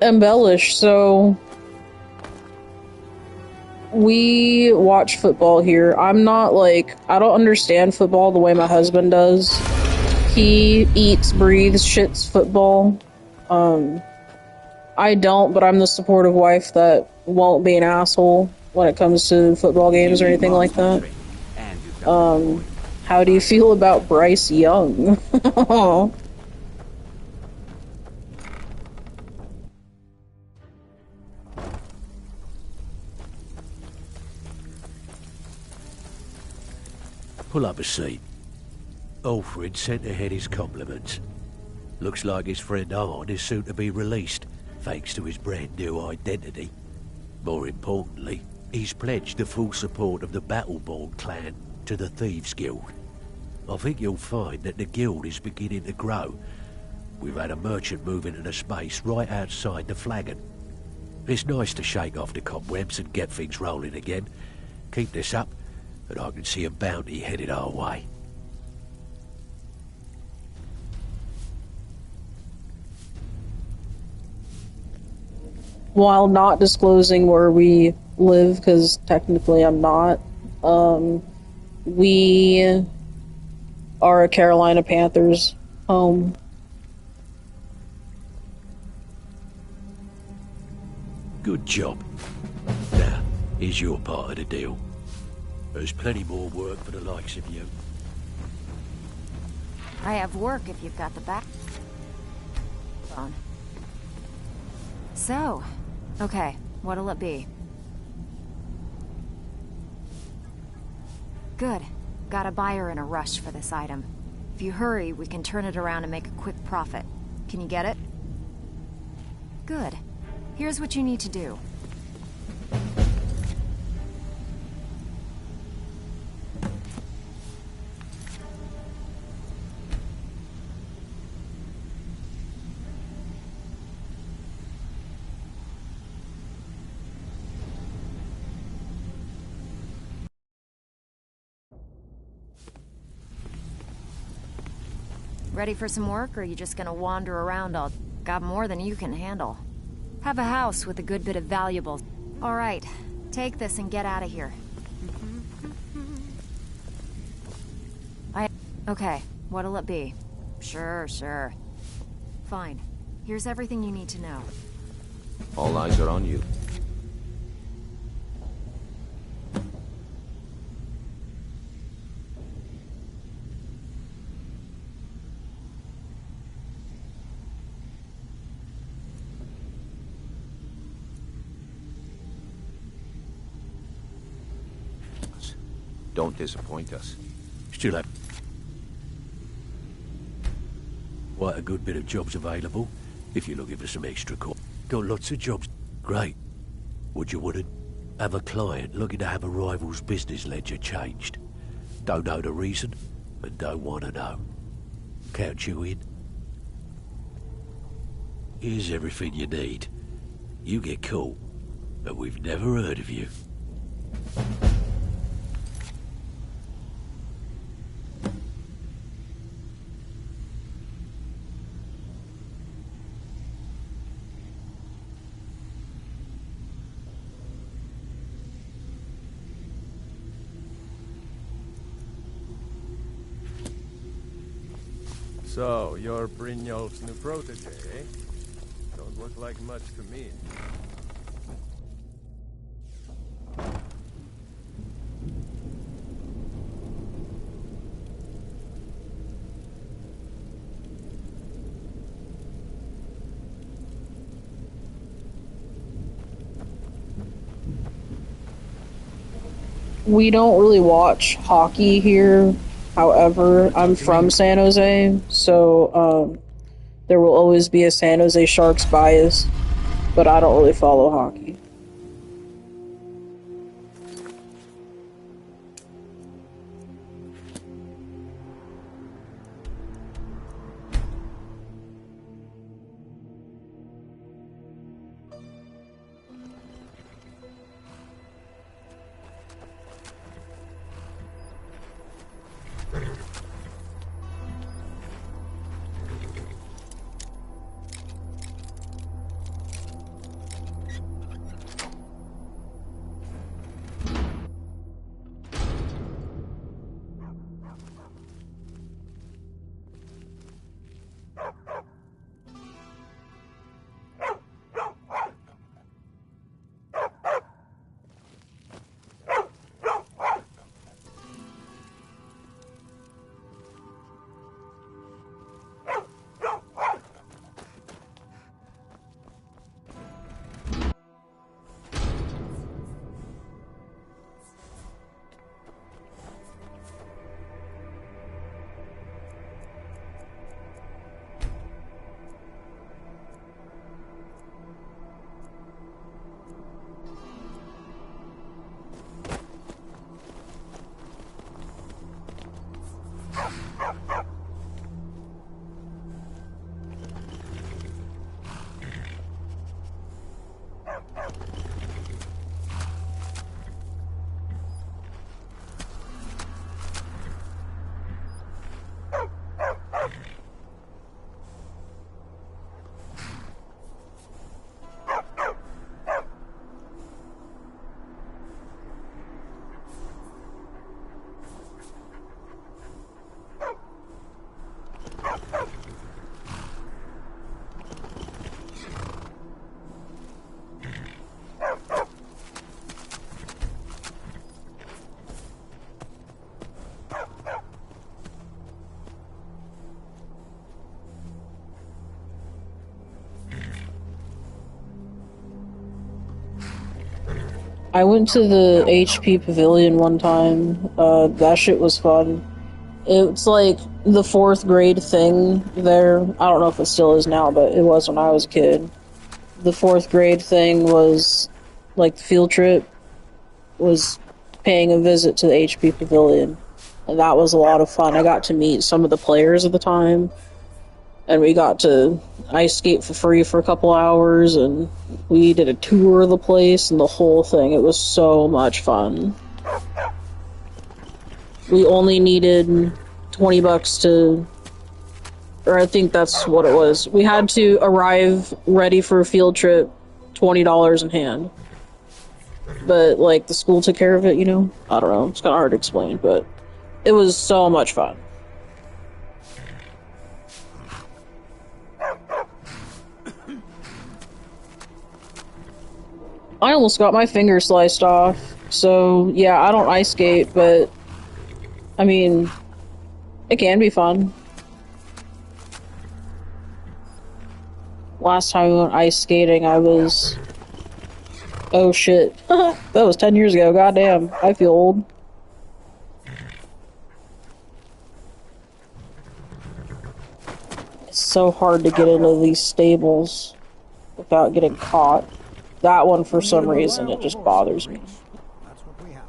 Embellish, so... We watch football here. I'm not, like... I don't understand football the way my husband does. He eats, breathes, shits football. I don't, but I'm the supportive wife that won't be an asshole when it comes to football games or anything like that. How do you feel about Bryce Young? Pull up a seat. Alfred sent ahead his compliments. Looks like his friend Arn is soon to be released, thanks to his brand new identity. More importantly, he's pledged the full support of the Battleborn clan to the Thieves Guild. I think you'll find that the guild is beginning to grow. We've had a merchant move into the space right outside the flagon. It's nice to shake off the cobwebs and get things rolling again. Keep this up, and I can see a bounty headed our way. While not disclosing where we live, because technically I'm not, we are a Carolina Panthers home. Good job. Now, here's your part of the deal. There's plenty more work for the likes of you. I have work if you've got the back. Phone. So, okay, what'll it be? Good. Got a buyer in a rush for this item. If you hurry, we can turn it around and make a quick profit. Can you get it? Good. Here's what you need to do. Ready for some work, or are you just gonna wander around all... Got more than you can handle. Have a house with a good bit of valuables. Alright, take this and get out of here. Okay, what'll it be? Sure. Fine. Here's everything you need to know. All eyes are on you. Don't disappoint us. Still have quite a good bit of jobs available, if you're looking for some extra Got lots of jobs. Great. Would you wouldn't have a client looking to have a rival's business ledger changed? Don't know the reason, and don't want to know. Count you in. Here's everything you need. You get caught, but we've never heard of you. So, you're Brynjolf's new protege, eh? Don't look like much to me. We don't really watch hockey here. However, I'm from San Jose, so there will always be a San Jose Sharks bias, but I don't really follow hockey. I went to the HP Pavilion one time. That shit was fun. It's like the 4th grade thing there. I don't know if it still is now, but it was when I was a kid. The 4th grade thing was, like, the field trip was paying a visit to the HP Pavilion. And that was a lot of fun. I got to meet some of the players at the time. And we got to ice skate for free for a couple hours, and we did a tour of the place and the whole thing. It was so much fun. We only needed $20 to, or I think that's what it was. We had to arrive ready for a field trip, $20 in hand. But, like, the school took care of it, you know? I don't know, it's kind of hard to explain, but it was so much fun. I almost got my finger sliced off, so yeah, I don't ice skate, but I mean, it can be fun. Last time we went ice skating, I was... Oh shit. That was 10 years ago, goddamn, I feel old. It's so hard to get into these stables without getting caught. That one, for some reason, it just bothers me. That's what we have.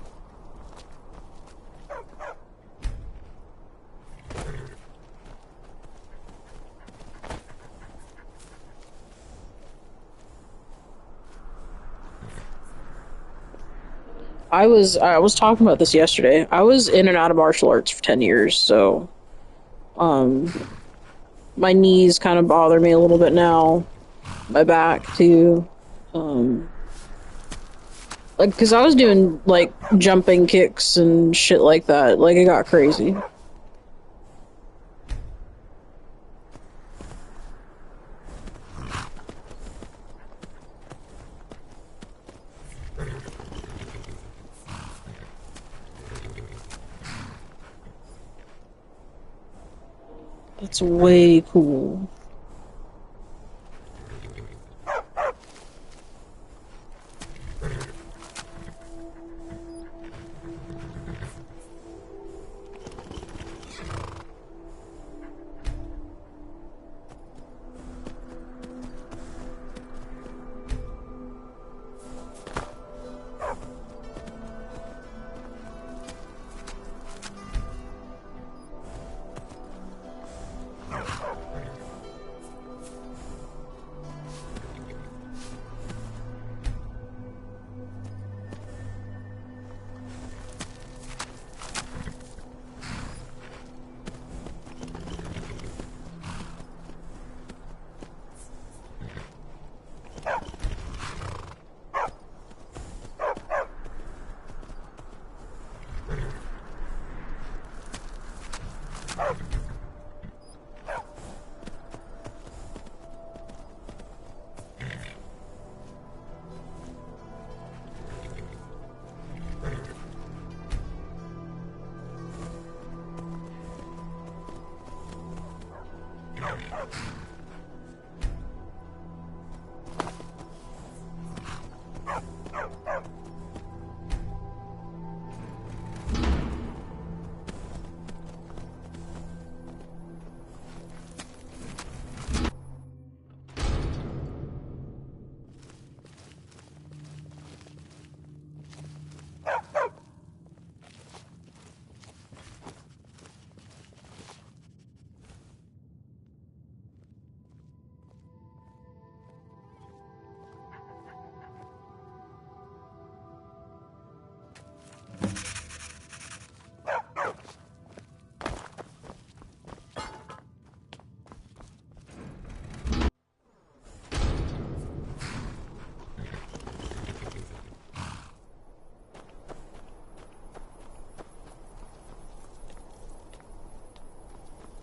I was talking about this yesterday. I was in and out of martial arts for 10 years, so my knees kind of bother me a little bit now. My back too. Like, cause I was doing like jumping kicks and shit like that. Like, it got crazy. That's way cool.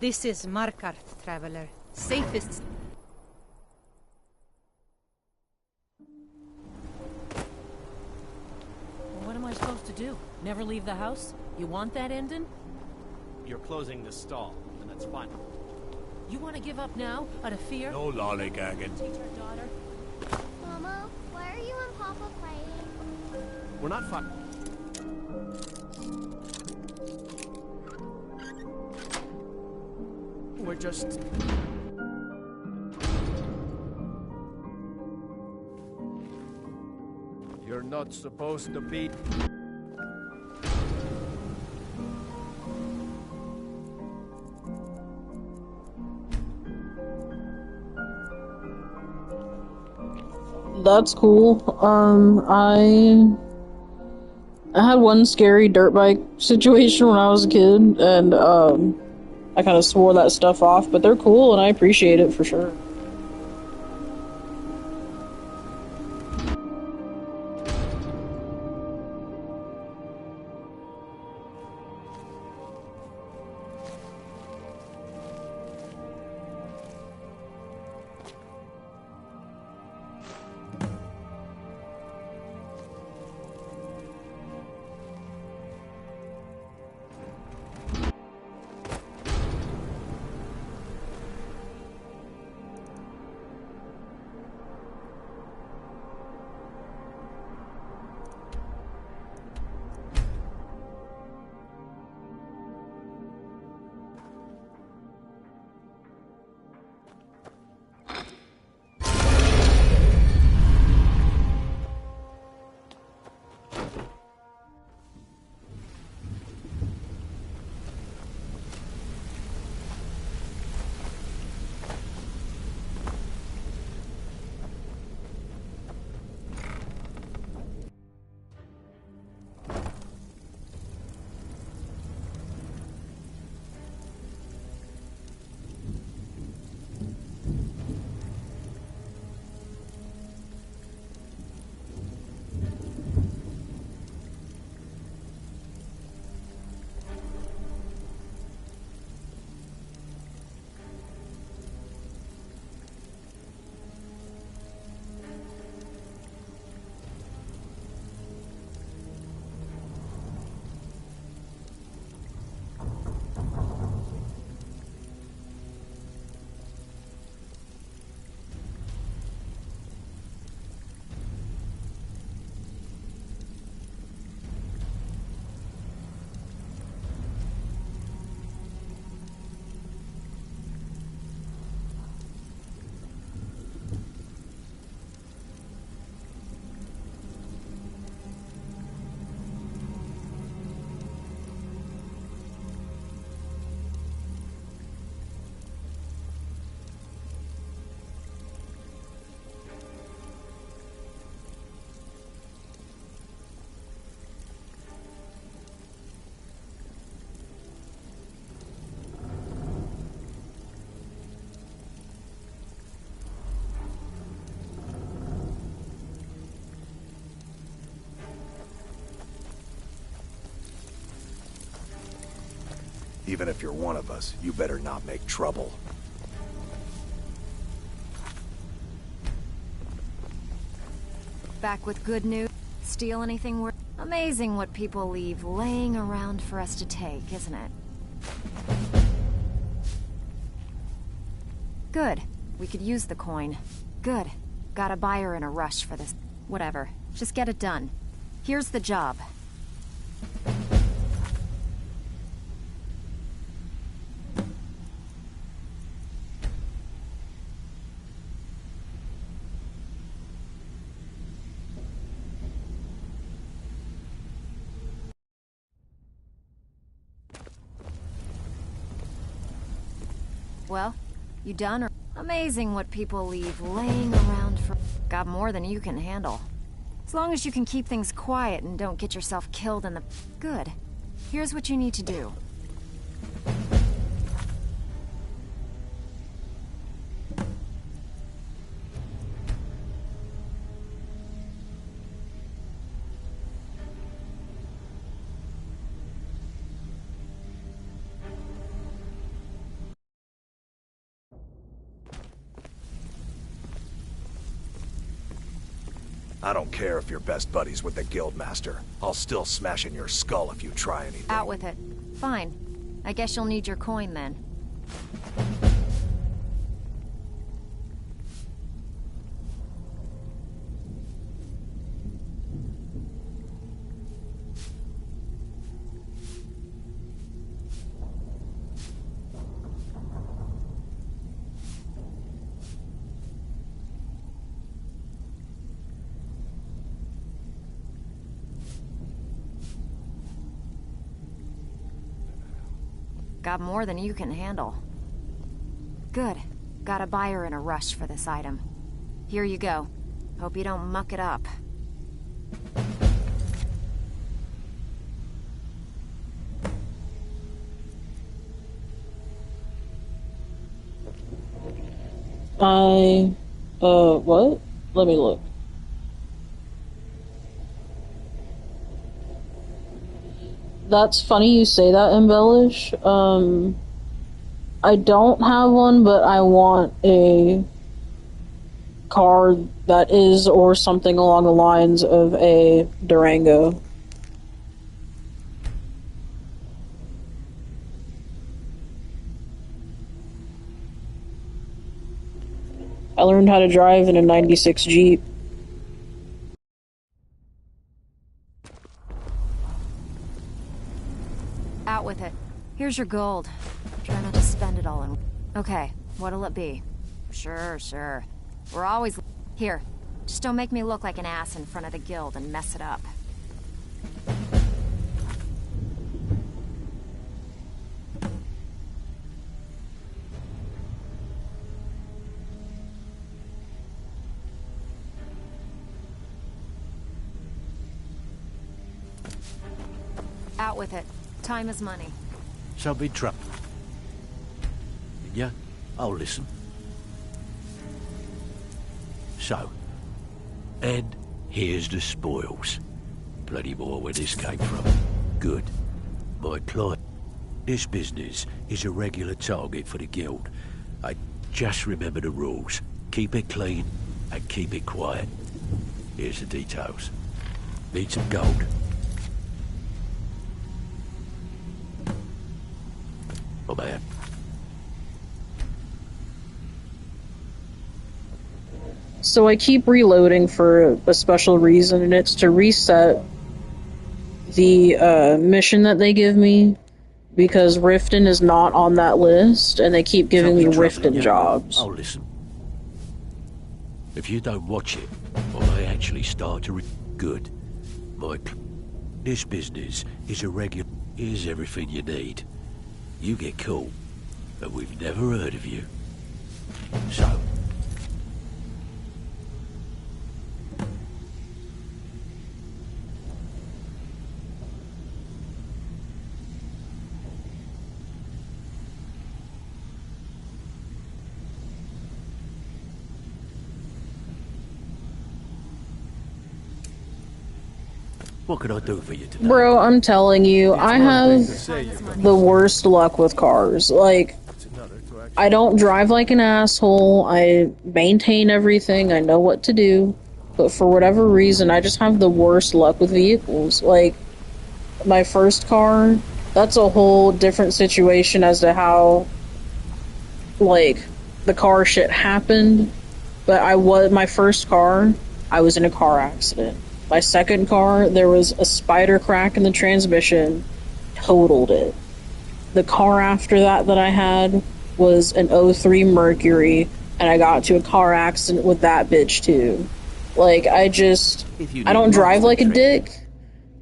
This is Markart, traveler. Safest. Well, what am I supposed to do? Never leave the house? You want that ending? You're closing the stall, and that's fine. You want to give up now, out of fear? No lollygagging. Teach our daughter. Momo, why are you and Papa fighting? We're not fighting. We're just... You're not supposed to be... That's cool. I had one scary dirt bike situation when I was a kid, and I kind of swore that stuff off, but they're cool and I appreciate it for sure. Even if you're one of us, you better not make trouble. Back with good news. Steal anything worth... Amazing what people leave laying around for us to take, isn't it? Good. We could use the coin. Good. Got a buyer in a rush for this. Whatever. Just get it done. Here's the job. Well, you done or... Amazing what people leave laying around for... Got more than you can handle. As long as you can keep things quiet and don't get yourself killed in the... Good. Here's what you need to do. I don't care if you're best buddies with the Guildmaster. I'll still smash in your skull if you try anything. Out with it. Fine. I guess you'll need your coin then. Got more than you can handle. Good. Got a buyer in a rush for this item. Here you go. Hope you don't muck it up. What? Let me look. That's funny you say that, Embellish. I don't have one, but I want a car that is, or something along the lines of a Durango. I learned how to drive in a 96 Jeep. Out with it. Here's your gold. Try not to spend it all in... Okay, what'll it be? Sure. We're always... Here, just don't make me look like an ass in front of the guild and mess it up. Out with it. Time is money. So be trouble. Yeah, I'll listen. So, and here's the spoils. Plenty more where this came from. Good. My client. This business is a regular target for the guild. I just remember the rules. Keep it clean and keep it quiet. Here's the details. Need some gold. Oh man. So I keep reloading for a special reason, and it's to reset the mission that they give me, because Riften is not on that list, and they keep giving me Riften jobs. Oh, listen. If you don't watch it, I may actually start to good. This business is a regular... Here's everything you need. You get caught, and we've never heard of you. So... What can I do for you today? Bro, I'm telling you, I have the worst luck with cars. Like, I don't drive like an asshole, I maintain everything, I know what to do, but for whatever reason, I just have the worst luck with vehicles. Like, my first car, that's a whole different situation as to how, like, the car shit happened, but my first car, I was in a car accident. My second car, there was a spider crack in the transmission, totaled it. The car after that I had was an '03 Mercury, and I got into a car accident with that bitch too. Like, I don't drive like a dick.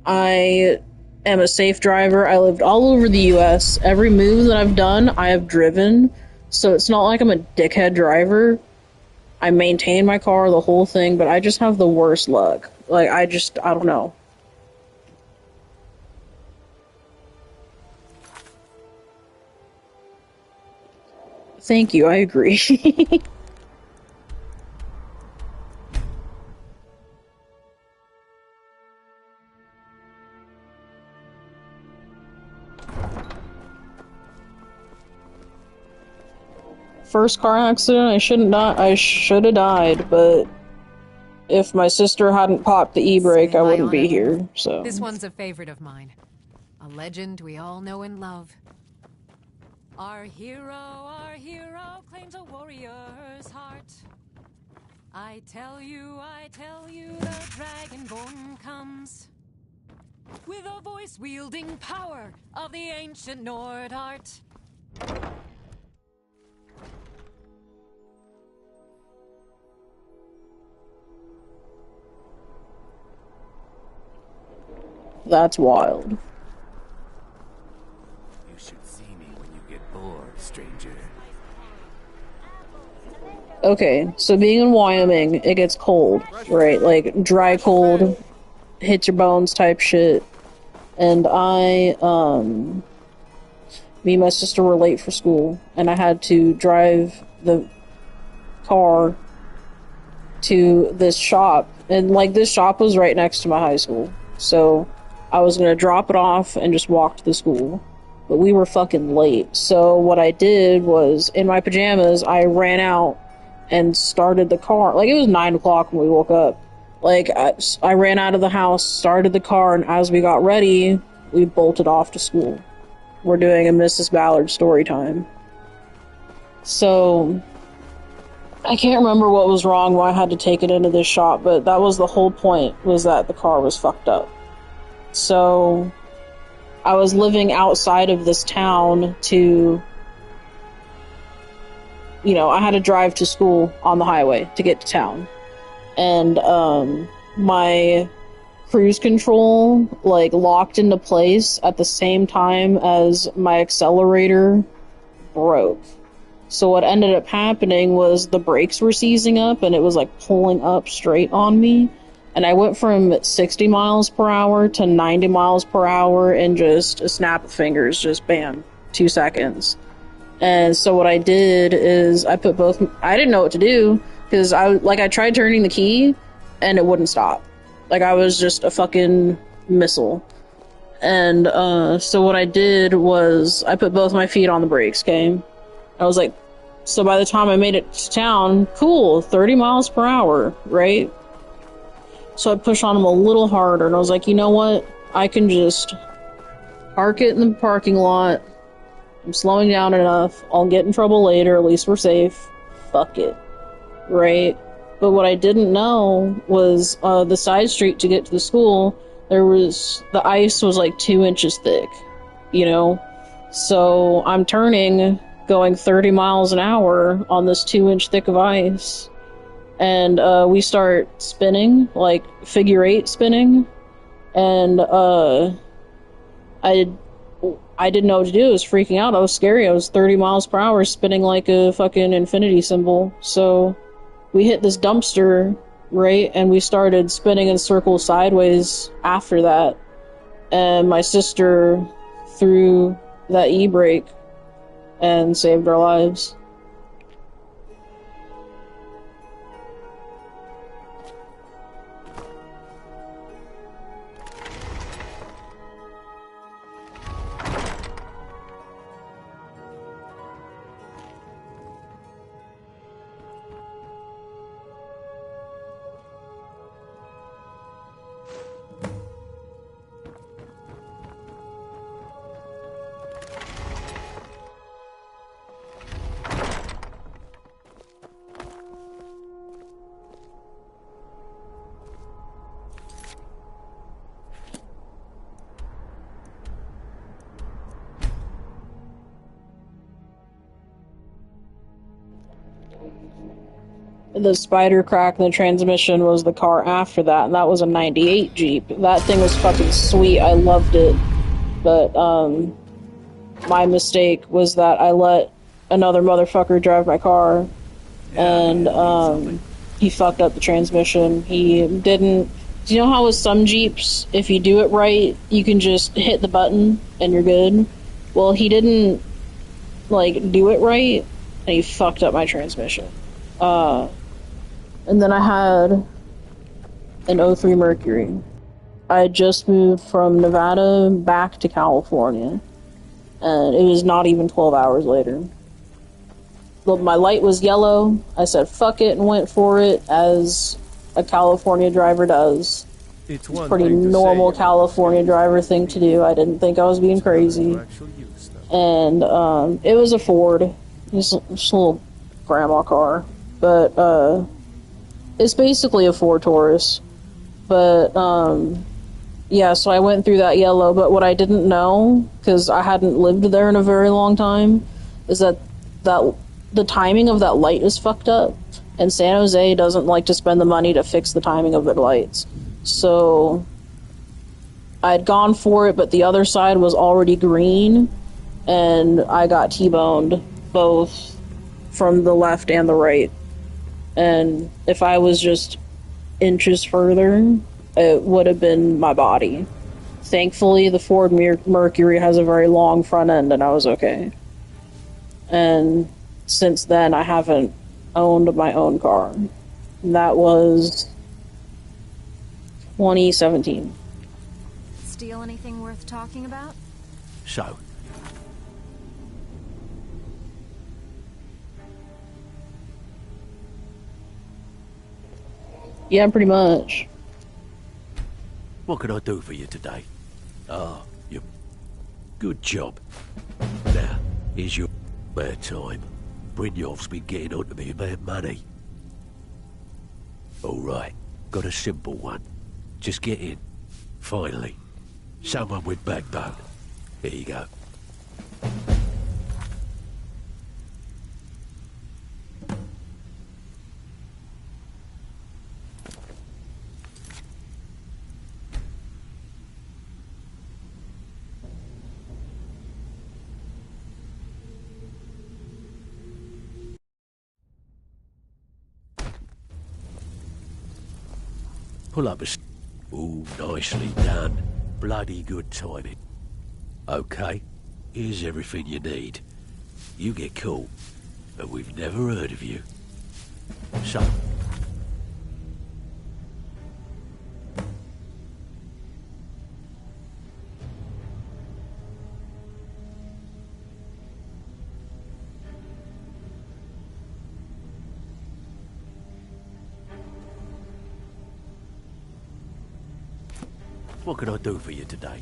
I am a safe driver. I lived all over the US. Every move that I've done, I have driven. So it's not like I'm a dickhead driver. I maintain my car, the whole thing, but I just have the worst luck. Like, I don't know. Thank you, I agree. First car accident, I should have died, but if my sister hadn't popped the e-brake, I wouldn't be here, so. This one's a favorite of mine. A legend we all know and love. Our hero claims a warrior's heart. I tell you, the Dragonborn comes with a voice-wielding power of the ancient Nord art. That's wild. You should see me when you get bored, stranger. Okay, so being in Wyoming, it gets cold, right? Like, dry cold, hits your bones type shit. And me and my sister were late for school, and I had to drive the car to this shop. And, like, this shop was right next to my high school. So I was gonna drop it off and just walk to the school. But we were fucking late. So what I did was, in my pajamas, I ran out and started the car. Like, it was 9 o'clock when we woke up. Like, I ran out of the house, started the car, and as we got ready, we bolted off to school. We're doing a Mrs. Ballard story time. So, I can't remember what was wrong, why I had to take it into this shop, but that was the whole point, was that the car was fucked up. So, I was living outside of this town to, you know, I had to drive to school on the highway to get to town. And, my cruise control, like, locked into place at the same time as my accelerator broke. So what ended up happening was the brakes were seizing up, and it was, like, pulling up straight on me. And I went from 60 miles per hour to 90 miles per hour in just a snap of fingers, just bam, 2 seconds. And so what I did is I didn't know what to do, because I tried turning the key, and it wouldn't stop. Like, I was just a fucking missile. And, so what I did was I put both my feet on the brakes, okay? I was like, so by the time I made it to town, cool, 30 miles per hour, right? So I pushed on them a little harder, and I was like, you know what? I can just park it in the parking lot. I'm slowing down enough. I'll get in trouble later. At least we're safe. Fuck it. Right? But what I didn't know was the side street to get to the school, the ice was like 2 inches thick, you know? So I'm turning, going 30 miles an hour on this 2-inch thick of ice. And we start spinning, like figure 8 spinning. And I didn't know what to do. I was freaking out. I was scary. I was 30 miles per hour spinning like a fucking infinity symbol. So we hit this dumpster, right? And we started spinning in circles sideways after that. And my sister threw that e-brake and saved our lives. The spider crack in the transmission was the car after that, and that was a 98 Jeep. That thing was fucking sweet. I loved it. But, my mistake was that I let another motherfucker drive my car, and, he fucked up the transmission. He didn't... Do you know how with some Jeeps, if you do it right, you can just hit the button and you're good? Well, he didn't, like, do it right, and he fucked up my transmission. And then I had an 03 Mercury. I had just moved from Nevada back to California, and it was not even 12 hours later. My light was yellow. I said fuck it and went for it, as a California driver does. It's a pretty normal California driver thing to do. I didn't think I was being crazy. And it was a Ford. Just a little grandma car. But it's basically a Ford Taurus. But yeah, so I went through that yellow, but what I didn't know, because I hadn't lived there in a very long time, is that the timing of that light is fucked up, and San Jose doesn't like to spend the money to fix the timing of their lights. So I'd gone for it, but the other side was already green, and I got T-boned both from the left and the right. And if I was just inches further, it would have been my body. Thankfully, the Ford Mercury has a very long front end, and I was okay. And since then, I haven't owned my own car. And that was 2017. Steal anything worth talking about? So, yeah, pretty much. what can I do for you today? You... Good job. Now, here's your bad time. Brynjolf's been getting on to me about money. Alright, got a simple one. Just get in. Finally. Someone with backbone. Here you go. Pull up a... Ooh, nicely done. Bloody good timing. Okay, here's everything you need. You get caught, and we've never heard of you. So... What can I do for you today?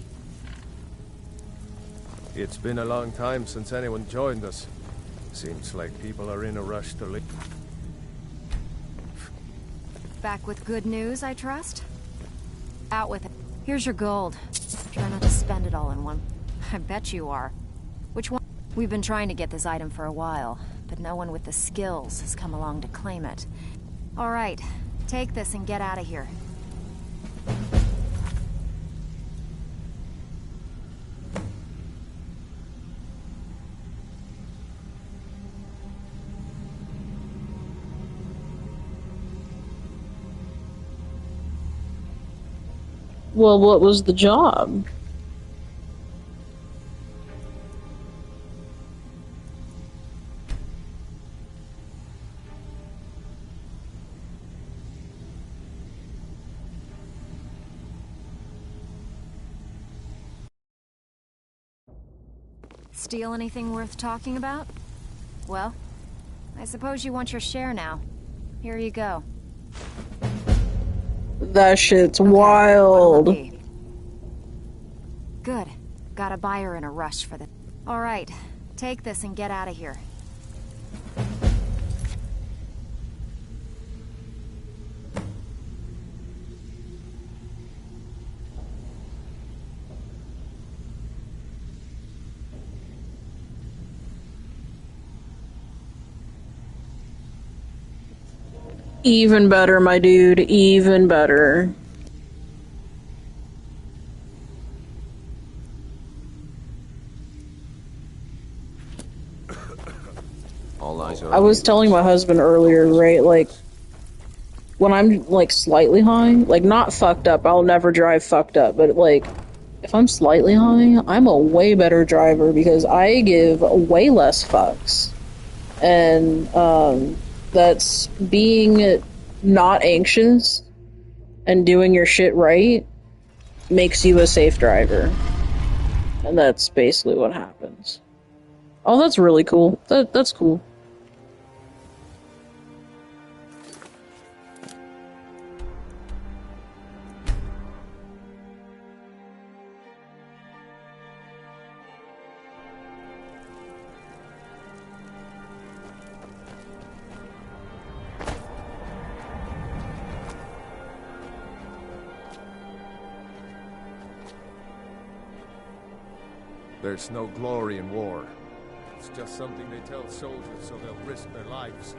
It's been a long time since anyone joined us. Seems like people are in a rush to leave. Back with good news, I trust? Out with it. Here's your gold. Try not to spend it all in one. I bet you are. Which one? We've been trying to get this item for a while, but no one with the skills has come along to claim it. All right, take this and get out of here. Well, what was the job? Steal anything worth talking about? Well, I suppose you want your share now. Here you go. That shit's wild. Good. Got a buyer in a rush for the... All right, take this and get out of here. Even better, my dude. Even better. All eyes are I was telling my husband earlier, right, like, when I'm, like, slightly high, like, not fucked up, I'll never drive fucked up, but, like, if I'm slightly high, I'm a way better driver because I give way less fucks. And, that's being not anxious and doing your shit right makes you a safe driver. And that's basically what happens. Oh, that's really cool. That's cool. There's no glory in war. It's just something they tell soldiers so they'll risk their lives.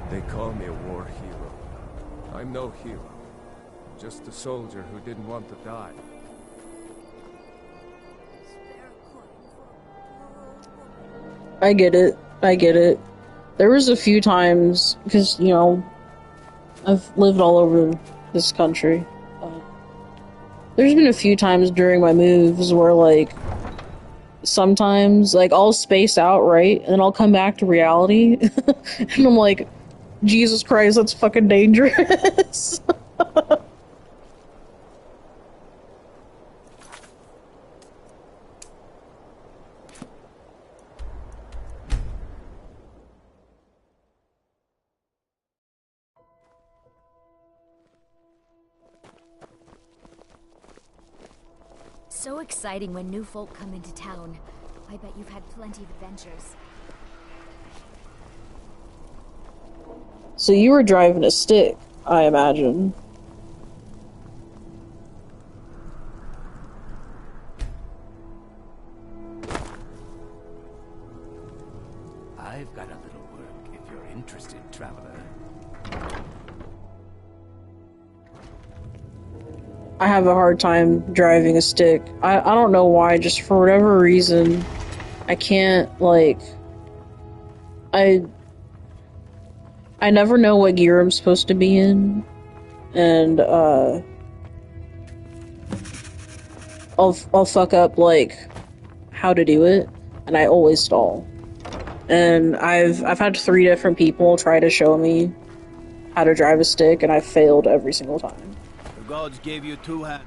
They call me a war hero. I'm no hero. Just a soldier who didn't want to die. I get it. I get it. There was a few times, because, you know, I've lived all over this country. There's been a few times during my moves where, like, sometimes, like, I'll space out, right? And then I'll come back to reality. And I'm like, Jesus Christ, that's fucking dangerous. So exciting when new folk come into town. I bet you've had plenty of adventures. So you were driving a stick, I imagine. I've got a little work if you're interested, traveler. I have a hard time driving a stick. I don't know why, just for whatever reason, I can't, like... I never know what gear I'm supposed to be in, and, I'll fuck up, like, how to do it, and I always stall. And I've had 3 different people try to show me how to drive a stick, and I've failed every single time. The gods gave you 2 hands.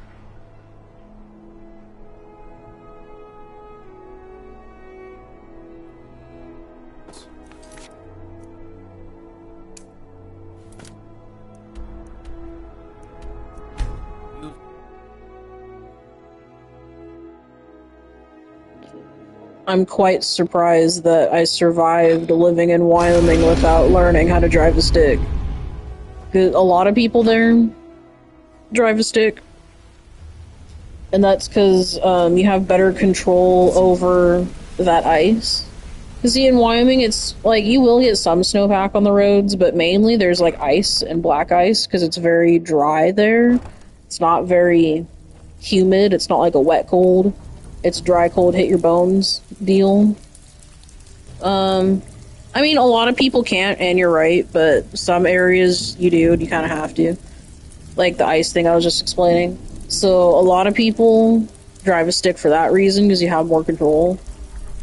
I'm quite surprised that I survived living in Wyoming without learning how to drive a stick. 'Cause a lot of people there drive a stick. And that's because you have better control over that ice. Because see, in Wyoming, it's like you will get some snowpack on the roads, but mainly there's like ice and black ice because it's very dry there. It's not very humid. It's not like a wet cold. It's dry cold, hit your bones deal. I mean, a lot of people can't, and you're right, but some areas you do, and you kind of have to. Like the ice thing I was just explaining. So a lot of people drive a stick for that reason, because you have more control.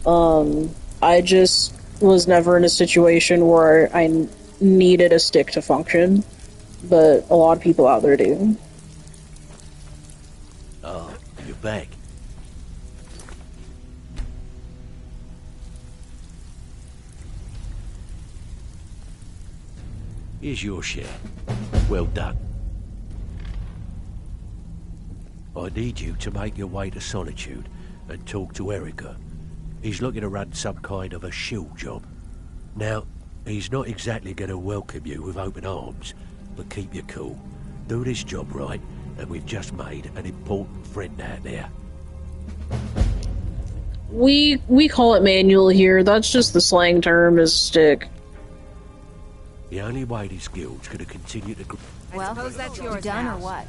I just was never in a situation where I needed a stick to function, but a lot of people out there do. Oh, you're back. Here's your share. Well done. I need you to make your way to Solitude and talk to Erica. He's looking to run some kind of a shield job. Now, he's not exactly going to welcome you with open arms, but keep your cool. Do this job right, and we've just made an important friend out there. We call it manual here. That's just the slang term is stick. The only way this guild's going to continue to grow... Well, suppose that's yours done now. or what?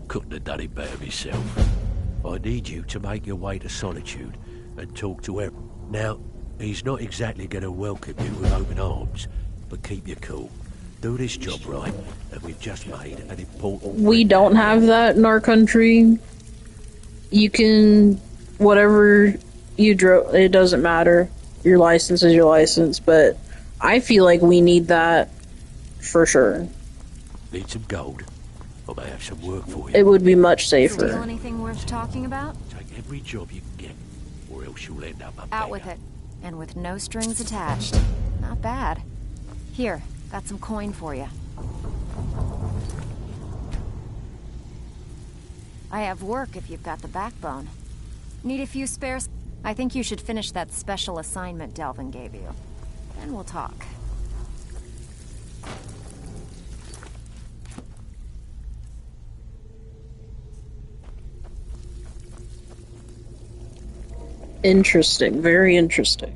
Couldn't have done it better myself. I need you to make your way to Solitude and talk to Eric. Now, he's not exactly going to welcome you with open arms, but keep your cool. Do this job right, and we've just made an important... We don't have that in our country. You can... whatever you drove, it doesn't matter. Your license is your license, but I feel like we need that for sure. Need some gold? I may have some work for you. It would be much Still safer. anything worth talking about? Take every job you can get, or else you'll end up a Out beggar. with it. And with no strings attached. Not bad. Here, got some coin for you. I have work if you've got the backbone. Need a few spares? I think you should finish that special assignment Delvin gave you. Then we'll talk. Interesting. Very interesting.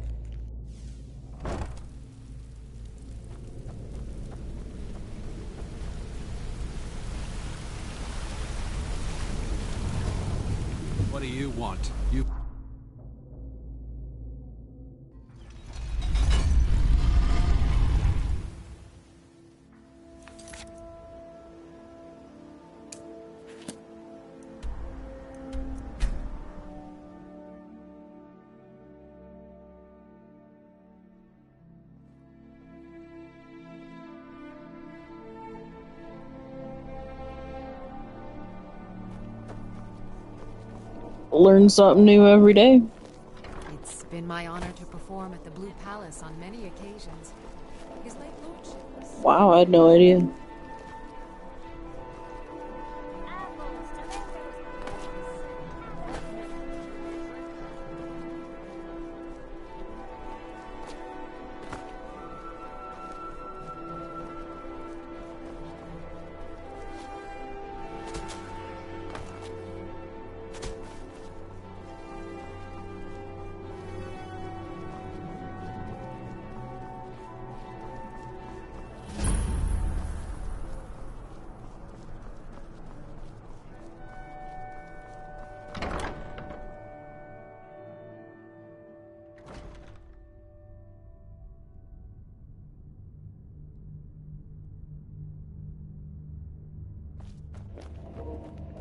What do you want? You... Learn something new every day. It's been my honor to perform at the Blue Palace on many occasions. His late lordship. Wow, I had no idea.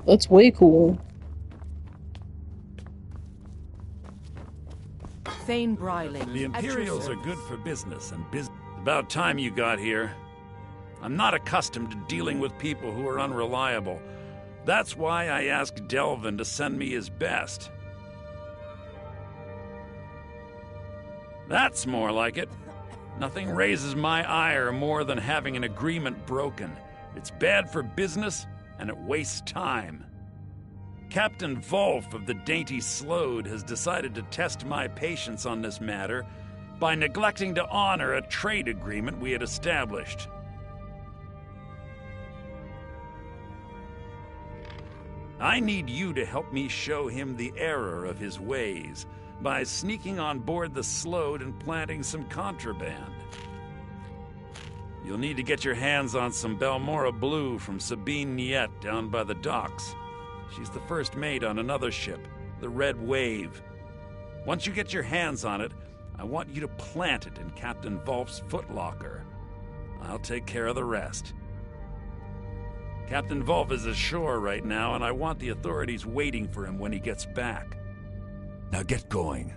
That's way cool. Thane Bryling. The Imperials are good for business, and about time you got here. I'm not accustomed to dealing with people who are unreliable. That's why I asked Delvin to send me his best. That's more like it. Nothing raises my ire more than having an agreement broken. It's bad for business, and it wastes time. Captain Volf of the Dainty Slode has decided to test my patience on this matter by neglecting to honor a trade agreement we had established. I need you to help me show him the error of his ways by sneaking on board the Slode and planting some contraband. You'll need to get your hands on some Belmora Blue from Sabine Niet down by the docks. She's the first mate on another ship, the Red Wave. Once you get your hands on it, I want you to plant it in Captain Volf's footlocker. I'll take care of the rest. Captain Volf is ashore right now, and I want the authorities waiting for him when he gets back. Now get going.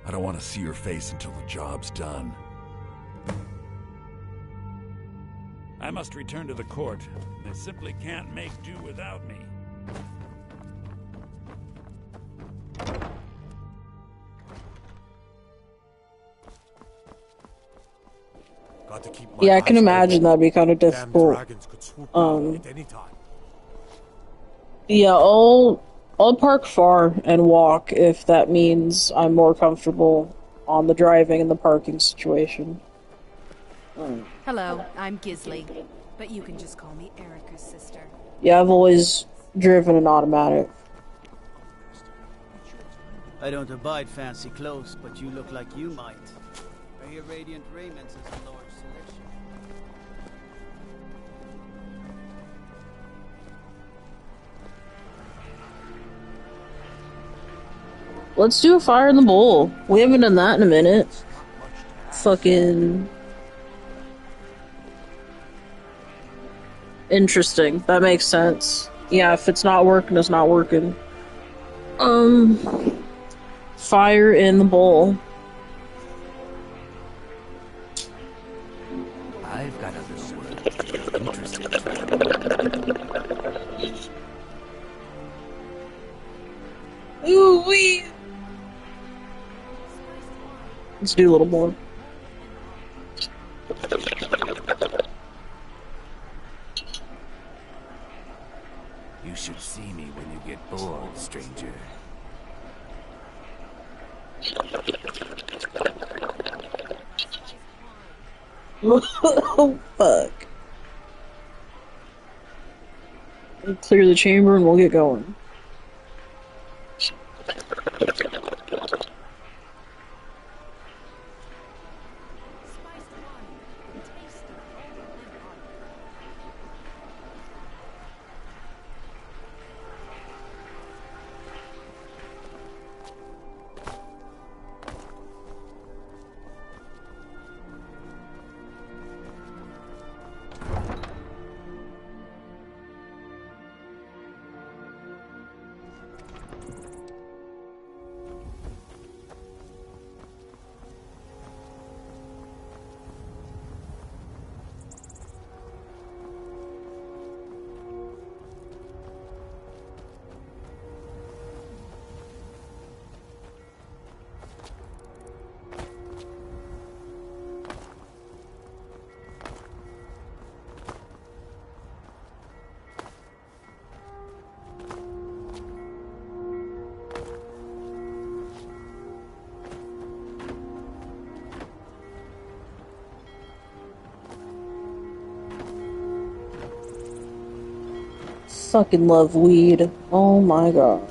I don't want to see your face until the job's done. I must return to the court. They simply can't make do without me. Yeah, I can imagine that'd be kind of difficult. Yeah, I'll park far and walk if that means I'm more comfortable on the driving and the parking situation. Hello, I'm Gisley, but you can just call me Erica's sister. Yeah, I've always driven an automatic. I don't abide fancy clothes, but you look like you might. I hear Radiant Raiments is a large selection. Let's do a fire in the bowl. We haven't done that in a minute. Fucking... interesting. That makes sense. Yeah, if it's not working, it's not working. Fire in the bowl. I've got a little word. Interested. Ooh wee. Let's do a little more. You should see me when you get bored, stranger. Oh, fuck. Clear the chamber and we'll get going. Fucking love weed. Oh my god.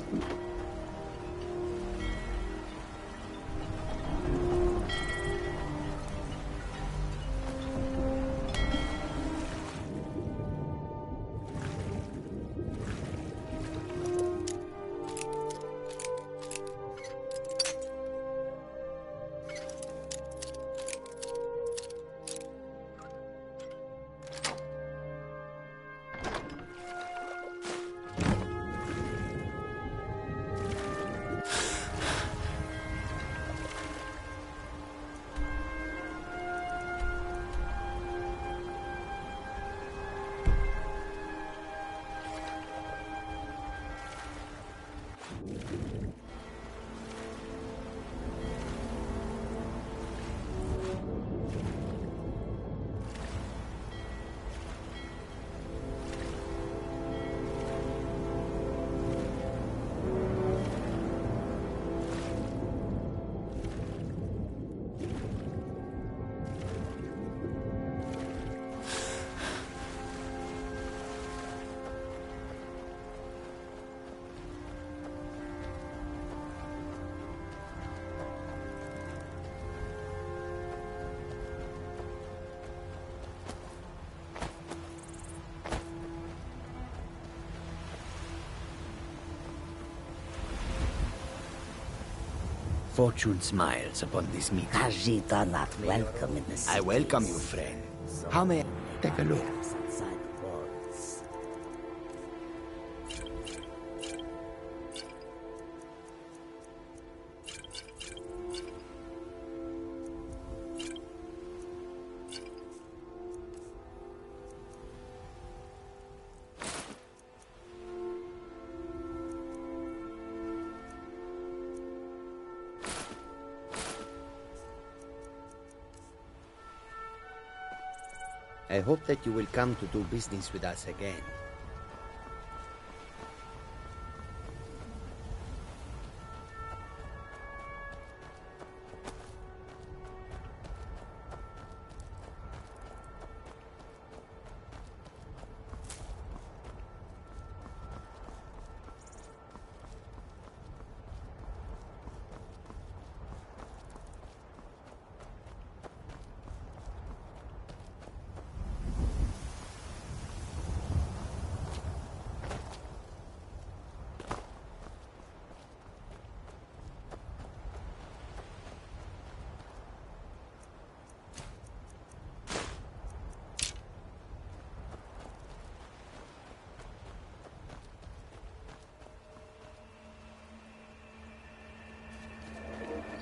Fortune smiles upon this meeting. Khajiit are not welcome in the city. I welcome you, friend. How may I take a look? I hope that you will come to do business with us again.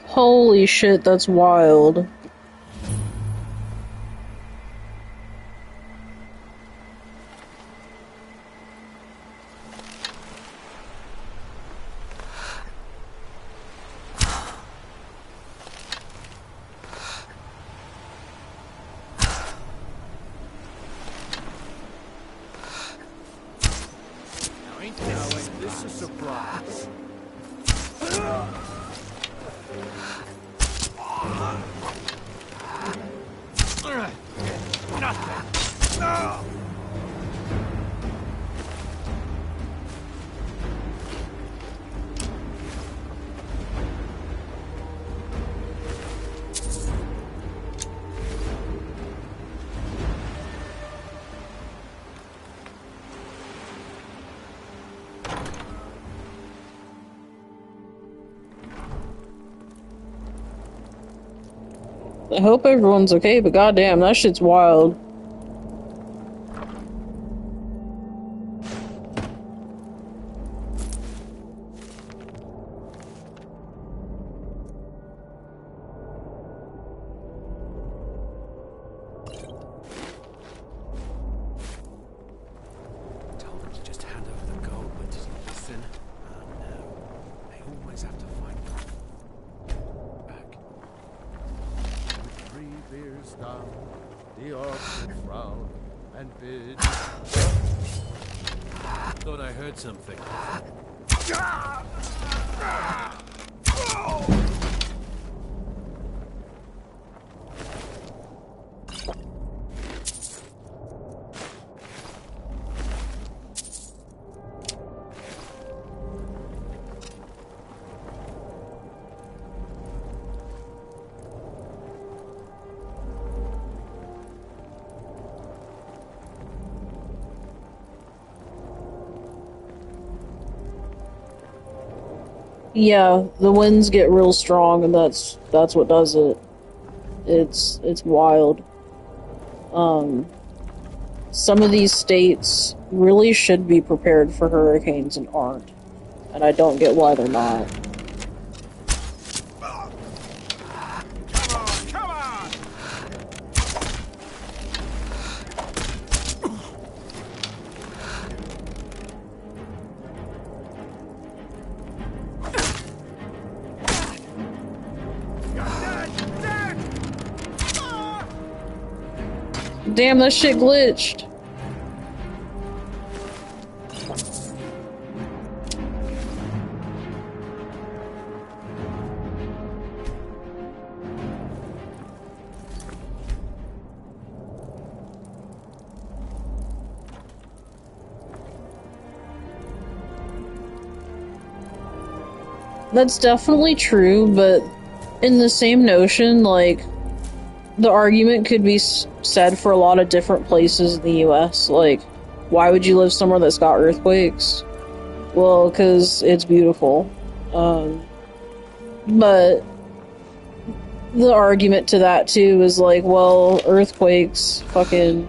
Holy shit, that's wild. This is a surprise. Nothing. No. I hope everyone's okay, but goddamn, that shit's wild. Told him to just hand over the gold, but didn't listen. Oh no. They always have to find back. Three beers down, the orchard frown and bid. Thought I heard something. Yeah, the winds get real strong, and that's what does it. It's wild. Some of these states really should be prepared for hurricanes and aren't, and I don't get why they're not. Damn, that shit glitched. That's definitely true, but in the same notion, like, the argument could be said for a lot of different places in the US. Like, why would you live somewhere that's got earthquakes? Well, because it's beautiful. But the argument to that too is like, well, earthquakes, fucking,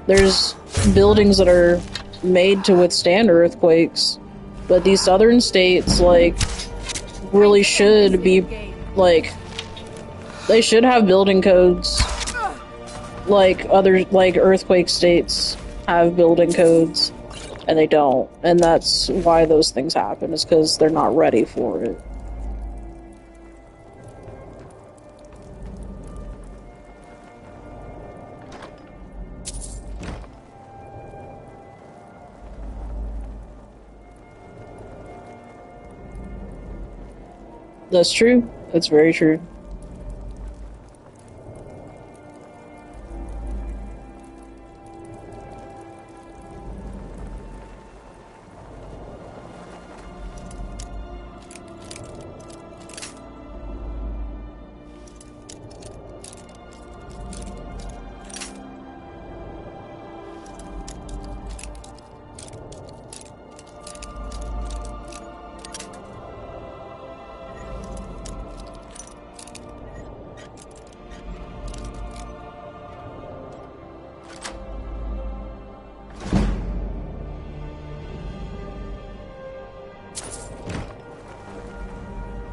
there's buildings that are made to withstand earthquakes, but these southern states, like, really should be, like, they should have building codes like other, like, earthquake states have building codes, and they don't, and that's why those things happen, is because they're not ready for it. That's true. That's very true.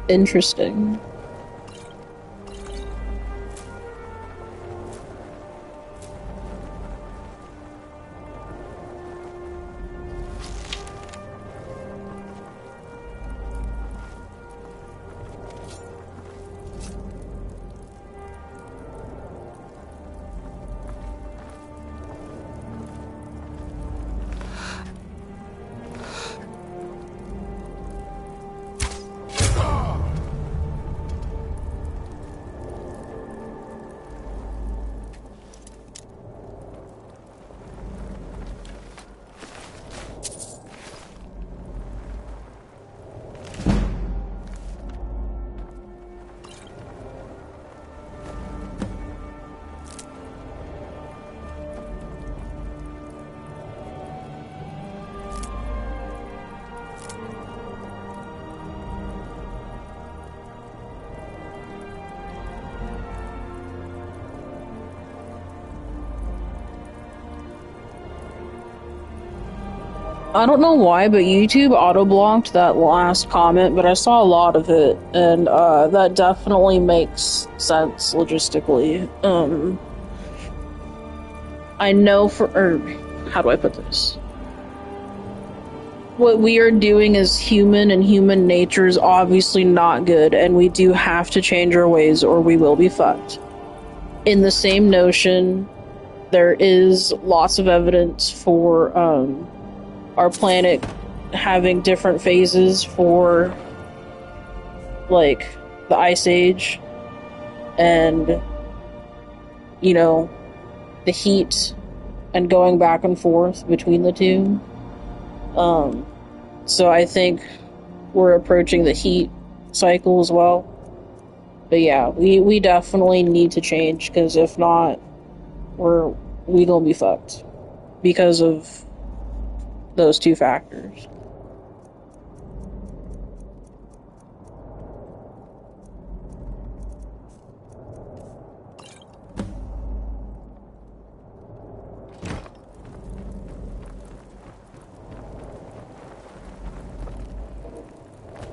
Interesting. I don't know why, but YouTube auto-blocked that last comment, but I saw a lot of it, and that definitely makes sense logistically. I know how do I put this? What we are doing as human and human nature is obviously not good, and we do have to change our ways or we will be fucked. In the same notion, there is lots of evidence for, our planet having different phases for, like, the Ice Age and, you know, the heat and going back and forth between the two. So I think we're approaching the heat cycle as well. But yeah, we definitely need to change, because if not, we gonna be fucked because of those two factors.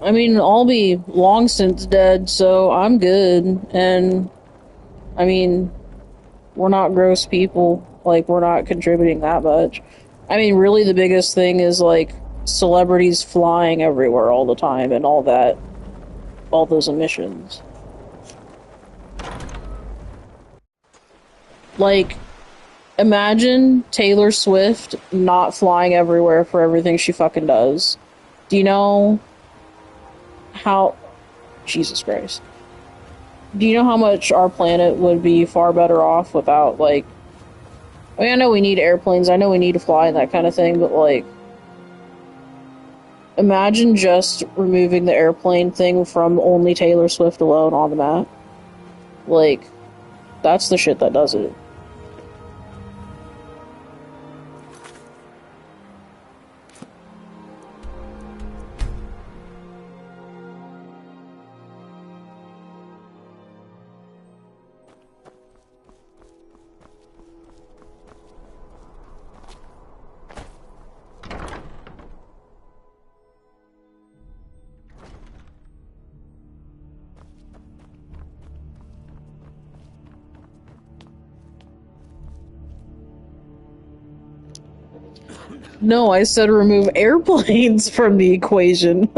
I mean, I'll be long since dead, so I'm good. And, I mean, we're not gross people. Like, we're not contributing that much. I mean, really the biggest thing is, like, celebrities flying everywhere all the time and all that. All those emissions. Like, imagine Taylor Swift not flying everywhere for everything she fucking does. Do you know how... Jesus Christ. Do you know how much our planet would be far better off without, like... I mean, I know we need airplanes, I know we need to fly and that kind of thing, but, like... Imagine just removing the airplane thing from only Taylor Swift alone on the map. Like, that's the shit that does it. No, I said remove airplanes from the equation.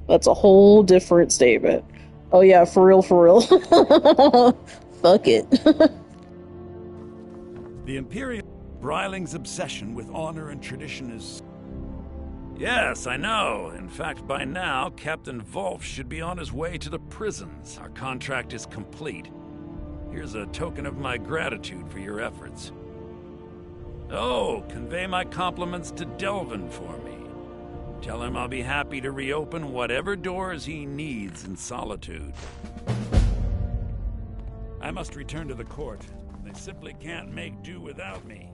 That's a whole different statement. Oh yeah, for real, for real. Fuck it. The Imperial Briling's obsession with honor and tradition is... Yes, I know. In fact, by now, Captain Wolf should be on his way to the prisons. Our contract is complete. Here's a token of my gratitude for your efforts. Oh, convey my compliments to Delvin for me. Tell him I'll be happy to reopen whatever doors he needs in Solitude. I must return to the court. They simply can't make do without me.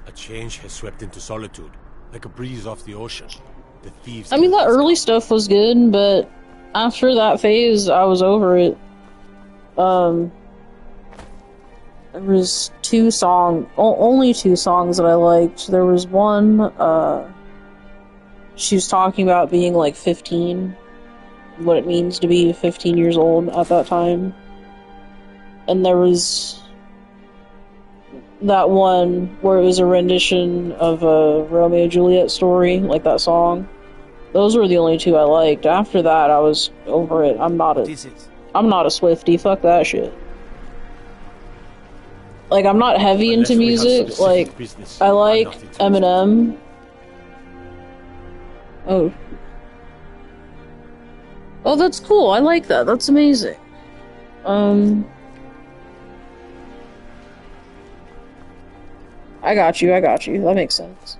A change has swept into Solitude, like a breeze off the ocean. The thieves... I mean, the early stuff was good, but after that phase, I was over it. There was only two songs that I liked. There was one, she was talking about being like 15, what it means to be 15 years old at that time. And there was that one where it was a rendition of a Romeo and Juliet story, like that song. Those were the only two I liked. After that, I was over it. I'm not a Swiftie. Fuck that shit. Like, I'm not heavy into music. Like, I like Eminem. Oh, that's cool. I like that. That's amazing. I got you. That makes sense.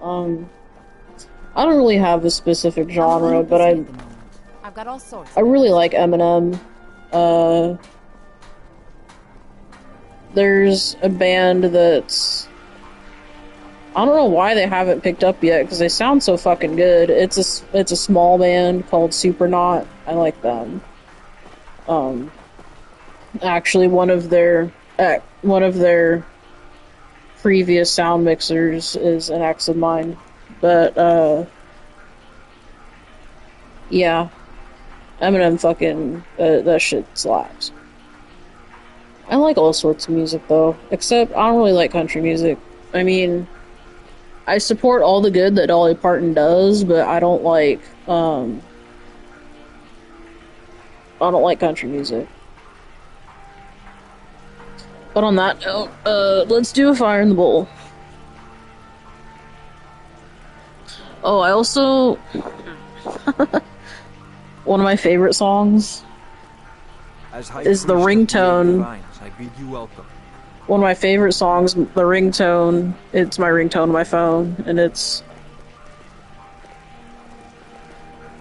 I don't really have a specific genre, but I've got all sorts. I really like Eminem. There's a band that's... I don't know why they haven't picked up yet, because they sound so fucking good. It's a small band called Supernaut. I like them. Actually, one of their previous sound mixers is an ex of mine. But, yeah. Eminem fucking, that shit slaps. I like all sorts of music, though. Except, I don't really like country music. I mean, I support all the good that Dolly Parton does, but I don't like country music. But on that note, let's do a Fire in the Bowl. Oh, I also... one of my favorite songs is the ringtone. One of my favorite songs, the ringtone, it's my ringtone on my phone, and it's...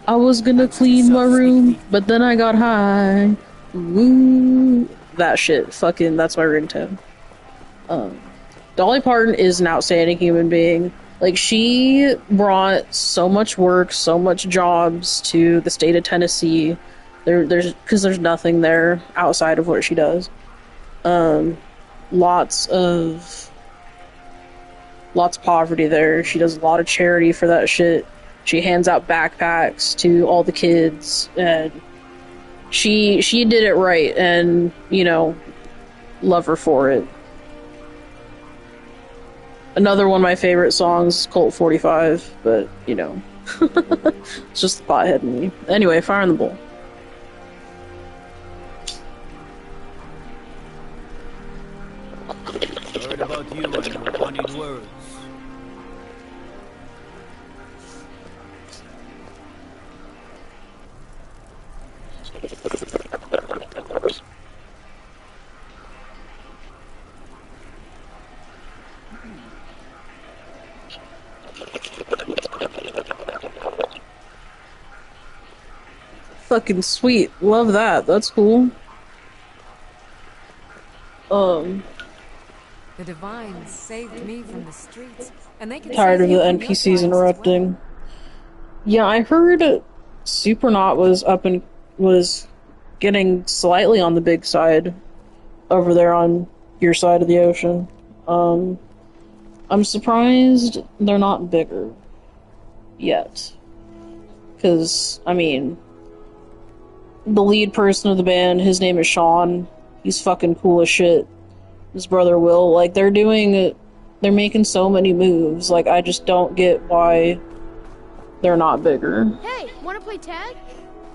I was gonna clean my room, but then I got high. Ooh, that shit, fucking, that's my ringtone. Dolly Parton is an outstanding human being. Like, she brought so much work, so much jobs to the state of Tennessee. Because there's nothing there outside of what she does. Lots of poverty there. She does a lot of charity for that shit. She hands out backpacks to all the kids, and she did it right, and, you know, love her for it. Another one of my favorite songs, Colt 45, but, you know, it's just the pothead in me. Anyway, Fire in the Bowl. Heard about you and your honeyed words. Fucking sweet. Love that. That's cool. The Divines saved me from the streets, and they can Tired of save the you from your NPCs crimes as interrupting. well. Yeah, I heard Supernaut was getting slightly on the big side over there on your side of the ocean. I'm surprised they're not bigger yet. Because, I mean, the lead person of the band, his name is Sean. He's fucking cool as shit. His brother Will. Like, they're making so many moves. Like, I just don't get why they're not bigger. Hey, wanna play tag?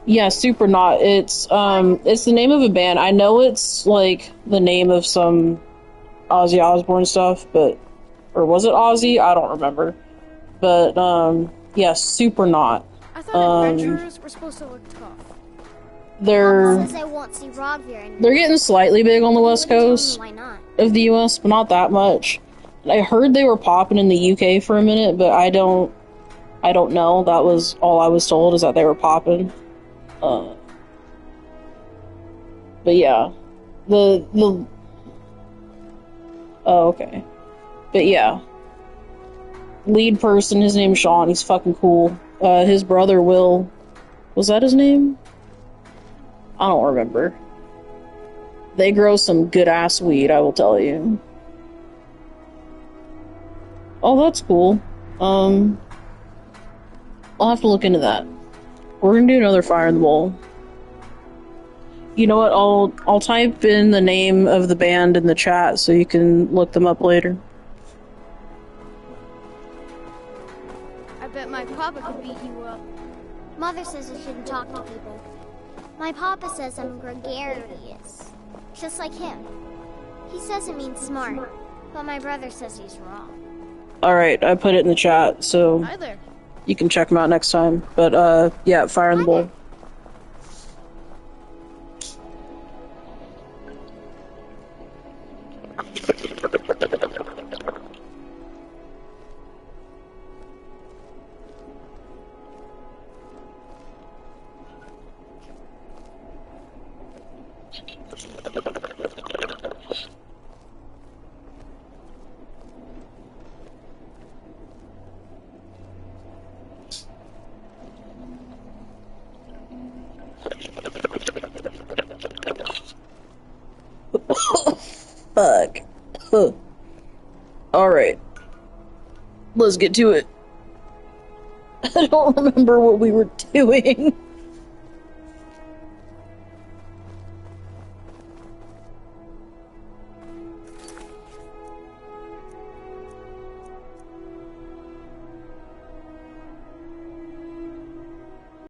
Yeah, Super Not. It's the name of a band. I know it's, like, the name of some Ozzy Osbourne stuff, but... Or was it Ozzy? I don't remember. But, yeah, Super Not. I thought adventurers were supposed to look tough. They're Says I won't see Rodveer anymore. they're getting slightly big on the west coast Why not? of the US, but not that much. I heard they were popping in the UK for a minute, but I don't know. That was all I was told, is that they were popping. But yeah. Oh, okay. But yeah. Lead person, his name's Sean, he's fucking cool. His brother Will, was that his name? I don't remember. They grow some good ass weed, I will tell you. Oh, that's cool. I'll have to look into that. We're gonna do another Fire in the Bowl. You know what? I'll type in the name of the band in the chat so you can look them up later. I bet my papa could beat you up. Mother says I shouldn't talk to people. My papa says I'm gregarious, just like him. He says it means smart, but my brother says he's wrong. Alright, I put it in the chat, so Hi there. you can check them out next time. But, yeah, Fire in the Bowl. Fuck. Huh. Alright. Let's get to it. I don't remember what we were doing.